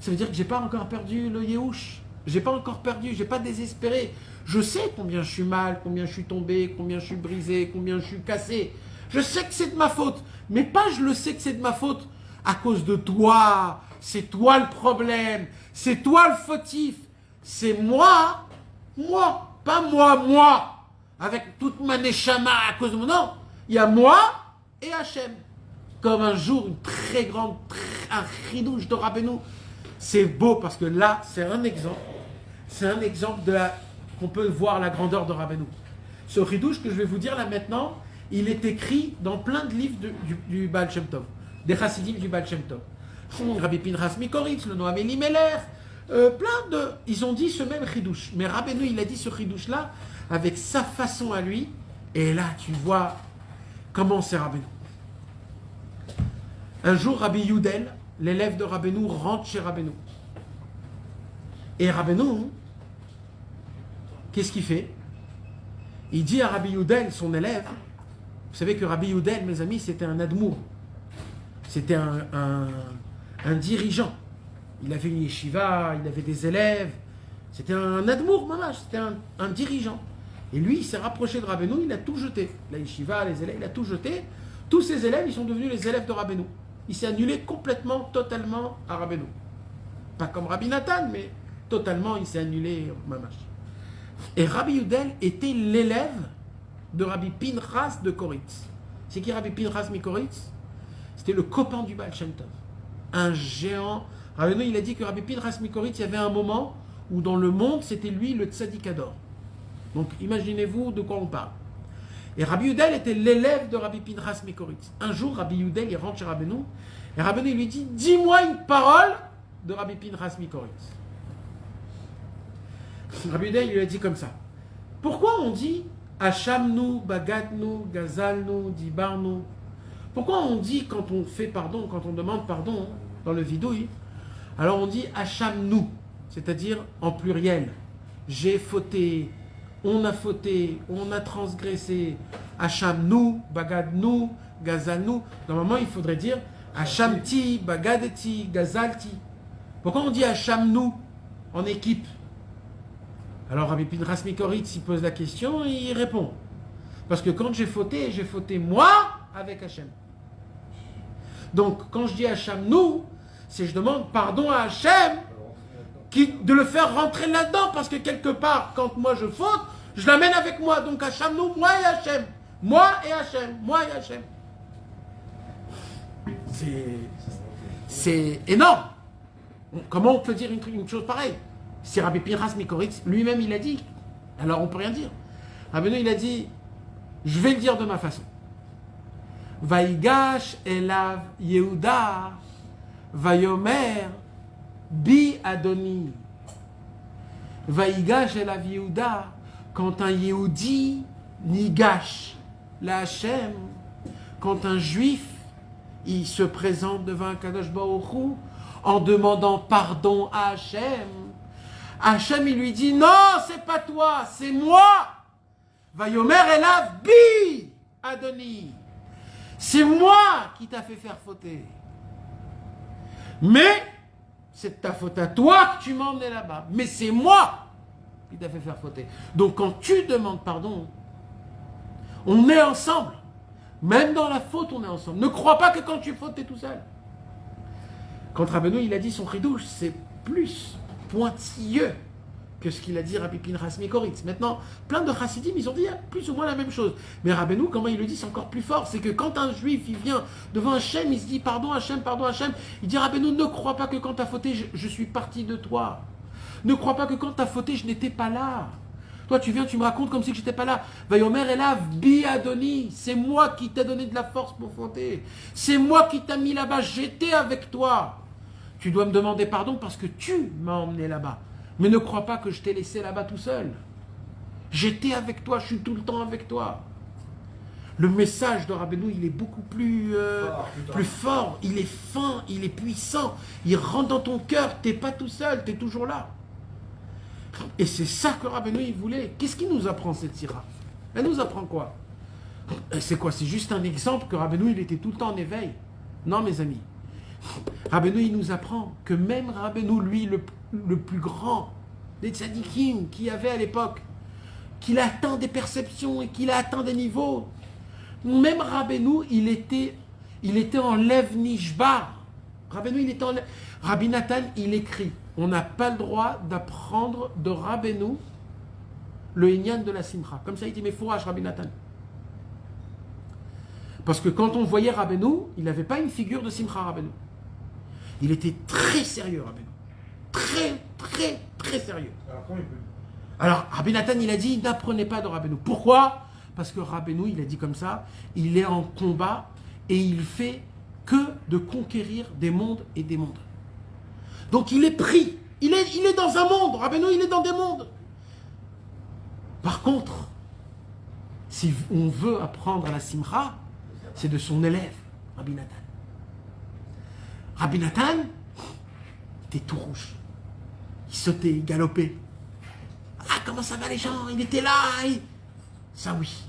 Ça veut dire que j'ai pas encore perdu le Yehush. J'ai pas encore perdu, j'ai pas désespéré. Je sais combien je suis mal, combien je suis tombé, combien je suis brisé, combien je suis cassé. Je sais que c'est de ma faute. Mais pas je le sais que c'est de ma faute à cause de toi. C'est toi le problème. C'est toi le fautif. C'est moi. Pas moi. Avec toute ma neshama à cause de moi. Non. Il y a moi et Hachem. Comme un jour, un chidouche de Rabbeinu. C'est beau parce que là, c'est un exemple. C'est un exemple qu'on peut voir la grandeur de Rabbeinu. Ce chidouche que je vais vous dire là maintenant, il est écrit dans plein de livres du Baal Shem Tov, des chassidim du Baal Shem Tov. Rabbi Pinchas Mikoritz, le Noam Elimelech, ils ont dit ce même chidouche. Mais Rabbeinu, il a dit ce chidouche là avec sa façon à lui. Et là, tu vois comment c'est Rabbeinu. Un jour, Rabbi Yudel, l'élève de Rabbeinu, rentre chez Rabbeinu. Et Rabbeinu, qu'est-ce qu'il fait? Il dit à Rabbi Yudel, son élève, vous savez que Rabbi Yudel, mes amis, c'était un admour. C'était un dirigeant. Il avait une yeshiva, il avait des élèves. C'était un admour, mamash, c'était un dirigeant. Et lui, il s'est rapproché de Rabbeinu, il a tout jeté. La yeshiva, les élèves, il a tout jeté. Tous ses élèves, ils sont devenus les élèves de Rabbeinu. Il s'est annulé complètement, totalement à Rabbeinu. Pas comme Rabbi Nathan, mais totalement, il s'est annulé, mamash. Et Rabbi Yudel était l'élève de Rabbi Pinchas de Koritz. C'est qui Rabbi Pinchas Mikoritz? C'était le copain du Baal Shem Tov. Un géant. Rabbeinu, il a dit que Rabbi Pinchas Mikoritz, il y avait un moment où dans le monde, c'était lui le tzadikador. Donc imaginez-vous de quoi on parle. Et Rabbi Yudel était l'élève de Rabbi Pinchas Mikoritz. Un jour, Rabbi Yudel, il rentre chez Rabbeinu, et Rabbeinu lui dit, dis-moi une parole de Rabbi Pinchas Mikoritz. Rabbi Yudel, il lui a dit comme ça. Pourquoi on dit Hachamnu, Bagadnu, Gazalnu, Dibarnu? Pourquoi on dit quand on fait pardon, quand on demande pardon dans le vidouille, alors on dit Hachamnu, c'est-à-dire en pluriel. J'ai fauté, on a transgressé. Hachamnu, Bagadnu, Gazalnu. Normalement, il faudrait dire Hachamti, Bagadeti, Gazalti. Pourquoi on dit Hachamnu en équipe? Alors Rabbi Pinchas Mikoritz, il pose la question et il répond. Parce que quand j'ai fauté moi avec Hachem. Donc quand je dis Hachem nous, c'est je demande pardon à Hachem de le faire rentrer là-dedans, parce que quelque part, quand moi je faute, je l'amène avec moi. Donc Hachem, nous, moi et Hachem. Moi et Hachem. Moi et Hachem. C'est énorme. Comment on peut dire une chose pareille? Si Rabbi Pinchas Mikoritz, lui-même, il a dit, alors on peut rien dire. Rabbeinu, il a dit, je vais le dire de ma façon. Vaïgash elav Yehuda, Vayomer, Bi Adoni. Vaïgash elav Yehuda, quand un Yehudi nigash la Hachem, quand un juif, il se présente devant un Kadosh Baruch Hu en demandant pardon à Hachem. Hachem, il lui dit, non, c'est pas toi, c'est moi. Vayomer elav Bi Adoni. C'est moi qui t'a fait faire fauter. Mais, c'est ta faute à toi que tu m'as emmené là-bas. Mais c'est moi qui t'a fait faire fauter. Donc quand tu demandes pardon, on est ensemble. Même dans la faute, on est ensemble. Ne crois pas que quand tu fautes, tu es tout seul. Quand Rabbeinu, il a dit son chidouche, c'est plus pointilleux que ce qu'il a dit Rabbi Pinchas Mikoritz. Maintenant, plein de chassidim, ils ont dit plus ou moins la même chose. Mais Rabbeinu, comment il le dit, c'est encore plus fort. C'est que quand un juif, il vient devant Hachem, il se dit pardon Hachem, il dit Rabbeinu, ne crois pas que quand tu as fauté, je suis parti de toi. Ne crois pas que quand tu as fauté, je n'étais pas là. Toi, tu viens, tu me racontes comme si je n'étais pas là. Vayomer elav Bi Adoni. C'est moi qui t'ai donné de la force pour fauter. C'est moi qui t'ai mis là-bas. J'étais avec toi. Tu dois me demander pardon parce que tu m'as emmené là-bas. Mais ne crois pas que je t'ai laissé là-bas tout seul. J'étais avec toi, je suis tout le temps avec toi. Le message de Rabbeinu, il est beaucoup plus fort. Il est fin, il est puissant. Il rentre dans ton cœur. Tu n'es pas tout seul, tu es toujours là. Et c'est ça que Rabbeinu, il voulait. Qu'est-ce qu'il nous apprend, cette sira? Elle nous apprend quoi? C'est quoi? C'est juste un exemple que Rabbeinu, il était tout le temps en éveil. Non, mes amis. Rabbeinu, il nous apprend que même Rabbeinu, lui, le plus grand des tzadikim qu'il y avait à l'époque, qu'il a atteint des perceptions et qu'il a atteint des niveaux, même Rabbeinu, il était en Lev Nishbar. Rabbeinu, il était en Lev... Rabbi Nathan, il écrit, on n'a pas le droit d'apprendre de Rabbeinu le Inyan de la Simcha. Comme ça, il dit, mais fourrage, Rabbi Nathan. Parce que quand on voyait Rabbeinu, il n'avait pas une figure de Simcha Rabbeinu. Il était très sérieux, Rabbeinu. Très, très, très sérieux. Alors, Rabbi Nathan, il a dit, n'apprenez pas de Rabbeinu. Pourquoi? Parce que Rabbeinu, il a dit comme ça, il est en combat et il fait que de conquérir des mondes et des mondes. Donc il est pris, il est dans un monde, Rabbeinu, il est dans des mondes. Par contre, si on veut apprendre à la Simcha, c'est de son élève, Rabbi Nathan. Rabbi Nathan était tout rouge. Il sautait, il galopait. Ah, comment ça va les gens? Il était là. Ça oui.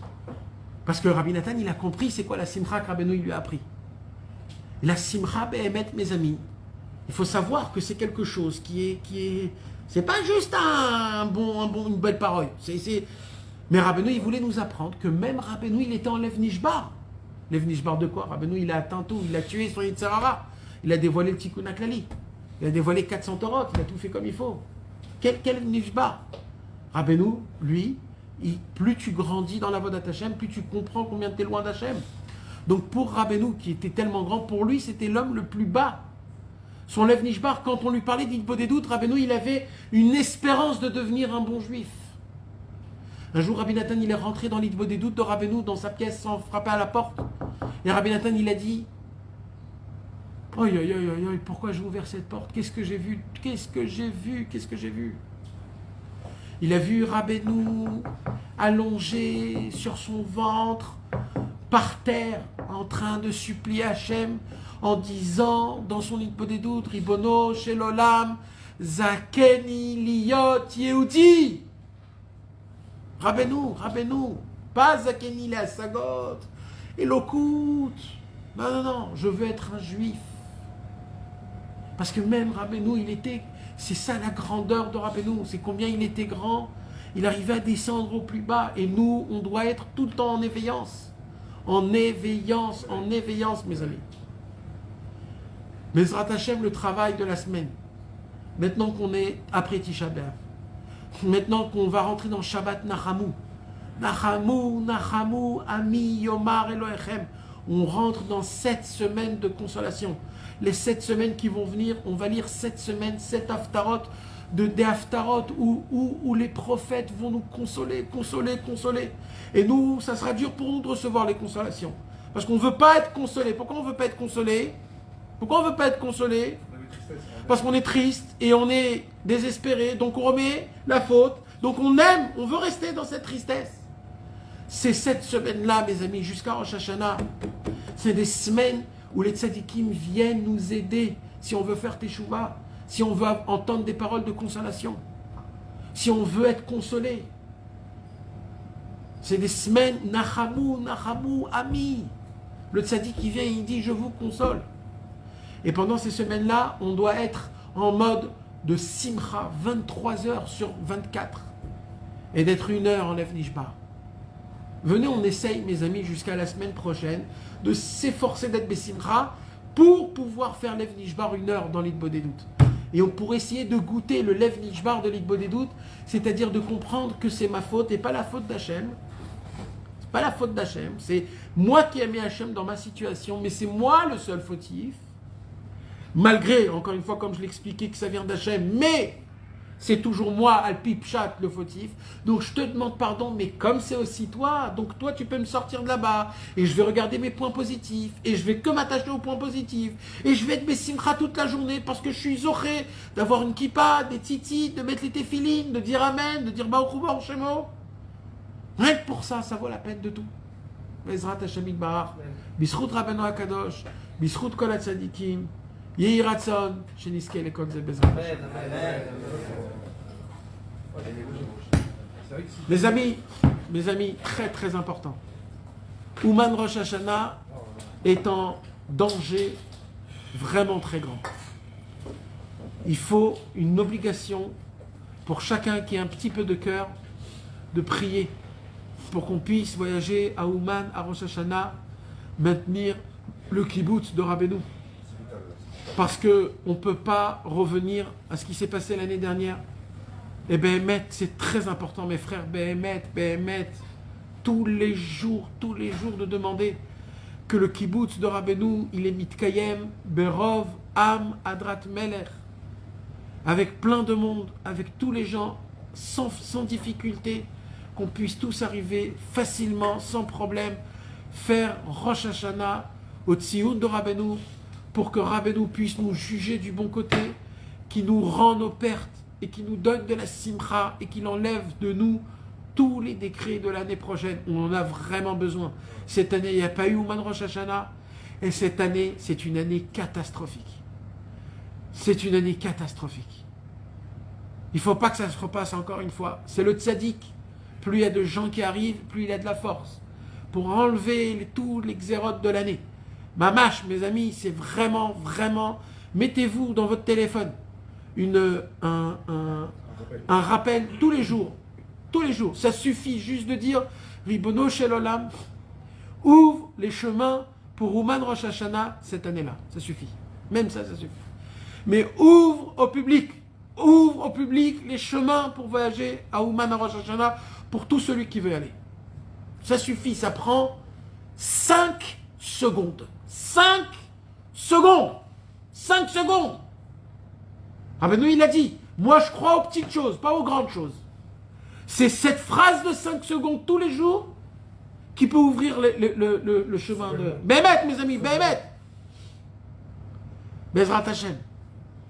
Parce que Rabbi Nathan, il a compris c'est quoi la Simcha que Rabbeinu lui a appris. La Simcha Behemet, mes amis, il faut savoir que c'est quelque chose qui est c'est pas juste une belle parole. Mais Rabbeinu, il voulait nous apprendre que même Rabbeinu, il était en Lev Nishbar. Lev Nishbar de quoi? Rabbeinu, il a atteint tout. Il a tué son Yetzer Hara. Il a dévoilé le Tikkun HaKlali. Il a dévoilé 400 Torot. Il a tout fait comme il faut. Quel Nishbar? Rabbeinu, lui, plus tu grandis dans la voie d'Hachem, plus tu comprends combien tu es loin d'Hachem. Donc pour Rabbeinu, qui était tellement grand, pour lui, c'était l'homme le plus bas. Son Lev Nishbar, quand on lui parlait d'Ilbo des doutes, Rabbeinu, il avait une espérance de devenir un bon juif. Un jour, Rabbi Nathan, il est rentré dans l'Ilbo des doutes de Rabbeinu, dans sa pièce, sans frapper à la porte. Et Rabbi Nathan, il a dit, oi, oi, oi, oi, oi, pourquoi j'ai ouvert cette porte? Qu'est-ce que j'ai vu? Qu'est-ce que j'ai vu? Qu'est-ce que j'ai vu? Il a vu Rabbeinu allongé sur son ventre, par terre, en train de supplier Hachem, en disant dans son Ilbo des doutes, Ribono shel olam, Zakeni liot Yehudi. Rabbeinu, pas Zakeni le Sagot, Elokut. Non, je veux être un juif. Parce que même Rabbeinu, c'est ça la grandeur de Rabbeinu, c'est combien il était grand. Il arrivait à descendre au plus bas. Et nous, on doit être tout le temps en éveillance. En éveillance, mes amis. Bezrat Hashem, le travail de la semaine. Maintenant qu'on est après Tisha B'Av. Maintenant qu'on va rentrer dans Shabbat Nachamu. Nachamu, Nachamu, Ami, Yomar, Elohechem. On rentre dans 7 semaines de consolation. Les 7 semaines qui vont venir, on va lire 7 semaines, 7 haftarot, des haftarot où les prophètes vont nous consoler. Et nous, ça sera dur pour nous de recevoir les consolations. Parce qu'on ne veut pas être consolé. Pourquoi on ne veut pas être consolé? Parce qu'on est triste et on est désespéré. Donc on remet la faute. Donc on aime, on veut rester dans cette tristesse. Ces 7 semaines-là, mes amis, jusqu'à Rosh Hashanah, c'est des semaines où les tzadikim viennent nous aider si on veut faire teshuva, si on veut entendre des paroles de consolation, si on veut être consolé. C'est des semaines, Nachamu, Nachamu, Ami. Le tzadik qui vient, il dit, je vous console. Et pendant ces semaines-là, on doit être en mode de simcha, 23 heures sur 24. Et d'être 1 heure en Lev Nishbar. Venez, on essaye, mes amis, jusqu'à la semaine prochaine, de s'efforcer d'être Bessimcha pour pouvoir faire Lev Nishbar 1 heure dans l'Hitbod Edut. Et on pourrait essayer de goûter le Lev Nishbar de l'Hitbod Edut, c'est-à-dire de comprendre que c'est ma faute et pas la faute d'Hachem. C'est pas la faute d'Hachem, c'est moi qui ai mis Hachem dans ma situation, mais c'est moi le seul fautif. Malgré, encore une fois, comme je l'expliquais, que ça vient d'Hachem, mais c'est toujours moi, Alpi Pshat, le fautif. Donc je te demande pardon, mais comme c'est aussi toi, donc toi tu peux me sortir de là-bas, et je vais regarder mes points positifs, et je vais que m'attacher aux points positifs, et je vais être Bessimcha toute la journée, parce que je suis zoré d'avoir une kippa, des titis, de mettre les téfilines, de dire Amen, de dire Baruch Hu Baruch Shemo. Rien que pour ça, ça vaut la peine de tout. Bezrat Hashem Yitbarach, B'zchut Rabbeinu HaKadosh, B'zchut Kol HaTzadikim, Yehi Ratzon, Sheniske Lekol Ze Bezrat Hashem. Mes amis, très très important. Ouman Rosh Hashanah est en danger vraiment très grand. Il faut une obligation pour chacun qui a un petit peu de cœur de prier pour qu'on puisse voyager à Ouman, à Rosh Hashanah, maintenir le kibbutz de Rabbeinu. Parce qu'on ne peut pas revenir à ce qui s'est passé l'année dernière. Et Béhémet, c'est très important, mes frères, Béhémet, tous les jours de demander que le kibbutz de Rabbeinu, il est mitkayem, berov, am, adrat, melech, avec plein de monde, avec tous les gens, sans difficulté, qu'on puisse tous arriver facilement, sans problème, faire Rosh Hashanah au Tzioun de Rabbeinu, pour que Rabbeinu puisse nous juger du bon côté, qui nous rend nos pertes, et qui nous donne de la simcha, et qu'il enlève de nous tous les décrets de l'année prochaine. On en a vraiment besoin. Cette année, il n'y a pas eu Ouman Rosh Hashanah, et cette année, c'est une année catastrophique. C'est une année catastrophique. Il ne faut pas que ça se repasse encore une fois. C'est le tzaddik. Plus il y a de gens qui arrivent, plus il a de la force. Pour enlever tous les xérotes de l'année. Mamash, mes amis, c'est vraiment, mettez-vous dans votre téléphone un rappel tous les jours. Ça suffit juste de dire Ribono Shel Olam, ouvre les chemins pour Ouman Rosh Hashanah cette année-là. Ça suffit. Même ça suffit. Mais ouvre au public les chemins pour voyager à Ouman Rosh Hashanah pour tout celui qui veut aller. Ça suffit, ça prend 5 secondes. 5 secondes. Rabbeinu, il a dit, moi je crois aux petites choses, pas aux grandes choses. C'est cette phrase de 5 secondes tous les jours qui peut ouvrir le chemin de... Béhémet, mes amis, Béhémet. Bezrat Hashem.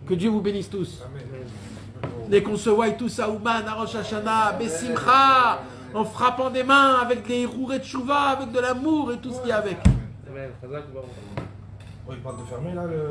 Que Dieu vous bénisse tous. Dès qu'on se voit tous à Ouman, à Rosh Hashanah, Bessimcha, en frappant des mains, avec des rourets de chouva, avec de l'amour et tout ce qu'il y a avec. Il parle de fermer là le...